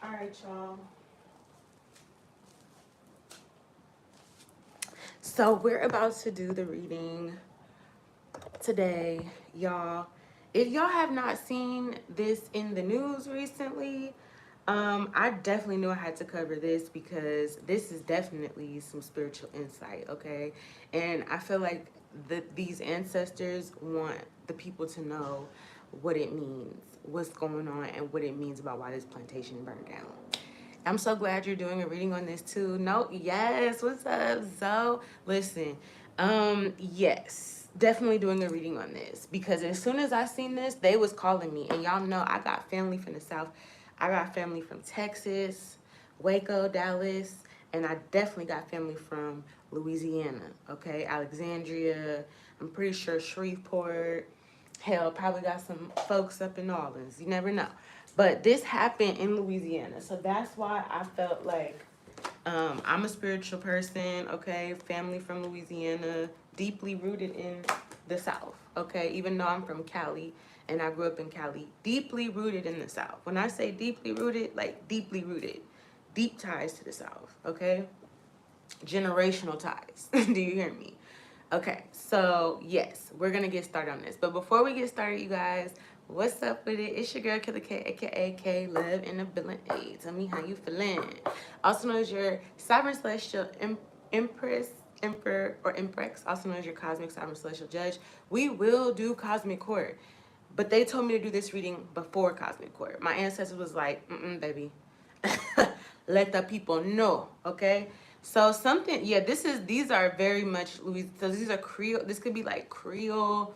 All right, y'all. So we're about to do the reading today, y'all. If y'all have not seen this in the news recently, I definitely knew I had to cover this because this is definitely some spiritual insight, okay? And I feel like these ancestors want the people to know what it means, what's going on, and what it means about why this plantation burned down. I'm so glad you're doing a reading on this too. No, yes, what's up, Zoe? Listen, yes, definitely doing a reading on this because as soon as I seen this, they was calling me, and y'all know I got family from the South. I got family from Texas, Waco, Dallas, and I definitely got family from Louisiana. Okay, Alexandria. I'm pretty sure Shreveport. Hell, probably got some folks up in New Orleans. You never know. But this happened in Louisiana. So that's why I felt like I'm a spiritual person, okay? Family from Louisiana, deeply rooted in the South, okay? Even though I'm from Cali and I grew up in Cali, deeply rooted in the South. When I say deeply rooted, like deeply rooted, deep ties to the South, okay? Generational ties. Do you hear me? Okay, so yes, we're gonna get started on this. But before we get started, you guys, what's up with it? It's your girl Killer K, aka K Love in the building. Hey, tell me how you feeling. Also known as your Sovereign Celestial Empress, Emperor, or Empress, also known as your Cosmic Sovereign Celestial Judge. We will do Cosmic Court, but they told me to do this reading before Cosmic Court. My ancestors was like, baby, let the people know, okay? So something, yeah, these are very much Louis. So these are Creole. This could be like Creole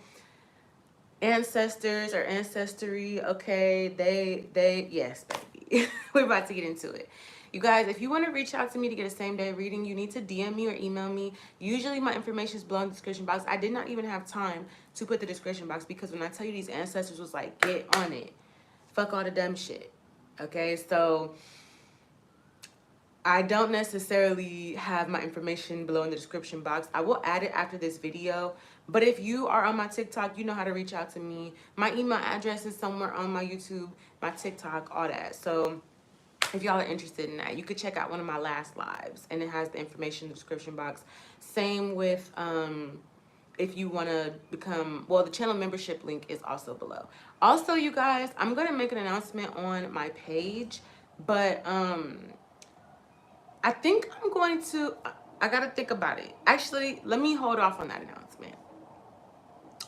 ancestors or ancestry. Okay, yes, baby. We're about to get into it. You guys, if you want to reach out to me to get a same day reading, you need to DM me or email me. Usually my information is below in the description box. I did not even have time to put the description box because when I tell you these ancestors was like, get on it. Fuck all the dumb shit. Okay, so I don't necessarily have my information below in the description box. I will add it after this video. But if you are on my TikTok, you know how to reach out to me. My email address is somewhere on my YouTube, my TikTok, all that. So if y'all are interested in that, you could check out one of my last lives and it has the information in the description box. Same with if you want to become, well, the channel membership link is also below. Also, you guys, I'm going to make an announcement on my page, but I think I'm going to, I got to think about it. Actually, let me hold off on that announcement.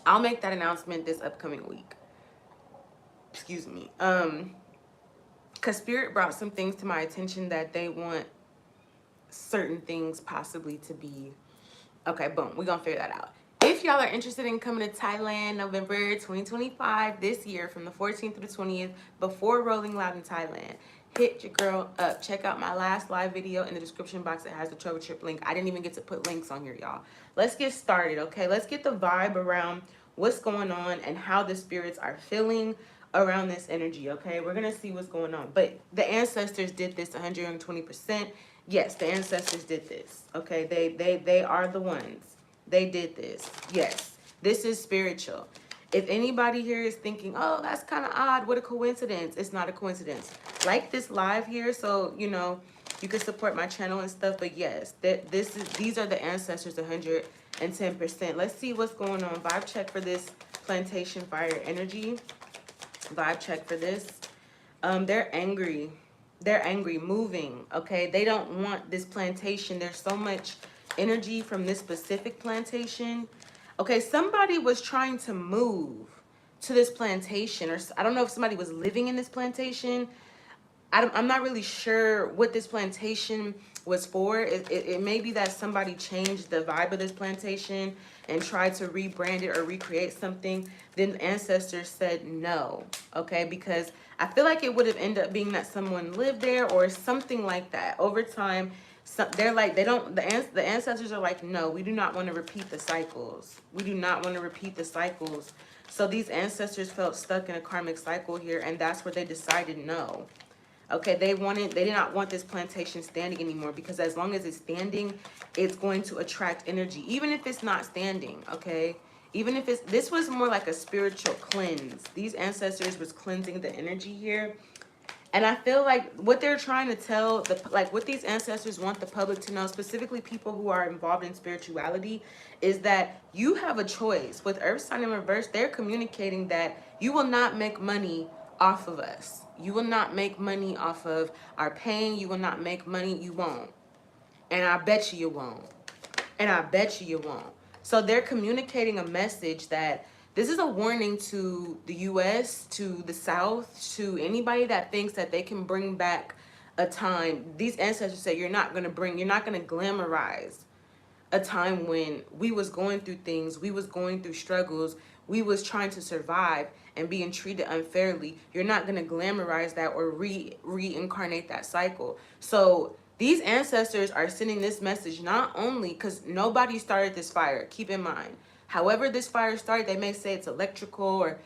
I'll make that announcement this upcoming week. Excuse me. Because Spirit brought some things to my attention that they want certain things possibly to be. Okay, boom. We're going to figure that out. If y'all are interested in coming to Thailand November 2025 this year from the 14th to the 20th before Rolling Loud in Thailand, hit your girl up. Check out my last live video in the description box. It has the travel trip link. I didn't even get to put links on here, y'all. Let's get started, okay? Let's get the vibe around what's going on and how the spirits are feeling around this energy, okay? We're going to see what's going on. But the ancestors did this 120%. Yes, the ancestors did this, okay? They are the ones. They did this. Yes, this is spiritual. If anybody here is thinking, oh, that's kind of odd, what a coincidence. It's not a coincidence. Like this live here, so, you know, you can support my channel and stuff. But yes, these are the ancestors 110%. Let's see what's going on. Vibe check for this plantation fire energy. Vibe check for this. They're angry. They're angry, moving, okay? They don't want this plantation. There's so much energy from this specific plantation. Okay, somebody was trying to move to this plantation, or I don't know if somebody was living in this plantation. I'm not really sure what this plantation was for. It may be that somebody changed the vibe of this plantation and tried to rebrand it or recreate something. Then the ancestors said no, okay? Because I feel like it would have ended up being that someone lived there or something like that. Over time, so they're like, the ancestors are like, no, we do not want to repeat the cycles. We do not want to repeat the cycles. So these ancestors felt stuck in a karmic cycle here, and that's where they decided no. Okay, they did not want this plantation standing anymore because as long as it's standing, it's going to attract energy, even if it's not standing, okay? Even if this was more like a spiritual cleanse. These ancestors was cleansing the energy here. And I feel like what they're trying to tell, like what these ancestors want the public to know, specifically people who are involved in spirituality, is that you have a choice. With Earth sign in reverse, they're communicating that you will not make money off of us. You will not make money off of our pain. You will not make money. You won't. And I bet you won't. And I bet you won't. So they're communicating a message that this is a warning to the US, to the South, to anybody that thinks that they can bring back a time. These ancestors say you're not going to glamorize a time when we was going through things, we was going through struggles, we was trying to survive and being treated unfairly. You're not going to glamorize that or reincarnate that cycle. So these ancestors are sending this message not only because nobody started this fire, keep in mind. However this fire started, they may say it's electrical or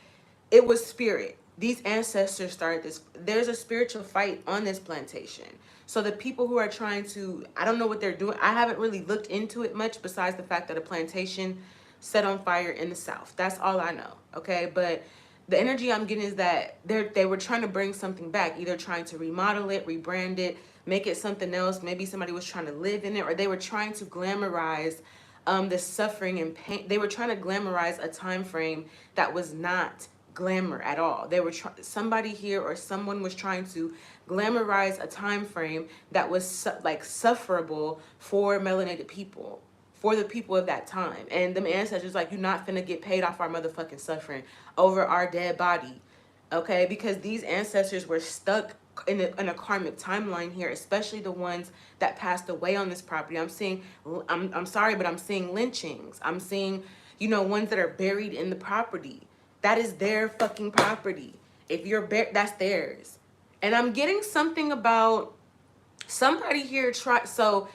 it was spirit. These ancestors started this. There's a spiritual fight on this plantation. So the people who are trying to, I don't know what they're doing. I haven't really looked into it much besides the fact that a plantation set on fire in the South. That's all I know. Okay. But the energy I'm getting is that they were trying to bring something back, either trying to remodel it, rebrand it, make it something else. Maybe somebody was trying to live in it, or they were trying to glamorize the suffering and pain. They were trying to glamorize a time frame that was not glamour at all. They were somebody here or someone was trying to glamorize a time frame that was like sufferable for melanated people, for the people of that time. And them ancestors like, you're not finna get paid off our motherfucking suffering over our dead body. Okay, because these ancestors were stuck in a karmic timeline here, especially the ones that passed away on this property. I'm sorry, but I'm seeing lynchings. I'm seeing, you know, ones that are buried in the property. That is their fucking property. If you're buried, that's theirs. And I'm getting something about somebody here tried to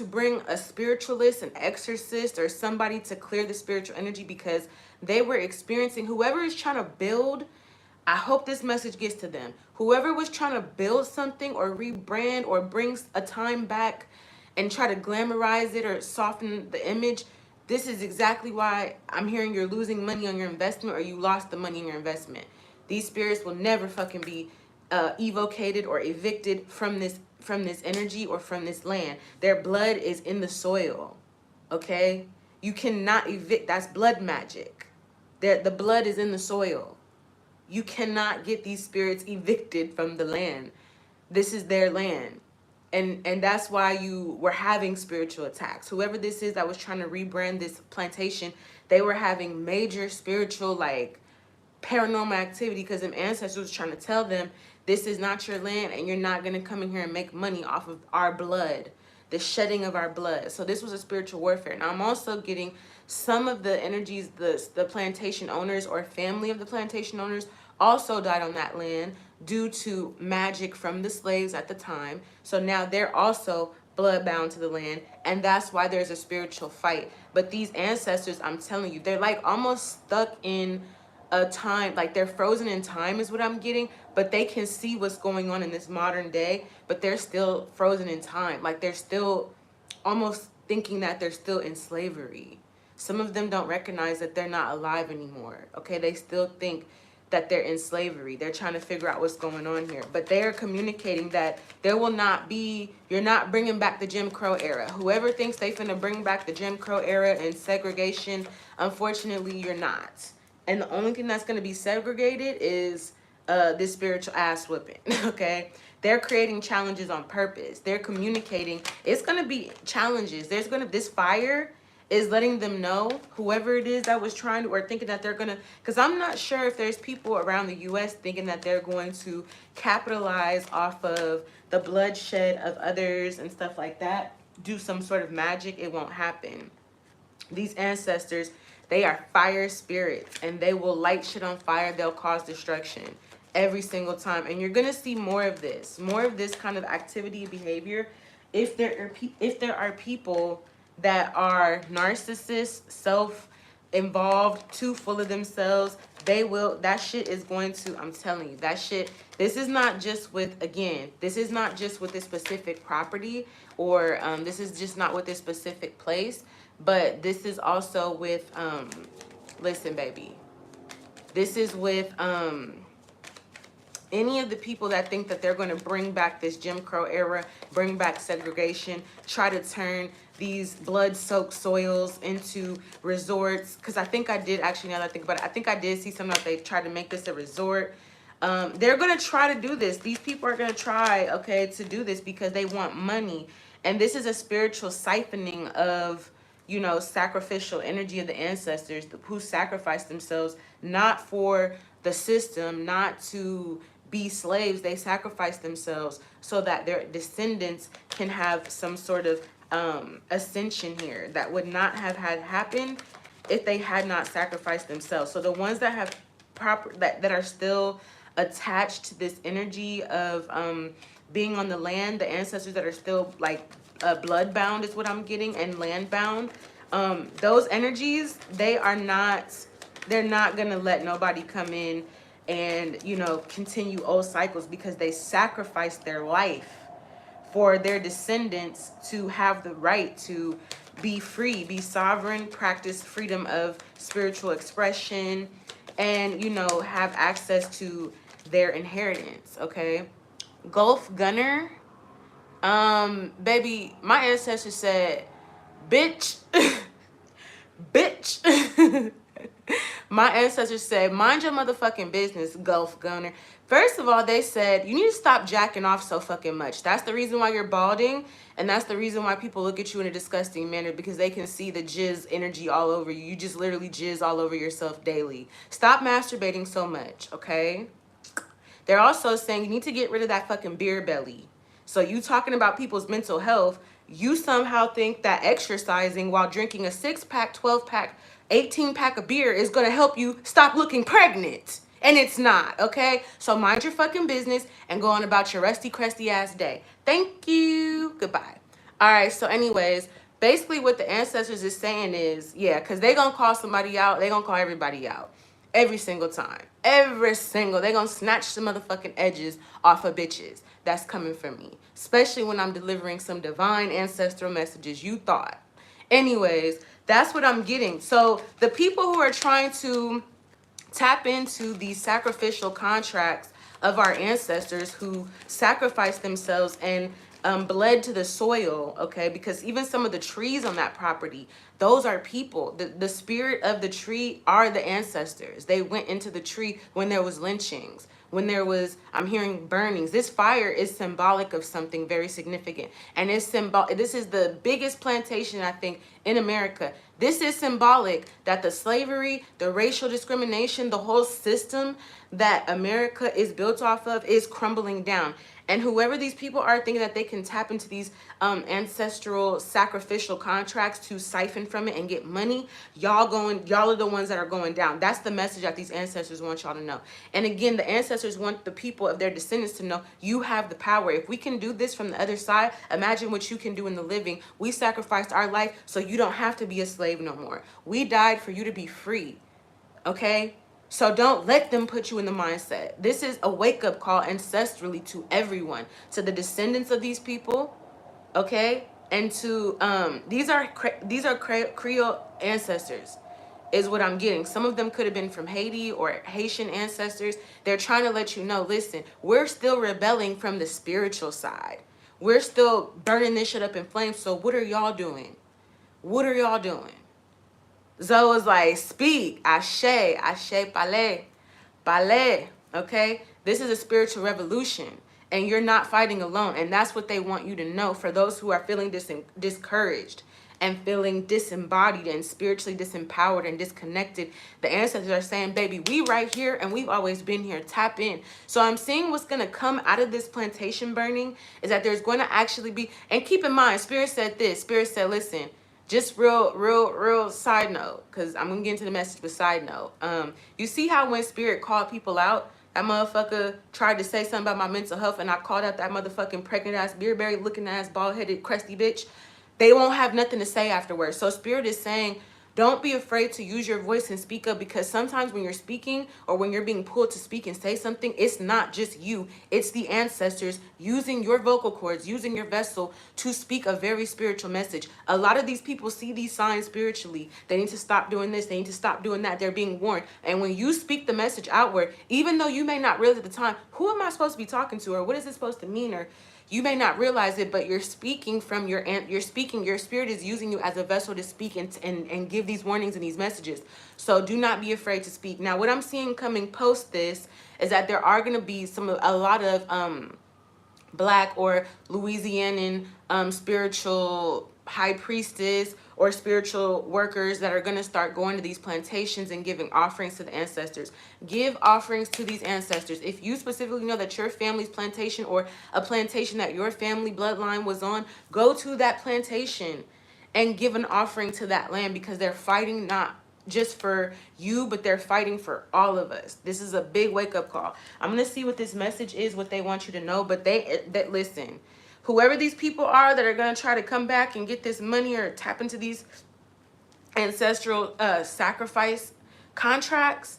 bring a spiritualist, an exorcist, or somebody to clear the spiritual energy because they were experiencing, whoever is trying to build, I hope this message gets to them. Whoever was trying to build something or rebrand or brings a time back and try to glamorize it or soften the image, this is exactly why I'm hearing you're losing money on your investment or you lost the money in your investment. These spirits will never fucking be evocated or evicted from this energy or from this land. Their blood is in the soil. Okay? You cannot evict. That's blood magic. The blood is in the soil. You cannot get these spirits evicted from the land. This is their land. And that's why you were having spiritual attacks. Whoever this is that was trying to rebrand this plantation, they were having major spiritual, like, paranormal activity because them ancestors was trying to tell them, this is not your land and you're not going to come in here and make money off of our blood, the shedding of our blood. So this was a spiritual warfare. Now I'm also getting some of the energies, the plantation owners or family of the plantation owners also died on that land due to magic from the slaves at the time. So now they're also bloodbound to the land, and that's why there's a spiritual fight. But these ancestors, I'm telling you, they're like almost stuck in a time, like they're frozen in time is what I'm getting, but they can see what's going on in this modern day, but they're still frozen in time. Like they're still almost thinking that they're still in slavery. Some of them don't recognize that they're not alive anymore. Okay, they still think that they're in slavery. They're trying to figure out what's going on here. But they're communicating that there will not be, you're not bringing back the Jim Crow era. Whoever thinks they finna bring back the Jim Crow era and segregation, unfortunately, you're not. And the only thing that's gonna be segregated is this spiritual ass whipping, okay? They're creating challenges on purpose. They're communicating. It's gonna be challenges. This fire is letting them know, whoever it is that was trying to, or thinking that they're gonna, because I'm not sure if there's people around the US thinking that they're going to capitalize off of the bloodshed of others and stuff like that, do some sort of magic. It won't happen. These ancestors, they are fire spirits and they will light shit on fire. They'll cause destruction every single time. And you're gonna see more of this kind of activity, behavior. If there are people that are narcissists, self-involved, too full of themselves, that shit is going to, I'm telling you, that shit, this is not just with this specific property, or this is just not with this specific place, but this is also with, listen, baby, this is with, any of the people that think that they're going to bring back this Jim Crow era, bring back segregation, try to turn these blood-soaked soils into resorts, because I think I did, actually, now that I think about it, I think I did see something that they tried to make this a resort. They're going to try to do this. These people are going to try, okay, to do this because they want money. And this is a spiritual siphoning of, you know, sacrificial energy of the ancestors who sacrificed themselves, not for the system, not to be slaves. They sacrificed themselves so that their descendants can have some sort of ascension here that would not have had happened if they had not sacrificed themselves. So the ones that have that are still attached to this energy of being on the land, the ancestors that are still like blood bound is what I'm getting, and land bound, those energies, they're not gonna let nobody come in and, you know, continue old cycles, because they sacrificed their life for their descendants to have the right to be free, be sovereign, practice freedom of spiritual expression, and, you know, have access to their inheritance. Okay, Gulf Gunner, baby, my ancestors said, bitch, bitch. My ancestors said, mind your motherfucking business, Gulf Gunner. First of all, they said, you need to stop jacking off so fucking much. That's the reason why you're balding, and that's the reason why people look at you in a disgusting manner, because they can see the jizz energy all over you. You just literally jizz all over yourself daily. Stop masturbating so much, okay? They're also saying you need to get rid of that fucking beer belly. So you talking about people's mental health, you somehow think that exercising while drinking a 6-pack, 12-pack, 18-pack of beer is going to help you stop looking pregnant. And it's not, okay? So mind your fucking business and go on about your rusty, crusty ass day. Thank you. Goodbye. All right, so anyways, basically what the ancestors is saying is, yeah, because they going to call somebody out. They going to call everybody out. Every single time. Every single. They going to snatch the motherfucking edges off of bitches that's coming from me. Especially when I'm delivering some divine ancestral messages, you thought. Anyways, that's what I'm getting. So the people who are trying to tap into these sacrificial contracts of our ancestors who sacrificed themselves and bled to the soil, okay? Because even some of the trees on that property, those are people. The spirit of the tree are the ancestors. They went into the tree when there was lynchings, when there was, I'm hearing burnings. This fire is symbolic of something very significant. And it's this is the biggest plantation, I think, in America. This is symbolic that the slavery, the racial discrimination, the whole system that America is built off of is crumbling down. And whoever these people are thinking that they can tap into these ancestral sacrificial contracts to siphon from it and get money, y'all are the ones that are going down. That's the message that these ancestors want y'all to know. And again, the ancestors want the people of their descendants to know you have the power. If we can do this from the other side, imagine what you can do in the living. We sacrificed our life so you don't have to be a slave no more. We died for you to be free. Okay? So don't let them put you in the mindset. This is a wake-up call ancestrally to everyone, to the descendants of these people, okay? And to these are Creole ancestors is what I'm getting. Some of them could have been from Haiti or Haitian ancestors. They're trying to let you know, listen, we're still rebelling from the spiritual side. We're still burning this shit up in flames. So what are y'all doing? What are y'all doing? Zoe was like, speak, ashe, palais, okay? This is a spiritual revolution, and you're not fighting alone, and that's what they want you to know. For those who are feeling discouraged and feeling disembodied and spiritually disempowered and disconnected, the ancestors are saying, baby, we right here, and we've always been here. Tap in. So I'm seeing what's going to come out of this plantation burning is that there's going to actually be, and keep in mind, Spirit said this. Spirit said, listen, just real side note, because I'm gonna get into the message, but side note, you see how when Spirit called people out, that motherfucker tried to say something about my mental health, and I called out that motherfucking pregnant ass, beerberry looking ass, bald headed, crusty bitch. They won't have nothing to say afterwards. So Spirit is saying, Don't be afraid to use your voice and speak up, because sometimes when you're speaking or when you're being pulled to speak and say something, it's not just you, it's the ancestors using your vocal cords, using your vessel to speak a very spiritual message. A lot of these people see these signs spiritually. They need to stop doing this, they need to stop doing that. They're being warned. And when you speak the message outward, even though you may not realize at the time, who am I supposed to be talking to, or what is this supposed to mean, or you may not realize it, but you're speaking from you're speaking, your spirit is using you as a vessel to speak and give these warnings and these messages. So do not be afraid to speak. Now, what I'm seeing coming post this is that there are going to be a lot of Black or Louisianan spiritual high priestess or spiritual workers that are going to start going to these plantations and giving offerings to the ancestors. Give offerings to these ancestors. If you specifically know that your family's plantation or a plantation that your family bloodline was on, go to that plantation and give an offering to that land, because they're fighting not just for you, but they're fighting for all of us. This is a big wake-up call. I'm gonna see what this message is, what they want you to know, but that listen, whoever these people are that are gonna try to come back and get this money or tap into these ancestral sacrifice contracts,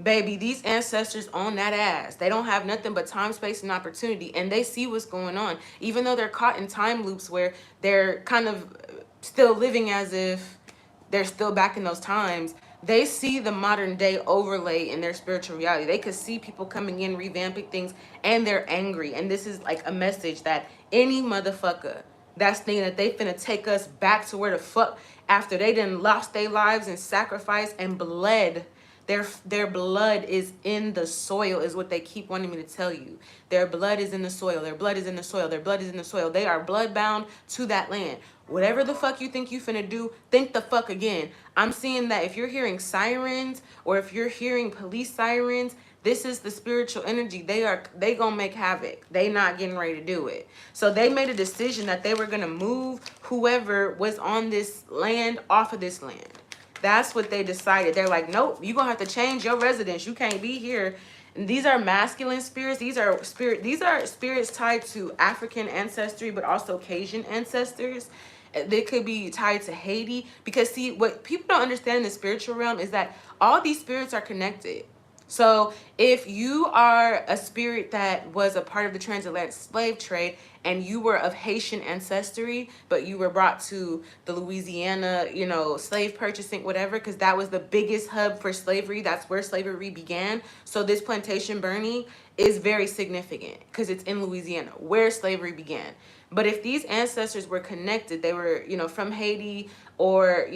baby, these ancestors own that ass. They don't have nothing but time, space, and opportunity, and they see what's going on. Even though they're caught in time loops where they're kind of still living as if they're still back in those times, they see the modern day overlay in their spiritual reality. They could see people coming in, revamping things, and they're angry. And this is like a message that any motherfucker that's thinking that they finna take us back to where the fuck, after they done lost their lives and sacrificed and bled. Their blood is in the soil, is what they keep wanting me to tell you. Their blood is in the soil. Their blood is in the soil. Their blood is in the soil. They are blood bound to that land. Whatever the fuck you think you finna do, think the fuck again. I'm seeing that if you're hearing sirens or if you're hearing police sirens, this is the spiritual energy. They gonna make havoc. They not getting ready to do it. So they made a decision that they were gonna move whoever was on this land off of this land. That's what they decided. They're like, nope, you're gonna have to change your residence. You can't be here. And these are masculine spirits. These are spirits tied to African ancestry, but also Cajun ancestors. They could be tied to Haiti. Because see, what people don't understand in the spiritual realm is that all these spirits are connected. So if you are a spirit that was a part of the transatlantic slave trade and you were of Haitian ancestry, but you were brought to the Louisiana, slave purchasing, whatever, because that was the biggest hub for slavery. That's where slavery began. So this plantation burning is very significant because it's in Louisiana where slavery began. But if these ancestors were connected, they were, from Haiti or,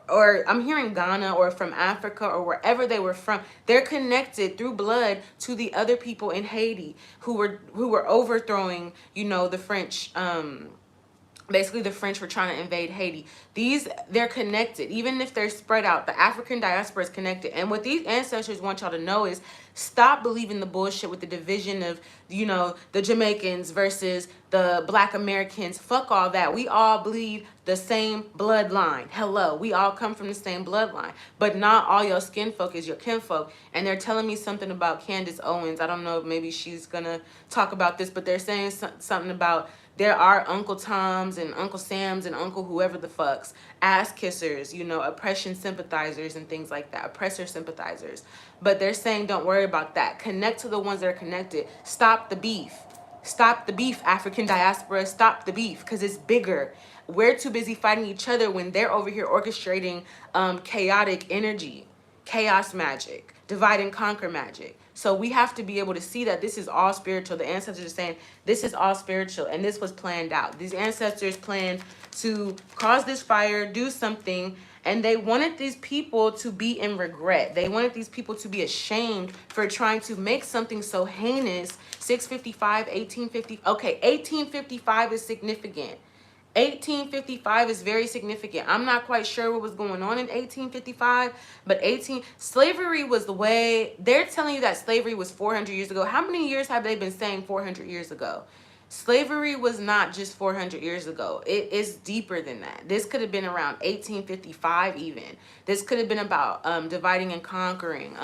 or I'm hearing Ghana or from Africa or wherever they were from, they're connected through blood to the other people in Haiti who were overthrowing, the French, basically the French were trying to invade Haiti. They're connected. Even if they're spread out, the African diaspora is connected. And what these ancestors want y'all to know is stop believing the bullshit with the division of, the Jamaicans versus the Black Americans. Fuck all that. We all bleed the same bloodline. Hello. We all come from the same bloodline. But not all your skin folk is your kinfolk. And they're telling me something about Candace Owens. I don't know if maybe she's going to talk about this, but they're saying something about there are Uncle Toms and Uncle Sams and Uncle whoever the fucks, ass kissers, oppression sympathizers and things like that, oppressor sympathizers. But they're saying don't worry about that. Connect to the ones that are connected. Stop the beef. Stop the beef, African diaspora. Stop the beef, because it's bigger. We're too busy fighting each other when they're over here orchestrating chaotic energy, chaos magic, divide and conquer magic. So we have to be able to see that this is all spiritual. The ancestors are saying this is all spiritual and this was planned out. These ancestors planned to cause this fire, do something, and they wanted these people to be in regret. They wanted these people to be ashamed for trying to make something so heinous. 655, 1850. Okay, 1855 is significant. 1855 is very significant. I'm not quite sure what was going on in 1855, but slavery was the way. They're telling you that slavery was 400 years ago. How many years have they been saying 400 years ago? Slavery was not just 400 years ago. It is deeper than that. This could have been around 1855 even. This could have been about dividing and conquering,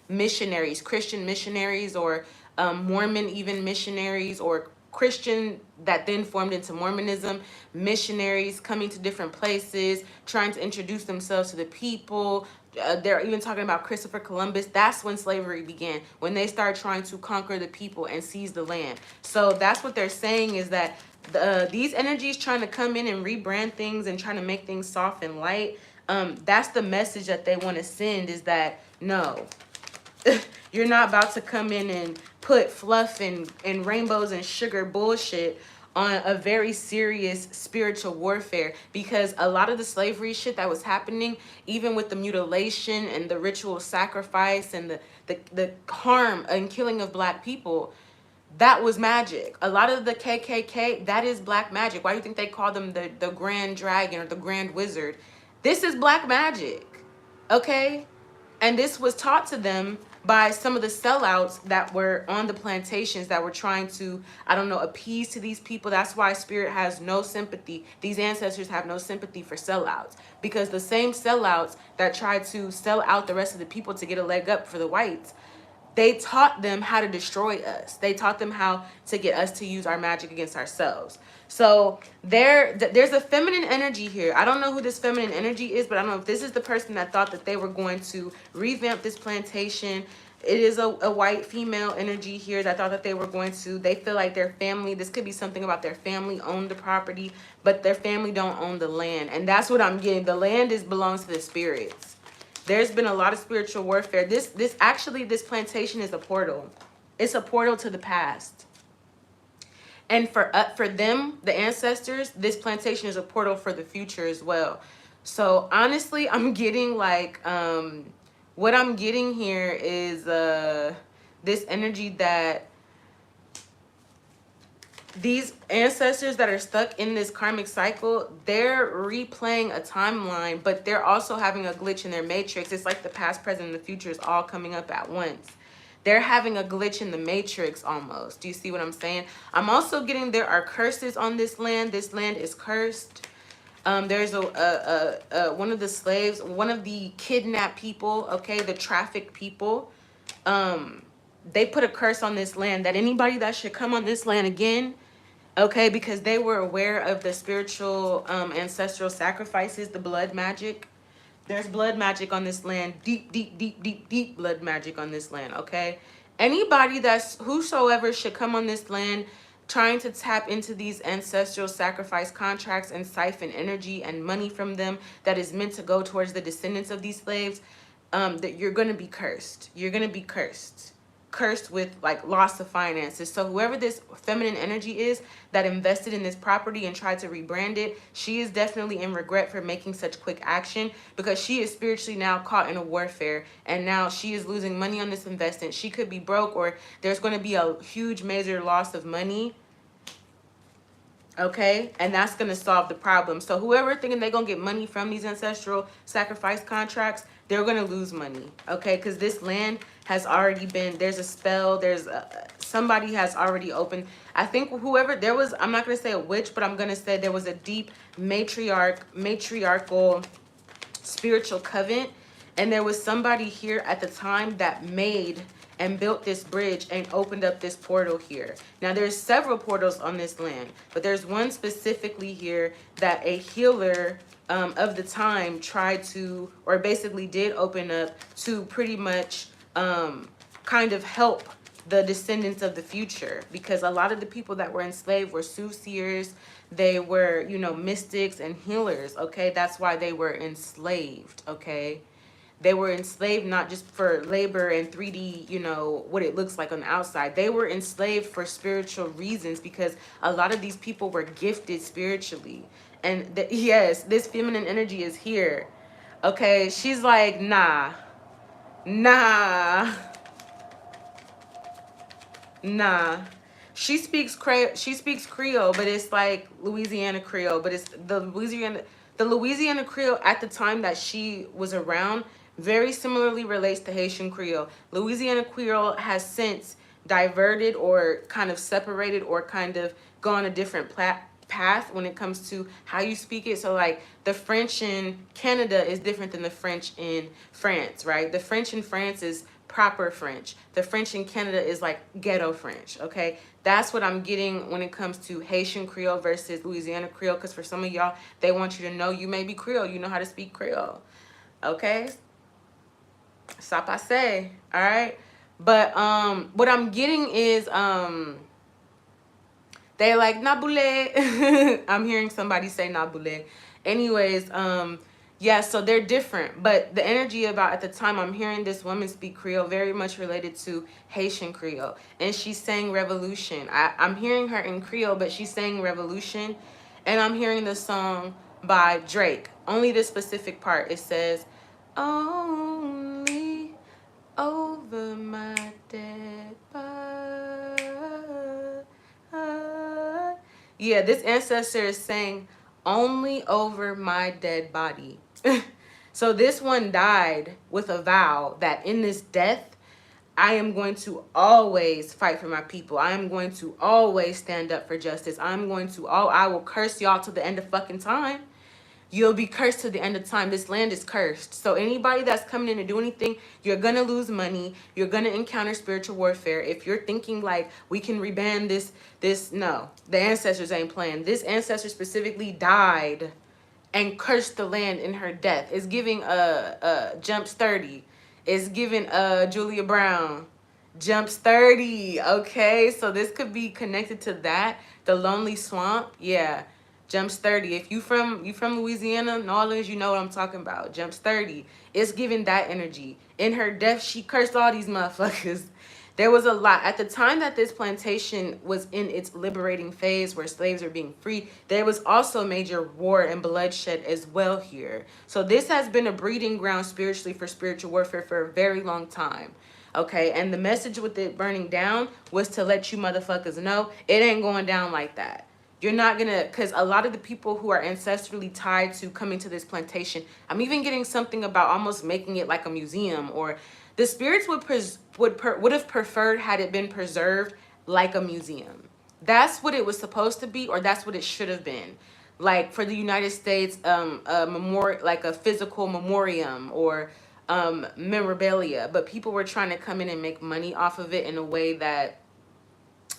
missionaries, Christian missionaries, or Mormon even missionaries, or Christian that then formed into Mormonism, missionaries coming to different places, trying to introduce themselves to the people. They're even talking about Christopher Columbus. That's when slavery began, when they started trying to conquer the people and seize the land. So that's what they're saying, is that these energies trying to come in and rebrand things and trying to make things soft and light. That's the message that they want to send, is that no, you're not about to come in and put fluff and rainbows and sugar bullshit on a very serious spiritual warfare. Because a lot of the slavery shit that was happening, even with the mutilation and the ritual sacrifice and the harm and killing of black people, that was magic. A lot of the KKK, that is black magic. Why do you think they call them the Grand Dragon or the Grand Wizard? This is black magic, okay? And this was taught to them by some of the sellouts that were on the plantations that were trying to, I don't know, appease to these people. That's why Spirit has no sympathy. These ancestors have no sympathy for sellouts, because the same sellouts that tried to sell out the rest of the people to get a leg up for the whites, they taught them how to destroy us. They taught them how to get us to use our magic against ourselves. So there's a feminine energy here. I don't know who this feminine energy is, but I don't know if this is the person that thought that they were going to revamp this plantation. It is a white female energy here that thought that they were going to, they feel like their family, this could be something about their family owned the property, but their family don't own the land. And that's what I'm getting. The land belongs to the spirits. There's been a lot of spiritual warfare. This plantation is a portal. It's a portal to the past. And for them, the ancestors, this plantation is a portal for the future as well. So honestly, I'm getting like, what I'm getting here is this energy that these ancestors that are stuck in this karmic cycle, they're replaying a timeline, but they're also having a glitch in their matrix. It's like the past, present, and the future is all coming up at once. They're having a glitch in the matrix almost. Do you see what I'm saying? I'm also getting there are curses on this land. This land is cursed. There's one of the slaves, one of the kidnapped people, okay, the trafficked people. They put a curse on this land that anybody that should come on this land again, okay, because they were aware of the spiritual ancestral sacrifices, the blood magic. There's blood magic on this land. Deep blood magic on this land, okay? Anybody whosoever should come on this land trying to tap into these ancestral sacrifice contracts and siphon energy and money from them that is meant to go towards the descendants of these slaves, that you're going to be cursed. You're going to be cursed. Cursed with like loss of finances. So whoever this feminine energy is that invested in this property and tried to rebrand it, she is definitely in regret for making such quick action, because she is spiritually now caught in a warfare, and now she is losing money on this investment. She could be broke, or there's going to be a huge major loss of money, okay, and that's going to solve the problem. So whoever thinking they're going to get money from these ancestral sacrifice contracts, they're going to lose money, okay, because this land has already been, there's a spell, somebody has already opened, I think whoever, there was, I'm not going to say a witch, but I'm going to say there was a deep matriarchal spiritual covenant, and there was somebody here at the time that made and built this bridge and opened up this portal here. Now there's several portals on this land, but there's one specifically here that a healer of the time tried to, or basically did open up to pretty much kind of help the descendants of the future, because a lot of the people that were enslaved were soothsayers. They were, you know, mystics and healers, okay? That's why they were enslaved, okay? They were enslaved not just for labor and 3D, you know, what it looks like on the outside. They were enslaved for spiritual reasons, because a lot of these people were gifted spiritually. And yes, this feminine energy is here. Okay, she's like, nah. She speaks Creole, but it's like Louisiana Creole, but it's the Louisiana Creole at the time that she was around very similarly relates to Haitian Creole. Louisiana Creole has since diverted or kind of separated or kind of gone a different path when it comes to how you speak it. So like the French in Canada is different than the French in France, right? The French in France is proper French. The French in Canada is like ghetto French, okay? That's what I'm getting when it comes to Haitian Creole versus Louisiana Creole, because for some of y'all, they want you to know you may be Creole. You know how to speak Creole, okay? Ça passe, all right? But what I'm getting is they like Naboule. I'm hearing somebody say Naboule. Anyways, yeah, so they're different. But the energy about at the time I'm hearing this woman speak Creole very much related to Haitian Creole. And she's saying revolution. I'm hearing her in Creole, but she's saying revolution. And I'm hearing the song by Drake. Only this specific part. It says, only over my dead body. Yeah, this ancestor is saying only over my dead body. So this one died with a vow that in this death, I am going to always fight for my people. I am going to always stand up for justice. I will curse y'all to the end of fucking time. You'll be cursed to the end of time. This land is cursed. So anybody that's coming in to do anything, you're going to lose money. You're going to encounter spiritual warfare. If you're thinking like we can reban this, no. The ancestors ain't playing. This ancestor specifically died and cursed the land in her death. It's giving Jumps 30. It's giving Julia Brown. Jumps 30. Okay, so this could be connected to that. The Lonely Swamp. Yeah. Jumps 30. If you from Louisiana, New Orleans, you know what I'm talking about. Jumps 30. It's giving that energy. In her death, she cursed all these motherfuckers. There was a lot. At the time that this plantation was in its liberating phase where slaves are being free, there was also major war and bloodshed as well here. So this has been a breeding ground spiritually for spiritual warfare for a very long time. Okay, and the message with it burning down was to let you motherfuckers know it ain't going down like that. You're not gonna, because a lot of the people who are ancestrally tied to coming to this plantation, I'm even getting something about almost making it like a museum, or the spirits would have preferred had it been preserved like a museum. That's what it was supposed to be, or that's what it should have been. Like for the United States, a memorial, like a physical memoriam or memorabilia, but people were trying to come in and make money off of it in a way that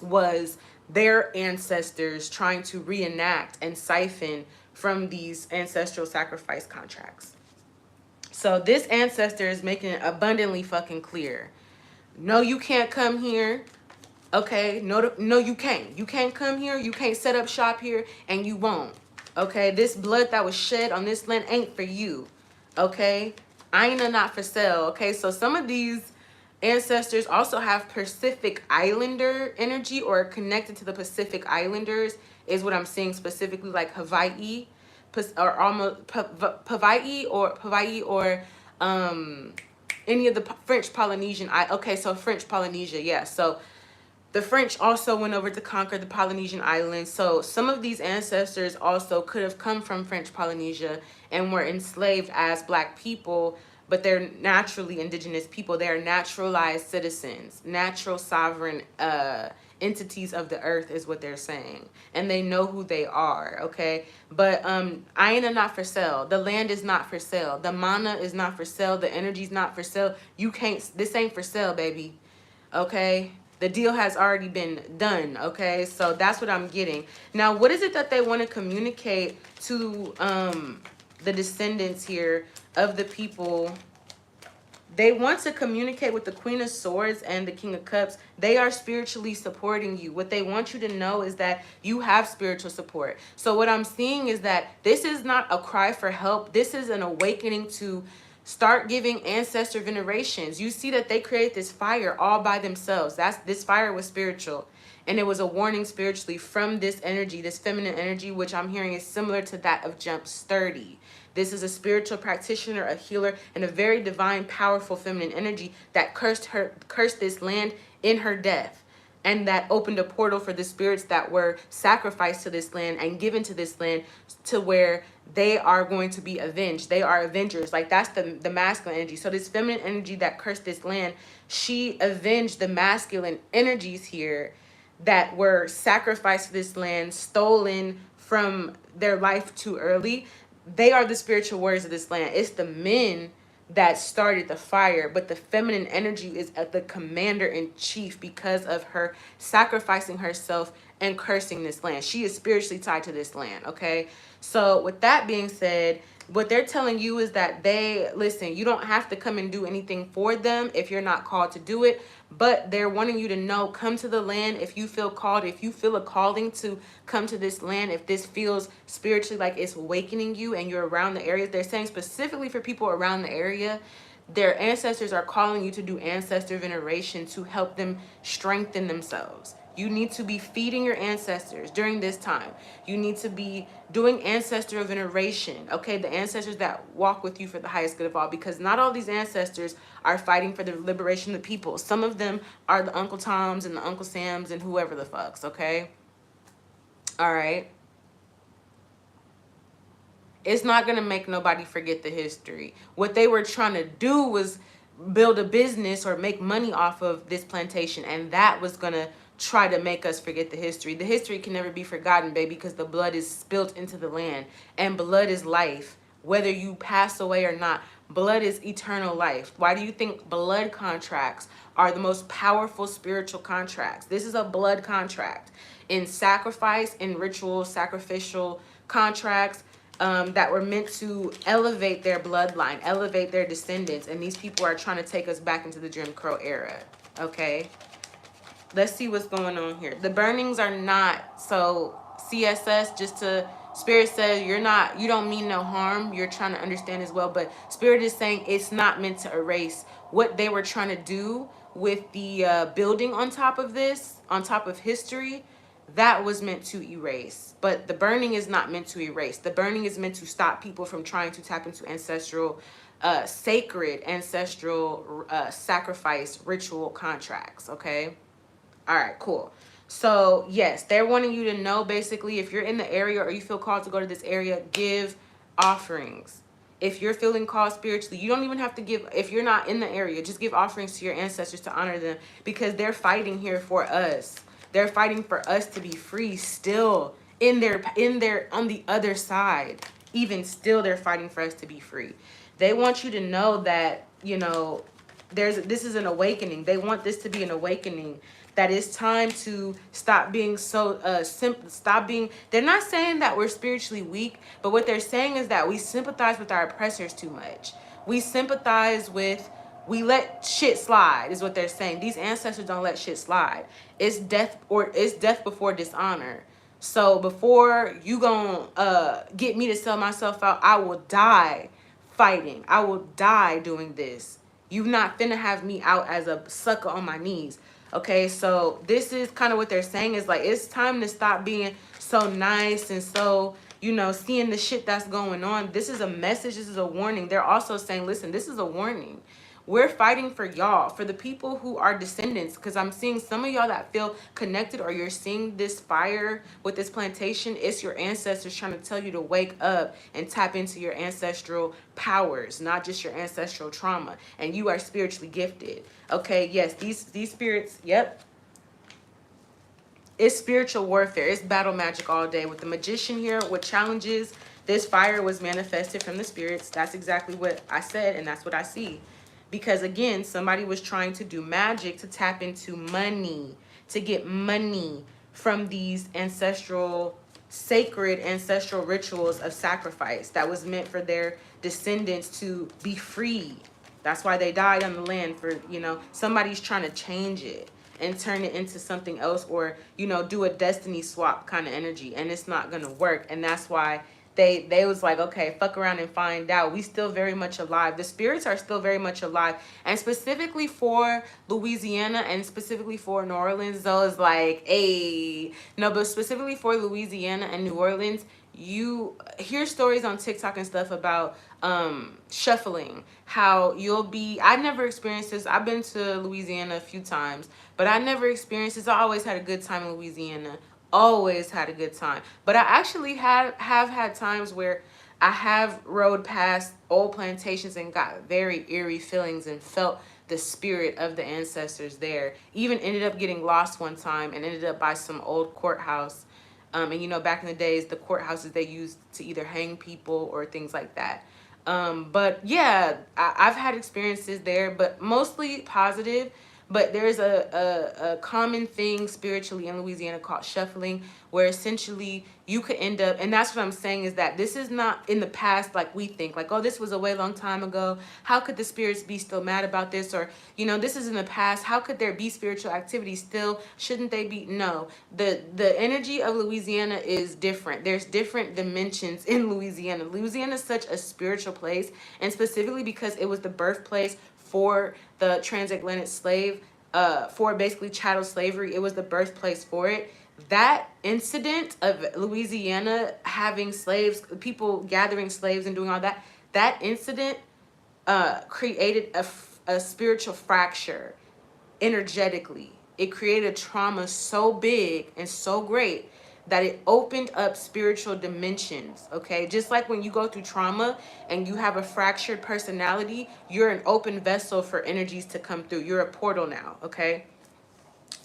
was their ancestors trying to reenact and siphon from these ancestral sacrifice contracts. So this ancestor is making it abundantly fucking clear. No, you can't come here. Okay, no, you can't. You can't come here. You can't set up shop here, and you won't. Okay, this blood that was shed on this land ain't for you. Okay, Aina not for sale. Okay, so some of these ancestors also have Pacific Islander energy, or connected to the Pacific Islanders is what I'm seeing, specifically like Hawaii, or almost Hawaii or any of the French Polynesian. Okay, so French Polynesia, yeah. So the French also went over to conquer the Polynesian islands. So some of these ancestors also could have come from French Polynesia and were enslaved as Black people, but they're naturally indigenous people. They are naturalized citizens, natural sovereign entities of the earth is what they're saying. And they know who they are, okay? But Aina not for sale. The land is not for sale. The mana is not for sale. The energy's not for sale. You can't, this ain't for sale, baby, okay? The deal has already been done, okay? So that's what I'm getting. Now, what is it that they want to communicate to the descendants here of the people? They want to communicate with the Queen of Swords and the King of Cups. They are spiritually supporting you. What they want you to know is that you have spiritual support. So what I'm seeing is that this is not a cry for help. This is an awakening to start giving ancestor venerations. You see that they create this fire all by themselves. This fire was spiritual. And it was a warning spiritually from this energy, this feminine energy, which I'm hearing is similar to that of Jump Sturdy. This is a spiritual practitioner, a healer, and a very divine, powerful feminine energy that cursed this land in her death. And that opened a portal for the spirits that were sacrificed to this land and given to this land, to where they are going to be avenged. They are avengers. Like, that's the masculine energy. So this feminine energy that cursed this land, she avenged the masculine energies here that were sacrificed to this land, stolen from their life too early. They are the spiritual warriors of this land. It's the men that started the fire, but the feminine energy is at the commander in chief because of her sacrificing herself and cursing this land. She is spiritually tied to this land, okay? So with that being said, what they're telling you is that listen, you don't have to come and do anything for them if you're not called to do it, but they're wanting you to know, come to the land if you feel called, if you feel a calling to come to this land, if this feels spiritually like it's awakening you and you're around the area. They're saying specifically for people around the area, their ancestors are calling you to do ancestor veneration to help them strengthen themselves. You need to be feeding your ancestors during this time. You need to be doing ancestor veneration, okay? The ancestors that walk with you for the highest good of all, because not all these ancestors are fighting for the liberation of the people. Some of them are the Uncle Toms and the Uncle Sams and whoever the fucks, okay? All right. It's not going to make nobody forget the history. What they were trying to do was build a business or make money off of this plantation, and that was going to try to make us forget the history. The history can never be forgotten, baby, because the blood is spilt into the land, and blood is life. Whether you pass away or not, blood is eternal life. Why do you think blood contracts are the most powerful spiritual contracts? This is a blood contract. In sacrifice, in ritual, sacrificial contracts, that were meant to elevate their bloodline, elevate their descendants. And these people are trying to take us back into the Jim Crow era. Okay. Let's see what's going on here. The burnings are not, so CSS, just to, Spirit says you don't mean no harm. You're trying to understand as well. But Spirit is saying it's not meant to erase what they were trying to do with the building on top of this, on top of history. That was meant to erase, but the burning is not meant to erase. The burning is meant to stop people from trying to tap into ancestral, sacred ancestral sacrifice ritual contracts. Okay. All right, cool. So yes, they're wanting you to know, basically, if you're in the area or you feel called to go to this area, give offerings. If you're feeling called spiritually, you don't even have to give, if you're not in the area, just give offerings to your ancestors to honor them, because they're fighting here for us. They're fighting for us to be free still in their on the other side. Even still, they're fighting for us to be free. They want you to know that, you know, this is an awakening. They want this to be an awakening, that it's time to stop being so stop being, they're not saying that we're spiritually weak, but what they're saying is that we sympathize with our oppressors too much. We sympathize with, we let shit slide, is what they're saying. These ancestors don't let shit slide. It's death, or it's death before dishonor. So before you gonna get me to sell myself out, I will die fighting. I will die doing this. You not finna have me out as a sucker on my knees. Okay, so this is kind of what they're saying, is like, it's time to stop being so nice and so, you know, seeing the shit that's going on. This is a message. This is a warning. They're also saying, listen, this is a warning. We're fighting for y'all, for the people who are descendants, because I'm seeing some of y'all that feel connected, or you're seeing this fire with this plantation. It's your ancestors trying to tell you to wake up and tap into your ancestral powers, not just your ancestral trauma. And you are spiritually gifted. Okay, yes, these spirits, yep. It's spiritual warfare. It's battle magic all day. With the magician here, what challenges, this fire was manifested from the spirits. That's exactly what I said, and that's what I see. Because again, somebody was trying to do magic to tap into money, to get money from these ancestral, sacred ancestral rituals of sacrifice that was meant for their descendants to be free. That's why they died on the land, for, you know, somebody's trying to change it and turn it into something else, or, you know, do a destiny swap kind of energy, and it's not going to work. And that's why they was like, okay, fuck around and find out. We still very much alive. The spirits are still very much alive. And specifically for Louisiana and specifically for New Orleans, though, is like, hey, no, but specifically for Louisiana and New Orleans, you hear stories on TikTok and stuff about shuffling, how you'll be, I never experienced this. I've been to Louisiana a few times, but I never experienced this. I always had a good time in Louisiana. Always had a good time. But I actually have had times where I have rode past old plantations and got very eerie feelings and felt the spirit of the ancestors there. Even ended up getting lost one time and ended up by some old courthouse. And you know, back in the days, the courthouses they used to either hang people or things like that. But yeah, I've had experiences there, but mostly positive. But there's a common thing spiritually in Louisiana called shuffling, where essentially you could end up, and that's what I'm saying is that this is not in the past like we think, like, oh, this was a way long time ago. How could the spirits be still mad about this? Or, this is in the past. How could there be spiritual activity still? Shouldn't they be? No. The energy of Louisiana is different. There's different dimensions in Louisiana. Louisiana is such a spiritual place, and specifically because it was the birthplace for the transatlantic slave, for basically chattel slavery. It was the birthplace for it. That incident of Louisiana having slaves, people gathering slaves and doing all that, that incident created a spiritual fracture energetically. It created a trauma so big and so great that it opened up spiritual dimensions. Okay, just like when you go through trauma and you have a fractured personality, you're an open vessel for energies to come through. You're a portal now. Okay,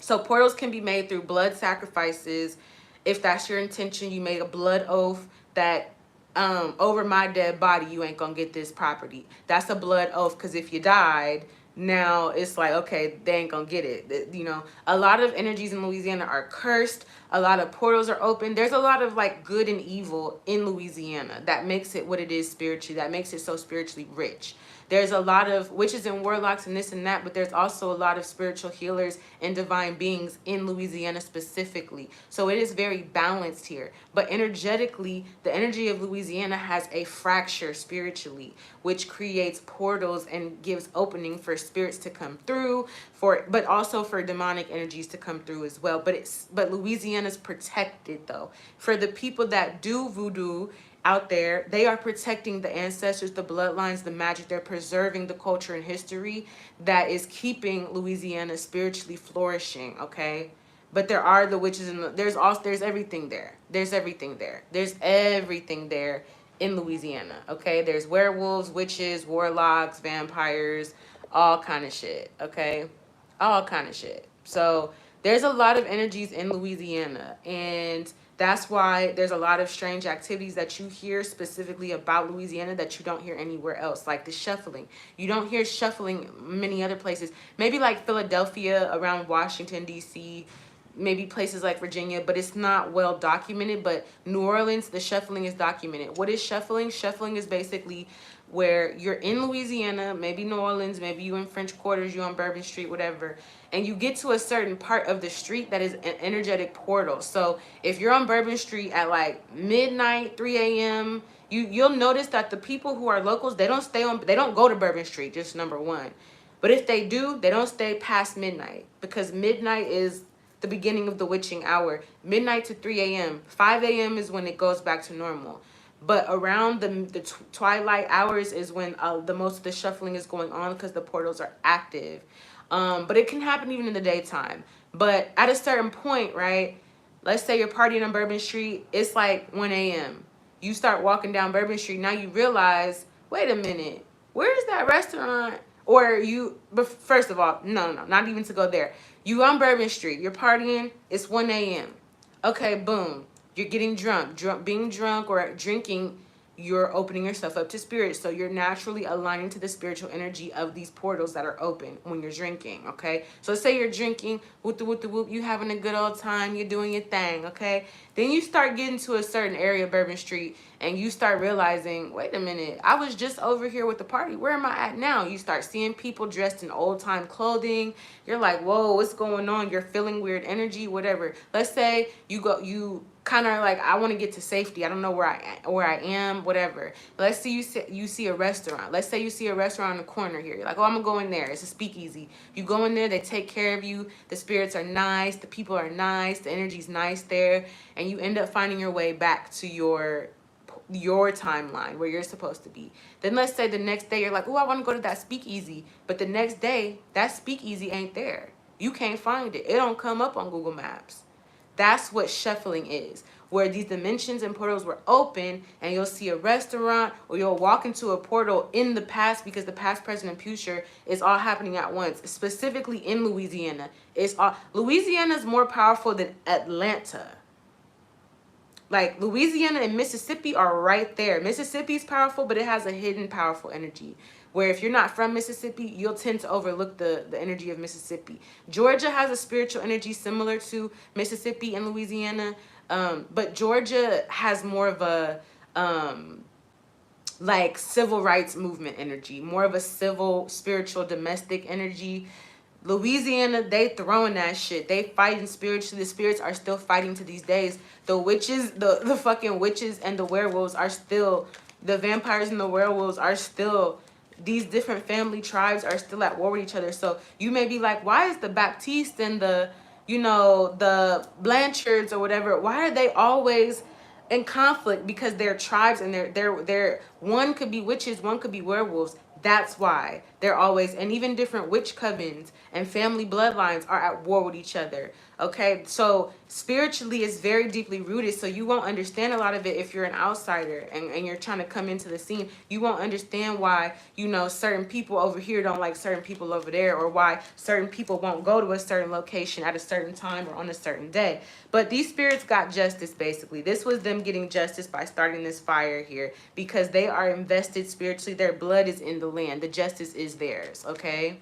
so portals can be made through blood sacrifices. If that's your intention, you made a blood oath that over my dead body, you ain't gonna get this property. That's a blood oath, because if you died, now it's like, okay, they ain't gonna get it. A lot of energies in Louisiana are cursed. A lot of portals are open. There's a lot of like good and evil in Louisiana that makes it what it is spiritually, that makes it so spiritually rich. There's a lot of witches and warlocks and this and that, but there's also a lot of spiritual healers and divine beings in Louisiana specifically. So it is very balanced here. But energetically, the energy of Louisiana has a fracture spiritually, which creates portals and gives opening for spirits to come through, but also for demonic energies to come through as well. But Louisiana's protected though. For the people that do voodoo out there, they are protecting the ancestors, the bloodlines, the magic. They're preserving the culture and history that is keeping Louisiana spiritually flourishing. Okay, but there are the witches, and there's everything there. There's everything there. There's everything there in Louisiana. Okay, there's werewolves, witches, warlocks, vampires, all kind of shit. Okay, all kind of shit. So there's a lot of energies in Louisiana, and that's why there's a lot of strange activities that you hear specifically about Louisiana that you don't hear anywhere else, like the shuffling. You don't hear shuffling many other places. Maybe like Philadelphia, around Washington, D.C., maybe places like Virginia, but it's not well documented. But New Orleans, the shuffling is documented. What is shuffling? Shuffling is basically where you're in Louisiana, maybe New Orleans, maybe you in French Quarters, you on Bourbon Street, whatever, and you get to a certain part of the street that is an energetic portal. So if you're on Bourbon Street at like midnight, 3 a.m., you'll notice that the people who are locals, they don't go to Bourbon Street, just number one. But if they do, they don't stay past midnight, because midnight is the beginning of the witching hour. Midnight to 3 a.m. 5 a.m. is when it goes back to normal. But around the twilight hours is when the most of the shuffling is going on, because the portals are active. But it can happen even in the daytime. But at a certain point, right? Let's say you're partying on Bourbon Street. It's like 1 a.m. You start walking down Bourbon Street. Now you realize, wait a minute, where's that restaurant? But first of all, no, not even to go there. You on Bourbon Street. You're partying. It's 1 a.m. Okay, boom. You're getting drunk. Being drunk or drinking, you're opening yourself up to spirit. So you're naturally aligning to the spiritual energy of these portals that are open when you're drinking, okay? So say you're drinking, whoop the whoop the whoop, you having a good old time, you're doing your thing, okay? Then you start getting to a certain area of Bourbon Street and you start realizing, wait a minute, I was just over here with the party. Where am I at now? You start seeing people dressed in old time clothing. You're like, whoa, what's going on? You're feeling weird energy, whatever. Let's say you kind of like, I want to get to safety. I don't know where I am, whatever. Let's see, you see a restaurant. Let's say you see a restaurant on the corner here. You're like, oh, I'm gonna go in there. It's a speakeasy. You go in there, they take care of you. The spirits are nice. The people are nice. The energy's nice there. And you end up finding your way back to your timeline where you're supposed to be. Then let's say the next day you're like, oh, I want to go to that speakeasy. But the next day, that speakeasy ain't there. You can't find it. It don't come up on Google Maps. That's what shuffling is, where these dimensions and portals were open, and you'll see a restaurant or you'll walk into a portal in the past, because the past, present, and future is all happening at once, specifically in Louisiana. Louisiana is more powerful than Atlanta. Like Louisiana and Mississippi are right there. Mississippi is powerful, but it has a hidden powerful energy. Where if you're not from Mississippi, you'll tend to overlook the energy of Mississippi. Georgia has a spiritual energy similar to Mississippi and Louisiana, but Georgia has more of a like civil rights movement energy, more of a civil, spiritual, domestic energy. Louisiana, they throwing that shit. They fighting spiritually. The spirits are still fighting to these days. The witches, the fucking witches and the werewolves are still, the vampires and the werewolves are still, these different family tribes are still at war with each other. So you may be like, why is the Baptiste and the, you know, the Blanchards or whatever, why are they always in conflict? Because they're tribes and they're one could be witches, one could be werewolves. That's why they're always, and even different witch covens and family bloodlines are at war with each other. Okay, so spiritually it's very deeply rooted, so you won't understand a lot of it if you're an outsider and you're trying to come into the scene. You won't understand why, you know, certain people over here don't like certain people over there, or why certain people won't go to a certain location at a certain time or on a certain day. But these spirits got justice, basically. This was them getting justice by starting this fire here, because they are invested spiritually. Their blood is in the land. The justice is theirs, okay?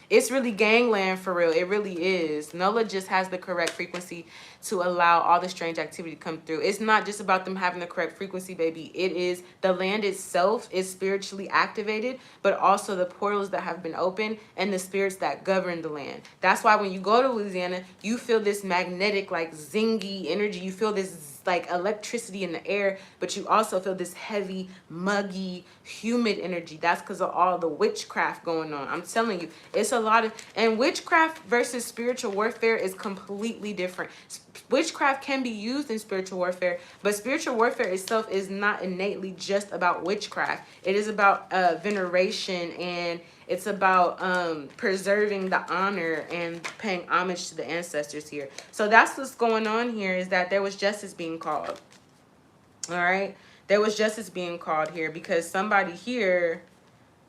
It's really gangland for real. It really is. Nola just has the correct frequency to allow all the strange activity to come through. It's not just about them having the correct frequency, baby. It is the land itself is spiritually activated, but also the portals that have been opened and the spirits that govern the land. That's why when you go to Louisiana, you feel this magnetic, like zingy energy. You feel this like electricity in the air, but you also feel this heavy, muggy, humid energy. That's because of all the witchcraft going on. I'm telling you, it's a lot of, and witchcraft versus spiritual warfare is completely different. Witchcraft can be used in spiritual warfare, but spiritual warfare itself is not innately just about witchcraft. It is about veneration, and it's about preserving the honor and paying homage to the ancestors here. So that's what's going on here, is that there was justice being called. All right? There was justice being called here because somebody here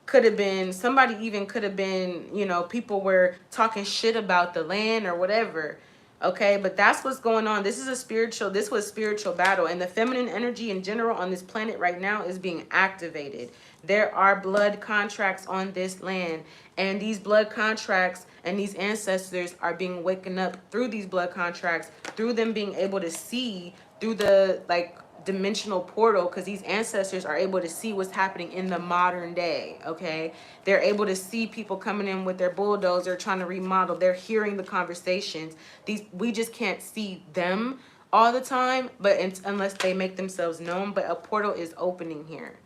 could have been, somebody even could have been, you know, people were talking shit about the land or whatever. Okay, but that's what's going on. This is a spiritual, this was spiritual battle, and the feminine energy in general on this planet right now is being activated. There are blood contracts on this land, and these blood contracts and these ancestors are being waken up through these blood contracts, through them being able to see through the like dimensional portal, because these ancestors are able to see what's happening in the modern day. Okay, they're able to see people coming in with their bulldozer trying to remodel. They're hearing the conversations. These, we just can't see them all the time, but unless they make themselves known. But a portal is opening here.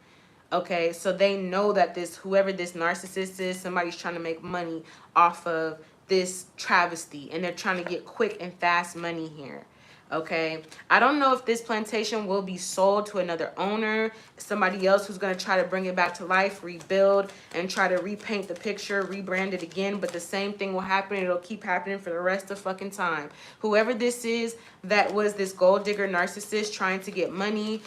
Okay, so they know that this, whoever this narcissist is, somebody's trying to make money off of this travesty, and they're trying to get quick and fast money here. Okay, I don't know if this plantation will be sold to another owner, somebody else who's going to try to bring it back to life, rebuild, and try to repaint the picture, rebrand it again. But the same thing will happen. It'll keep happening for the rest of fucking time. Whoever this is that was this gold digger narcissist trying to get money,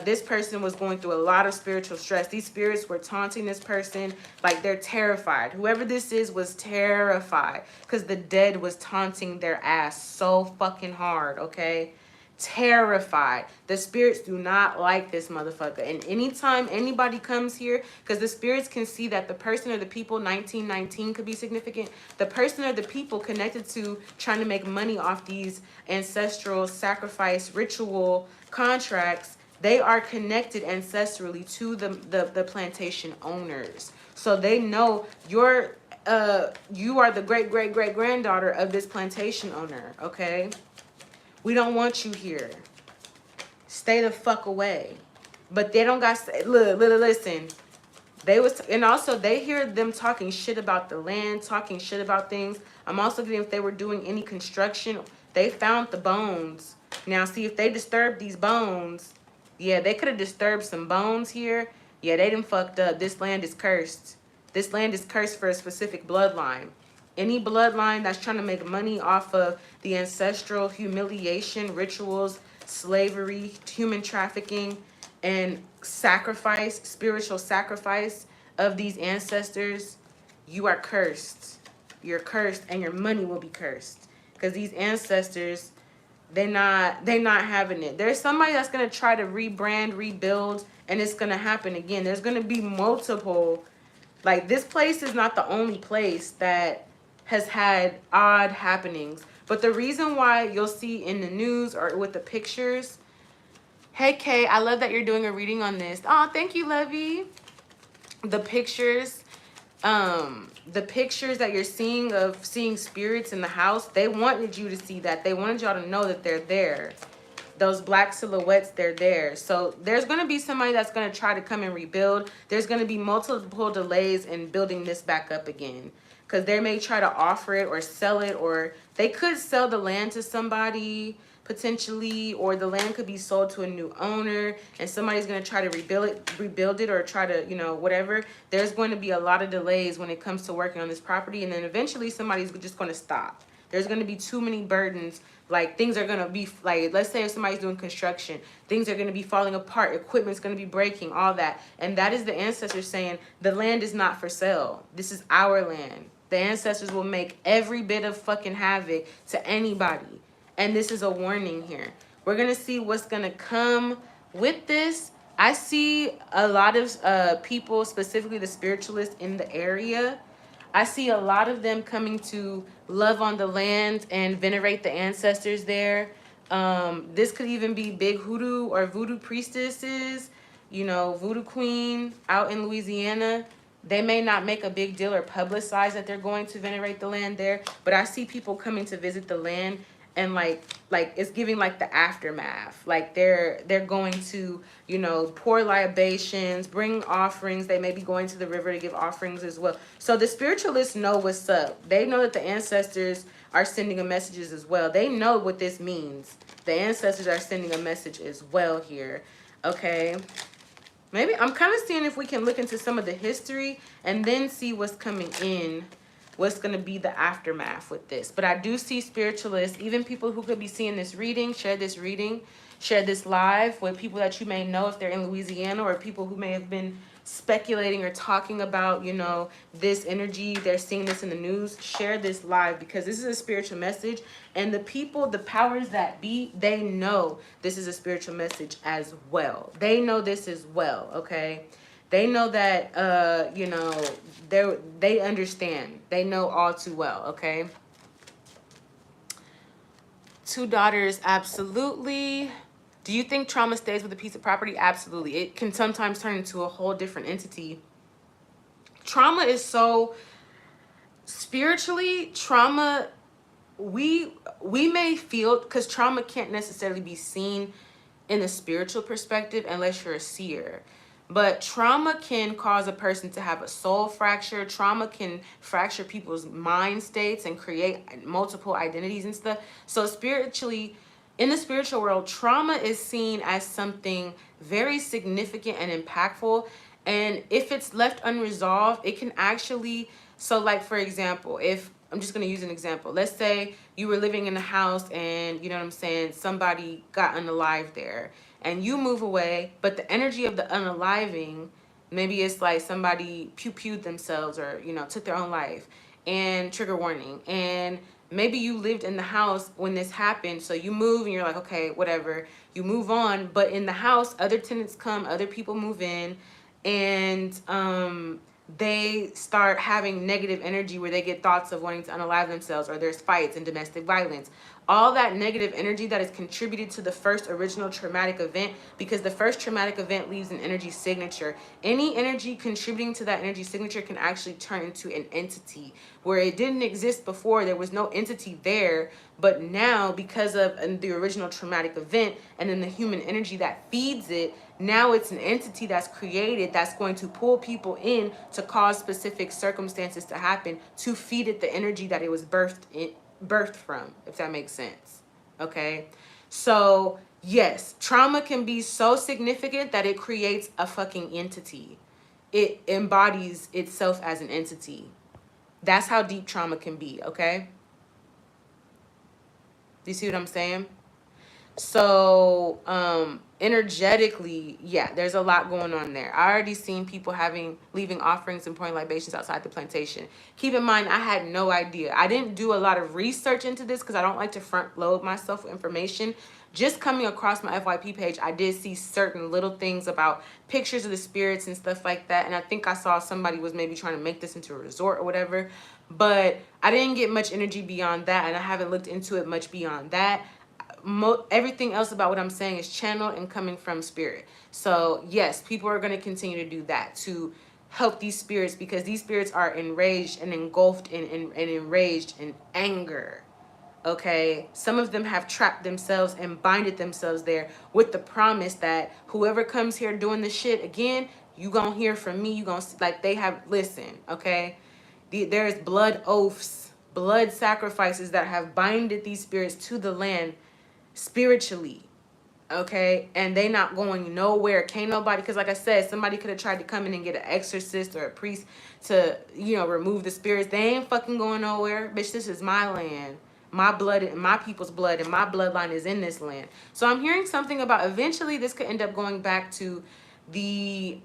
this person was going through a lot of spiritual stress. These spirits were taunting this person like they're terrified. Whoever this is was terrified because the dead was taunting their ass so fucking hard. Okay, terrified. The spirits do not like this motherfucker. And anytime anybody comes here, because the spirits can see that the person or the people, 1919 could be significant, the person or the people connected to trying to make money off these ancestral sacrifice ritual contracts, they are connected ancestrally to the plantation owners. So they know you are the great granddaughter of this plantation owner. Okay, we don't want you here. Stay the fuck away. But they don't got, look, listen. They was, and also they hear them talking shit about the land, talking shit about things. I'm also getting if they were doing any construction, they found the bones. Now see if they disturbed these bones. Yeah, they could have disturbed some bones here. Yeah, they done fucked up. This land is cursed. This land is cursed for a specific bloodline. Any bloodline that's trying to make money off of the ancestral humiliation, rituals, slavery, human trafficking, and sacrifice, spiritual sacrifice of these ancestors, you are cursed. You're cursed, and your money will be cursed. Because these ancestors, They not having it. There's somebody that's gonna try to rebrand, rebuild, and it's gonna happen again. There's gonna be multiple. Like, this place is not the only place that has had odd happenings. But the reason why you'll see in the news or with the pictures, hey Kay, I love that you're doing a reading on this. Oh, thank you, Lovey. The pictures, the pictures that you're seeing of seeing spirits in the house, they wanted you to see that. They wanted y'all to know that they're there. Those black silhouettes, they're there. So there's going to be somebody that's going to try to come and rebuild. There's going to be multiple delays in building this back up again, because they may try to offer it or sell it, or they could sell the land to somebody potentially, or the land could be sold to a new owner and somebody's going to try to rebuild it or try to, you know, whatever. There's going to be a lot of delays when it comes to working on this property, and then eventually somebody's just going to stop. There's going to be too many burdens. Like, things are going to be, like, let's say if somebody's doing construction, things are going to be falling apart, equipment's going to be breaking, all that. And that is the ancestors saying, the land is not for sale. This is our land. The ancestors will make every bit of fucking havoc to anybody. And this is a warning here. We're going to see what's going to come with this. I see a lot of people, specifically the spiritualists in the area. I see a lot of them coming to love on the land and venerate the ancestors there. This could even be big hoodoo or voodoo priestesses, you know, voodoo queen out in Louisiana. They may not make a big deal or publicize that they're going to venerate the land there, but I see people coming to visit the land, and like it's giving like the aftermath. Like they're going to, you know, pour libations, bring offerings. They may be going to the river to give offerings as well. So the spiritualists know what's up. They know that the ancestors are sending a messages as well. They know what this means. The ancestors are sending a message as well here. Okay. Maybe I'm kind of seeing if we can look into some of the history and then see what's coming in, what's going to be the aftermath with this. But I do see spiritualists, even people who could be seeing this reading, share this live with people that you may know if they're in Louisiana, or people who may have been speculating or talking about, you know, this energy. They're seeing this in the news. Share this live, because this is a spiritual message, and the people, the powers that be, they know this is a spiritual message as well. They know this as well. Okay. They know that, you know, they understand. They know all too well, okay? 2 daughters, absolutely. Do you think trauma stays with a piece of property? Absolutely. It can sometimes turn into a whole different entity. Trauma is so... Spiritually, trauma, we may feel... Because trauma can't necessarily be seen in a spiritual perspective unless you're a seer. But trauma can cause a person to have a soul fracture. Trauma can fracture people's mind states and create multiple identities and stuff. So spiritually, in the spiritual world, trauma is seen as something very significant and impactful. And if it's left unresolved, it can actually... So like, for example, if... I'm just going to use an example. Let's say you were living in a house and, you know what I'm saying, somebody got unalived there. And you move away, but the energy of the unaliving, maybe it's like somebody pew-pewed themselves or, you know, took their own life, and trigger warning. And maybe you lived in the house when this happened, so you move and you're like, okay, whatever. You move on, but in the house, other tenants come, other people move in, and they start having negative energy where they get thoughts of wanting to unalive themselves, or there's fights and domestic violence. All that negative energy that is contributed to the first original traumatic event, because the first traumatic event leaves an energy signature. Any energy contributing to that energy signature can actually turn into an entity where it didn't exist before. There was no entity there, but now, because of the original traumatic event and then the human energy that feeds it, now it's an entity that's created that's going to pull people in to cause specific circumstances to happen to feed it the energy that it was birthed from, if that makes sense. Okay, so yes, trauma can be so significant that it creates a fucking entity. It embodies itself as an entity. That's how deep trauma can be. Okay, do you see what I'm saying? So energetically, yeah, there's a lot going on there. I already seen people leaving offerings and pouring libations outside the plantation. Keep in mind, I had no idea. I didn't do a lot of research into this because I don't like to front load myself with information. Just coming across my FYP page, I did see certain little things about pictures of the spirits and stuff like that. And I think I saw somebody was maybe trying to make this into a resort or whatever. But I didn't get much energy beyond that, and I haven't looked into it much beyond that. Everything else about what I'm saying is channeled and coming from spirit. So yes, people are going to continue to do that to help these spirits, because these spirits are enraged and engulfed and enraged in anger. Okay, some of them have trapped themselves and binded themselves there with the promise that whoever comes here doing the shit again, you gonna hear from me. You gonna, like, they have, listen, okay, there's blood oaths, blood sacrifices that have binded these spirits to the land spiritually. Okay, and they not going nowhere. Can't nobody, because like I said, somebody could have tried to come in and get an exorcist or a priest to, you know, remove the spirits. They ain't fucking going nowhere. Bitch, this is my land, my blood, and my people's blood, and my bloodline is in this land. So I'm hearing something about eventually this could end up going back to the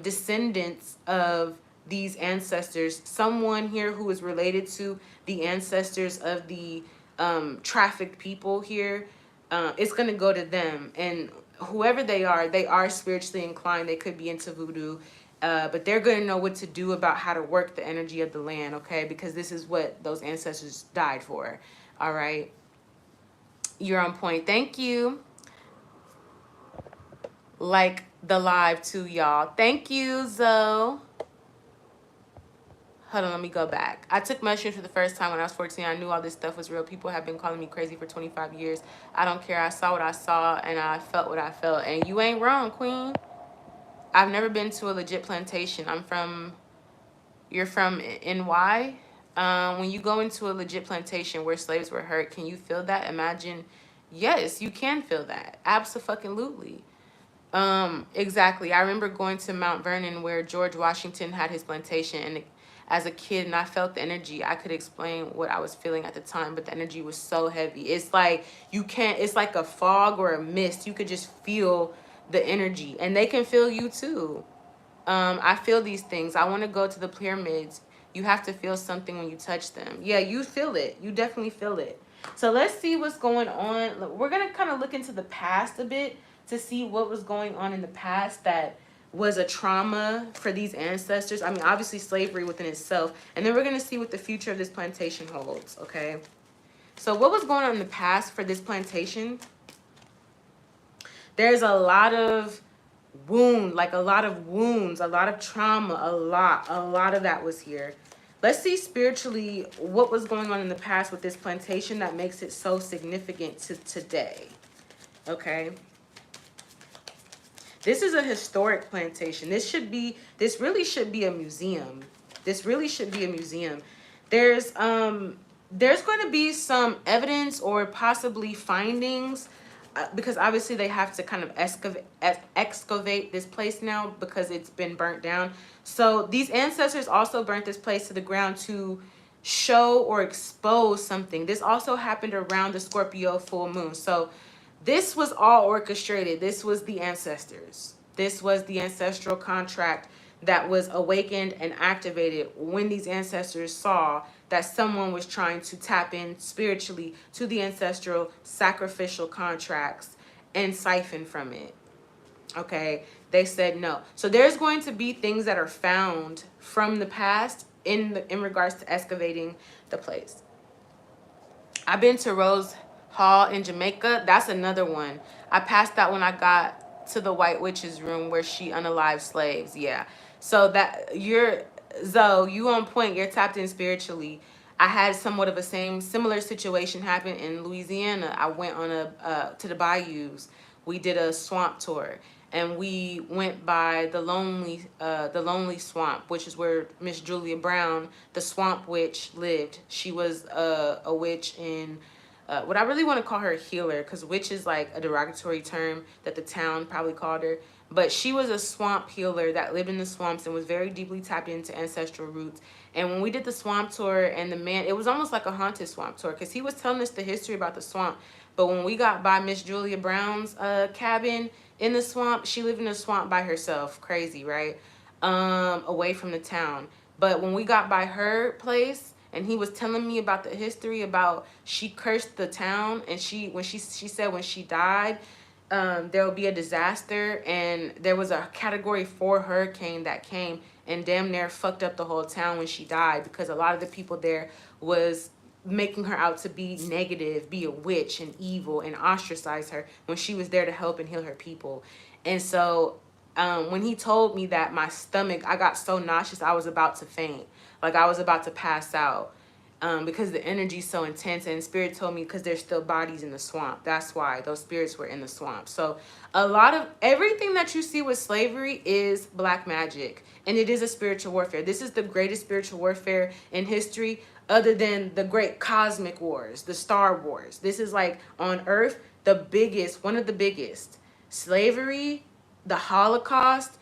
descendants of these ancestors. Someone here who is related to the ancestors of the trafficked people here. It's going to go to them, and whoever they are spiritually inclined. They could be into voodoo, but they're going to know what to do about how to work the energy of the land, okay? Because this is what those ancestors died for. All right, you're on point. Thank you. Like the live too, y'all. Thank you, Zoe. Hold on, let me go back. I took mushrooms for the first time when I was 14. I knew all this stuff was real. People have been calling me crazy for 25 years. I don't care. I saw what I saw, and I felt what I felt. And you ain't wrong, queen. I've never been to a legit plantation. You're from NY? When you go into a legit plantation where slaves were hurt, can you feel that? Imagine, yes, you can feel that. Abso-fucking-lutely. Exactly. I remember going to Mount Vernon where George Washington had his plantation, and as a kid, and I felt the energy. I could explain what I was feeling at the time, but the energy was so heavy. It's like you can't, it's like a fog or a mist. You could just feel the energy, and they can feel you too. I feel these things. I want to go to the pyramids. You have to feel something when you touch them. Yeah, you feel it. You definitely feel it. So let's see what's going on. We're going to kind of look into the past a bit to see what was going on in the past that was a trauma for these ancestors. I mean, obviously slavery within itself. And then we're going to see what the future of this plantation holds, okay? So what was going on in the past for this plantation? There's a lot of a lot of wounds, a lot of trauma, a lot of that was here. Let's see spiritually what was going on in the past with this plantation that makes it so significant to today. Okay. This is a historic plantation. This really should be a museum. This really should be a museum. There's going to be some evidence or possibly findings, because obviously they have to kind of excavate this place now because it's been burnt down. So these ancestors also burnt this place to the ground to show or expose something. This also happened around the Scorpio full moon. So this was all orchestrated. This was the ancestors. This was the ancestral contract that was awakened and activated when these ancestors saw that someone was trying to tap in spiritually to the ancestral sacrificial contracts and siphon from it. Okay, they said no. So there's going to be things that are found from the past in regards to excavating the place. I've been to Rose Hall in Jamaica. That's another one. I passed that when I got to the White Witch's room where she unalived slaves. Yeah. So that Zoe, you on point. You're tapped in spiritually. I had somewhat of a similar situation happen in Louisiana. I went on to the bayous. We did a swamp tour, and we went by the lonely swamp, which is where Miss Julia Brown, the swamp witch, lived. She was a witch in what I really want to call her a healer, because witch is like a derogatory term that the town probably called her. But she was a swamp healer that lived in the swamps and was very deeply tapped into ancestral roots. And when we did the swamp tour, and the man, it was almost like a haunted swamp tour, because he was telling us the history about the swamp. But when we got by Miss Julia Brown's cabin in the swamp, she lived in the swamp by herself. Crazy, right? Away from the town. But when we got by her place, and he was telling me about the history about she cursed the town, and she said when she died, there will be a disaster, and there was a category 4 hurricane that came and damn near fucked up the whole town when she died, because a lot of the people there was making her out to be negative, be a witch and evil, and ostracize her when she was there to help and heal her people. And so when he told me that, my stomach, I got so nauseous, I was about to faint. Like I was about to pass out. Because the energy is so intense, and spirit told me because there's still bodies in the swamp. That's why those spirits were in the swamp. So a lot of everything that you see with slavery is black magic, and it is a spiritual warfare. This is the greatest spiritual warfare in history, other than the great cosmic wars, the Star Wars. This is like on Earth, the biggest, one of the biggest. Slavery, the Holocaust,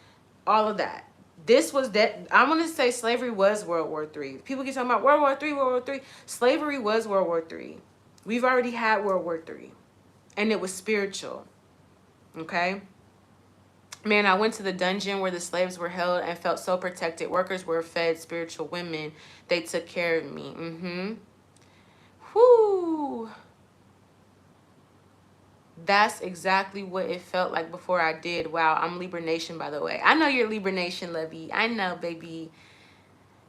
all of that. This was that. I want to say slavery was World War III. People keep talking about World War III, World War III. Slavery was World War III. We've already had World War III, and it was spiritual. Okay. Man, I went to the dungeon where the slaves were held and felt so protected. Workers were fed spiritual women. They took care of me. Whoo. That's exactly what it felt like before I did. Wow, I'm Libra Nation, by the way. I know you're Libra Nation, Lovey. I know, baby.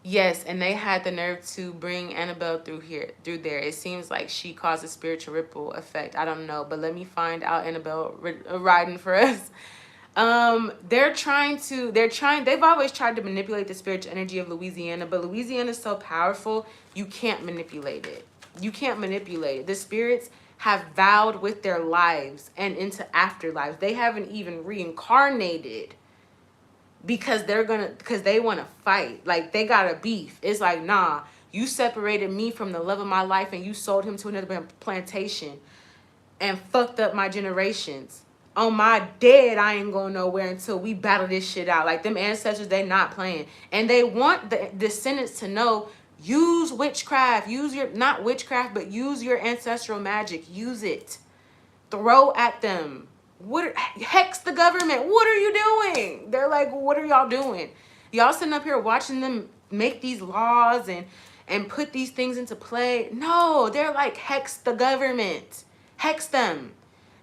Yes, and they had the nerve to bring Annabelle through there. It seems like she caused a spiritual ripple effect. I don't know, but let me find out. Annabelle riding for us. They've always tried to manipulate the spiritual energy of Louisiana, but Louisiana is so powerful, you can't manipulate it. You can't manipulate it. The spirits have vowed with their lives and into afterlives. They haven't even reincarnated because they want to fight. Like they got a beef. It's like, nah, you separated me from the love of my life and you sold him to another plantation and fucked up my generations. On my dead, I ain't going nowhere until we battle this shit out. Like them ancestors, they not playing. And they want the descendants to know, use witchcraft. Use your, not witchcraft, but use your ancestral magic. Use it. Throw at them. Hex the government. What are you doing? They're like, what are y'all doing? Y'all sitting up here watching them make these laws and put these things into play. No, they're like, hex the government. Hex them.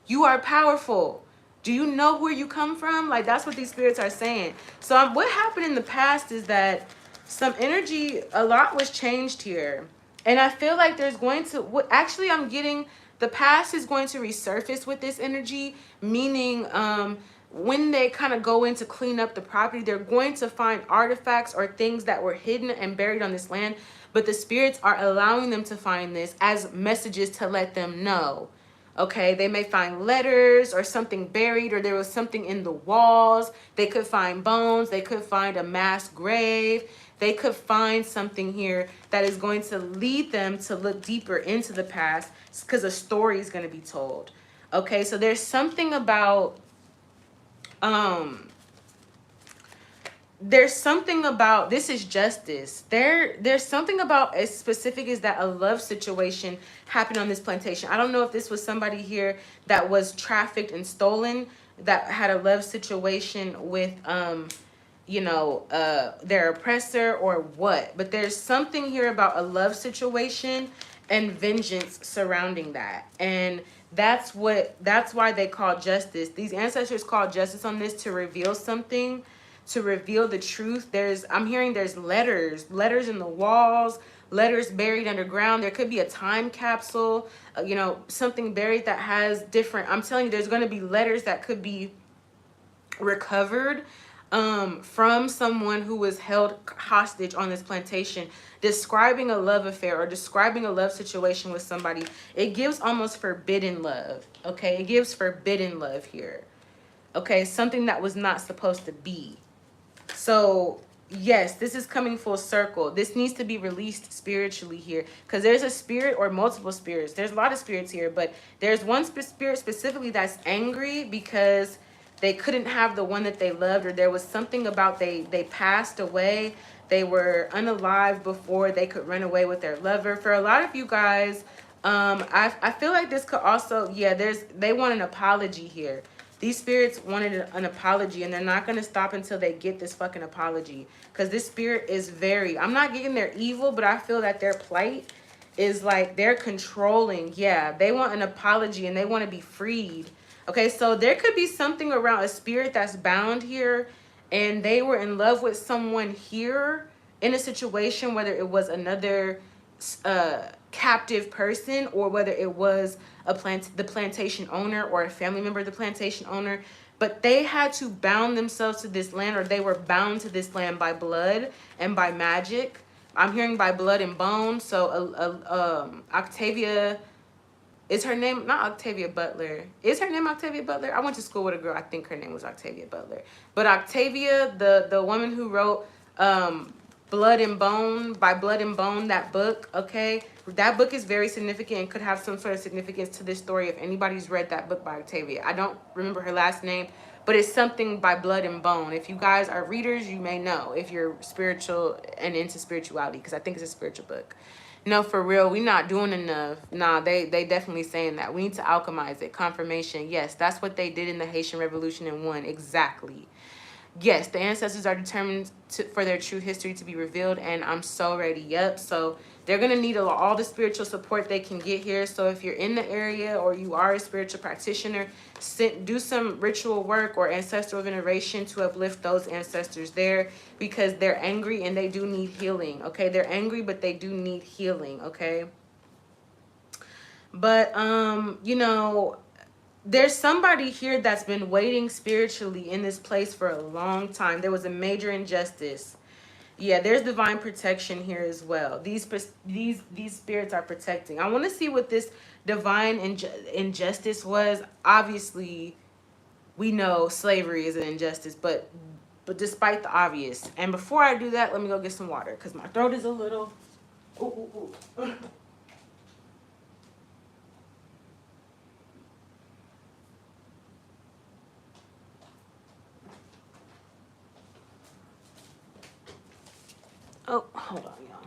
You are powerful. Do you know where you come from? Like, that's what these spirits are saying. So what happened in the past is that some energy, a lot was changed here. And I feel like there's going to, actually I'm getting, the past is going to resurface with this energy, meaning when they kind of go in to clean up the property, they're going to find artifacts or things that were hidden and buried on this land. But the spirits are allowing them to find this as messages to let them know. Okay, they may find letters or something buried, or there was something in the walls. They could find bones. They could find a mass grave. They could find something here that is going to lead them to look deeper into the past, because a story is going to be told. Okay, so there's something about this is justice. There's something about as specific as that a love situation happened on this plantation. I don't know if this was somebody here that was trafficked and stolen, that had a love situation with their oppressor or what, but there's something here about a love situation and vengeance surrounding that. And that's why they call justice. These ancestors call justice on this to reveal something, to reveal the truth. I'm hearing there's letters in the walls, letters buried underground. There could be a time capsule, something buried that has different, I'm telling you, there's going to be letters that could be recovered from someone who was held hostage on this plantation, describing a love affair or describing a love situation with somebody. It gives almost forbidden love. Okay, it gives forbidden love here. Okay, something that was not supposed to be. So yes, this is coming full circle. This needs to be released spiritually here, because there's a spirit or multiple spirits. There's a lot of spirits here, but there's one spirit specifically that's angry because they couldn't have the one that they loved, or there was something about they passed away. They were unalive before they could run away with their lover. For a lot of you guys, I feel like this could also, yeah, they want an apology here. These spirits wanted an apology, and they're not going to stop until they get this fucking apology. Because this spirit is very, I'm not getting their evil, but I feel that their plight is like they're controlling. Yeah, they want an apology and they want to be freed. Okay, so there could be something around a spirit that's bound here, and they were in love with someone here in a situation, whether it was another captive person, or whether it was the plantation owner or a family member of the plantation owner, but they had to bound themselves to this land, or they were bound to this land by blood and by magic. I'm hearing by blood and bone. So Octavia is her name, not Octavia Butler. Is her name Octavia Butler? I went to school with a girl, I think her name was Octavia Butler. But Octavia, the woman who wrote Blood and Bone, by Blood and Bone, that book, okay? That book is very significant and could have some sort of significance to this story if anybody's read that book by Octavia. I don't remember her last name, but it's something by Blood and Bone. If you guys are readers, you may know if you're spiritual and into spirituality, because I think it's a spiritual book. No, for real, we not doing enough. Nah, they definitely saying that. We need to alchemize it. Confirmation. Yes, that's what they did in the Haitian Revolution and won. Exactly. Yes, the ancestors are determined for their true history to be revealed, and I'm so ready. Yep. So they're going to need all the spiritual support they can get here. So if you're in the area or you are a spiritual practitioner, do some ritual work or ancestral veneration to uplift those ancestors there, because they're angry and they do need healing. Okay, they're angry, but they do need healing. Okay. But, you know, there's somebody here that's been waiting spiritually in this place for a long time. There was a major injustice. Yeah, there's divine protection here as well. These spirits are protecting. I want to see what this divine injustice was. Obviously, we know slavery is an injustice, but despite the obvious. And before I do that, let me go get some water because my throat is a little... Ooh. Oh, hold on, y'all.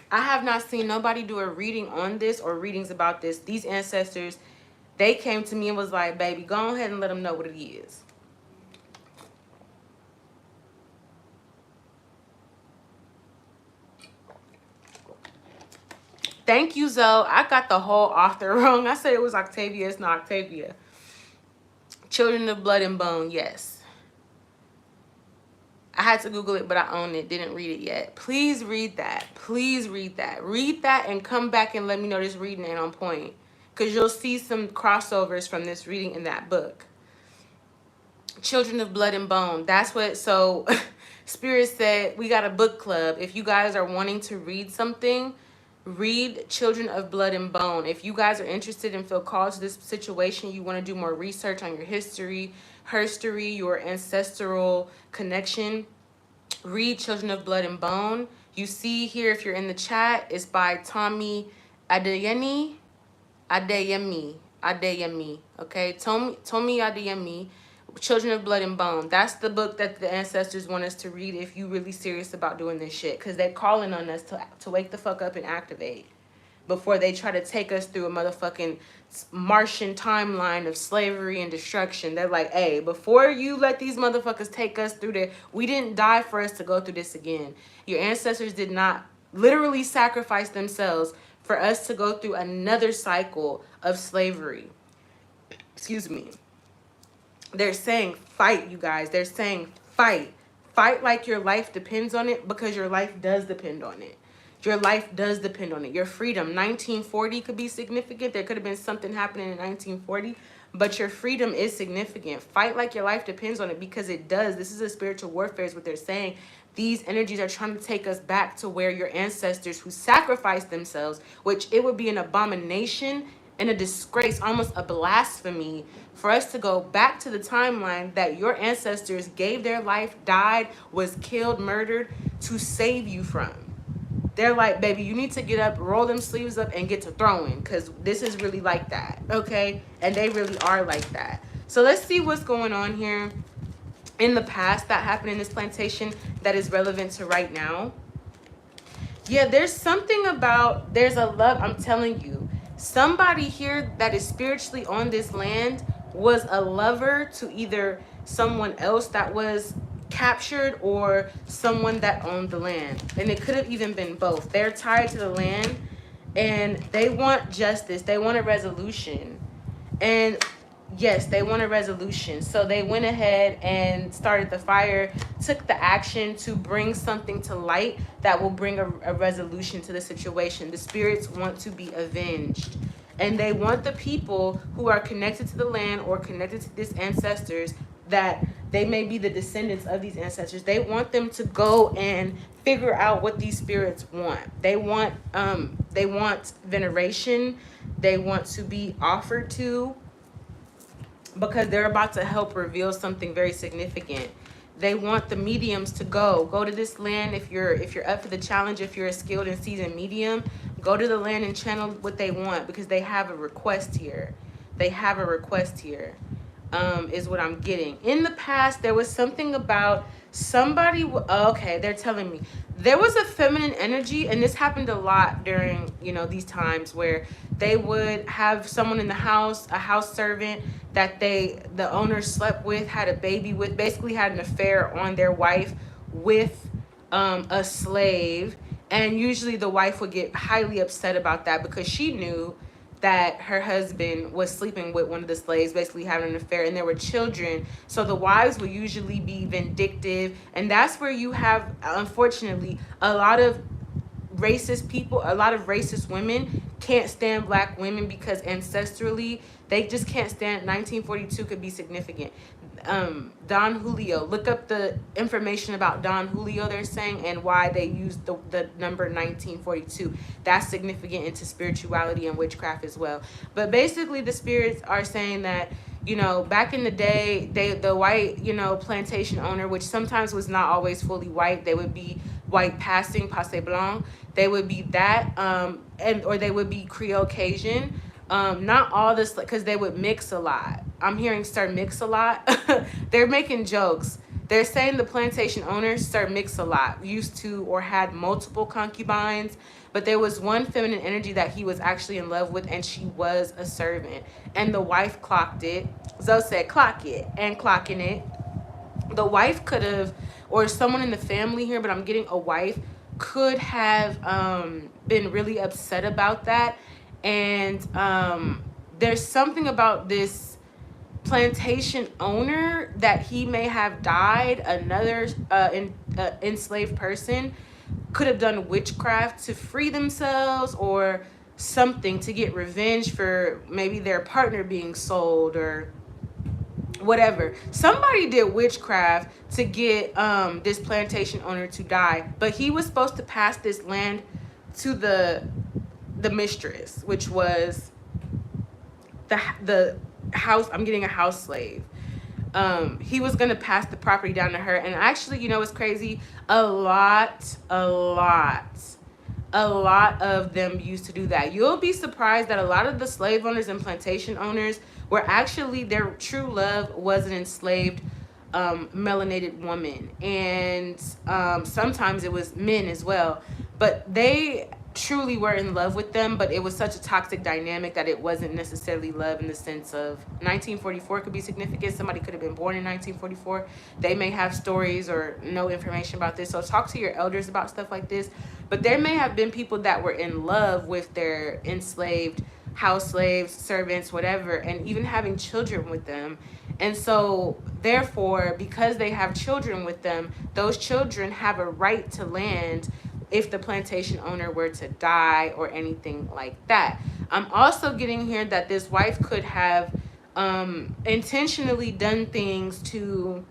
I have not seen nobody do a reading on this or readings about this. These ancestors, they came to me and was like, baby, go ahead and let them know what it is. Thank you, Zoe. I got the whole author wrong. I said it was Octavia. It's not Octavia. Children of Blood and Bone, yes. I had to Google it, but I own it. Didn't read it yet. Please read that. Please read that. Read that and come back and let me know this reading ain't on point. Because you'll see some crossovers from this reading in that book. Children of Blood and Bone. That's what, so Spirit said, we got a book club. If you guys are wanting to read something, read Children of Blood and Bone. If you guys are interested and feel called to this situation, you want to do more research on your history, herstory, your ancestral connection, read Children of Blood and Bone. You see here, if you're in the chat, it's by Tommy Adeyemi. Okay, Tommy Adeyemi. Children of Blood and Bone. That's the book that the ancestors want us to read if you really serious about doing this shit, because they're calling on us to wake the fuck up and activate before they try to take us through a motherfucking Martian timeline of slavery and destruction. They're like, hey, before you let these motherfuckers take us through there, we didn't die for us to go through this again. Your ancestors did not literally sacrifice themselves for us to go through another cycle of slavery. Excuse me. They're saying fight, you guys. They're saying fight. Fight like your life depends on it, because your life does depend on it. Your life does depend on it. Your freedom. 1940 could be significant. There could have been something happening in 1940, but your freedom is significant. Fight like your life depends on it, because it does. This is a spiritual warfare is what they're saying. These energies are trying to take us back to where your ancestors who sacrificed themselves, which it would be an abomination and a disgrace, almost a blasphemy, for us to go back to the timeline that your ancestors gave their life, died, was killed, murdered to save you from. They're like, baby, you need to get up, roll them sleeves up, and get to throwing, because this is really like that, okay? And they really are like that. So let's see what's going on here. in the past that happened in this plantation that is relevant to right now. Yeah, there's something about, there's a love, I'm telling you. Somebody here that is spiritually on this land was a lover to either someone else that was captured or someone that owned the land. And it could have even been both. They're tied to the land and they want justice. They want a resolution. And yes, they want a resolution. So they went ahead and started the fire, took the action to bring something to light that will bring a resolution to the situation. The spirits want to be avenged. And they want the people who are connected to the land or connected to these ancestors, that they may be the descendants of these ancestors. They want them to go and figure out what these spirits want. They want veneration. They want to be offered to, because they're about to help reveal something very significant. They want the mediums to go to this land. If you're up for the challenge, if you're a skilled and seasoned medium, go to the land and channel what they want, because they have a request here. They have a request here, is what I'm getting. In the past, there was something about somebody, okay, they're telling me there was a feminine energy, and this happened a lot during, these times, where they would have someone in the house, a house servant that the owner slept with, had a baby with, basically had an affair on their wife with a slave. And usually the wife would get highly upset about that, because she knew that her husband was sleeping with one of the slaves, basically having an affair, and there were children. So the wives would usually be vindictive. And that's where you have, unfortunately, a lot of racist people, a lot of racist women can't stand black women, because ancestrally they just can't stand. 1942 could be significant. Don Julio, look up the information about Don Julio, they're saying, and why they used the number 1942. That's significant into spirituality and witchcraft as well. But basically the spirits are saying that, back in the day, the white, plantation owner, which sometimes was not always fully white, they would be white passing, passe blanc, they would be that, or they would be Creole Cajun. Not all this, because they would mix a lot. I'm hearing Sir Mix-a-Lot. They're making jokes. They're saying the plantation owners, Sir Mix-a-Lot, used to or had multiple concubines, but there was one feminine energy that he was actually in love with, and she was a servant. And the wife clocked it. Zoe said, clock it, and clocking it. The wife could have, or someone in the family here, but I'm getting a wife, could have been really upset about that. And there's something about this plantation owner that he may have died. Another enslaved person could have done witchcraft to free themselves, or something to get revenge for maybe their partner being sold or whatever. Somebody did witchcraft to get this plantation owner to die, but he was supposed to pass this land to the mistress, which was the house. I'm getting a house slave. He was gonna pass the property down to her. And actually, what's crazy? A lot of them used to do that. You'll be surprised that a lot of the slave owners and plantation owners were actually, their true love was an enslaved melanated woman. And sometimes it was men as well, but they truly were in love with them, but it was such a toxic dynamic that it wasn't necessarily love in the sense of 1944 could be significant. Somebody could have been born in 1944. They may have stories or no information about this. So talk to your elders about stuff like this. But there may have been people that were in love with their enslaved house slaves, servants, whatever, and even having children with them. And so therefore, because they have children with them, those children have a right to land if the plantation owner were to die or anything like that. I'm also getting here that this wife could have intentionally done things to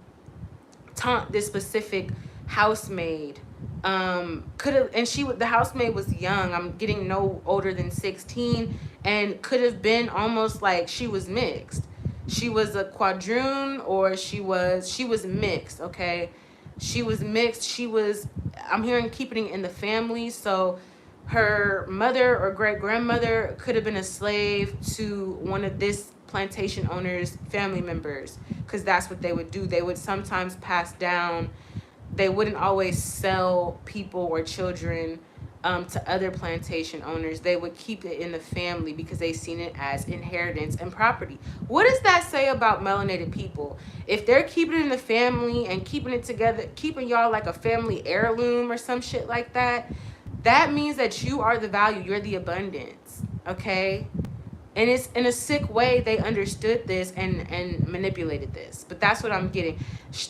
taunt this specific housemaid. Could have, and the housemaid was young. I'm getting no older than 16, and could have been almost like she was mixed. She was a quadroon, or she was mixed, okay? She was mixed. I'm hearing keeping it in the family. So her mother or great grandmother could have been a slave to one of this plantation owner's family members, because that's what they would do. They would sometimes pass down, they wouldn't always sell people or children to other plantation owners. They would keep it in the family because they seen it as inheritance and property. What does that say about melanated people? If they're keeping it in the family and keeping it together, keeping y'all like a family heirloom or some shit like that, that means that you are the value, you're the abundance, okay? And it's in a sick way they understood this and manipulated this. But that's what I'm getting.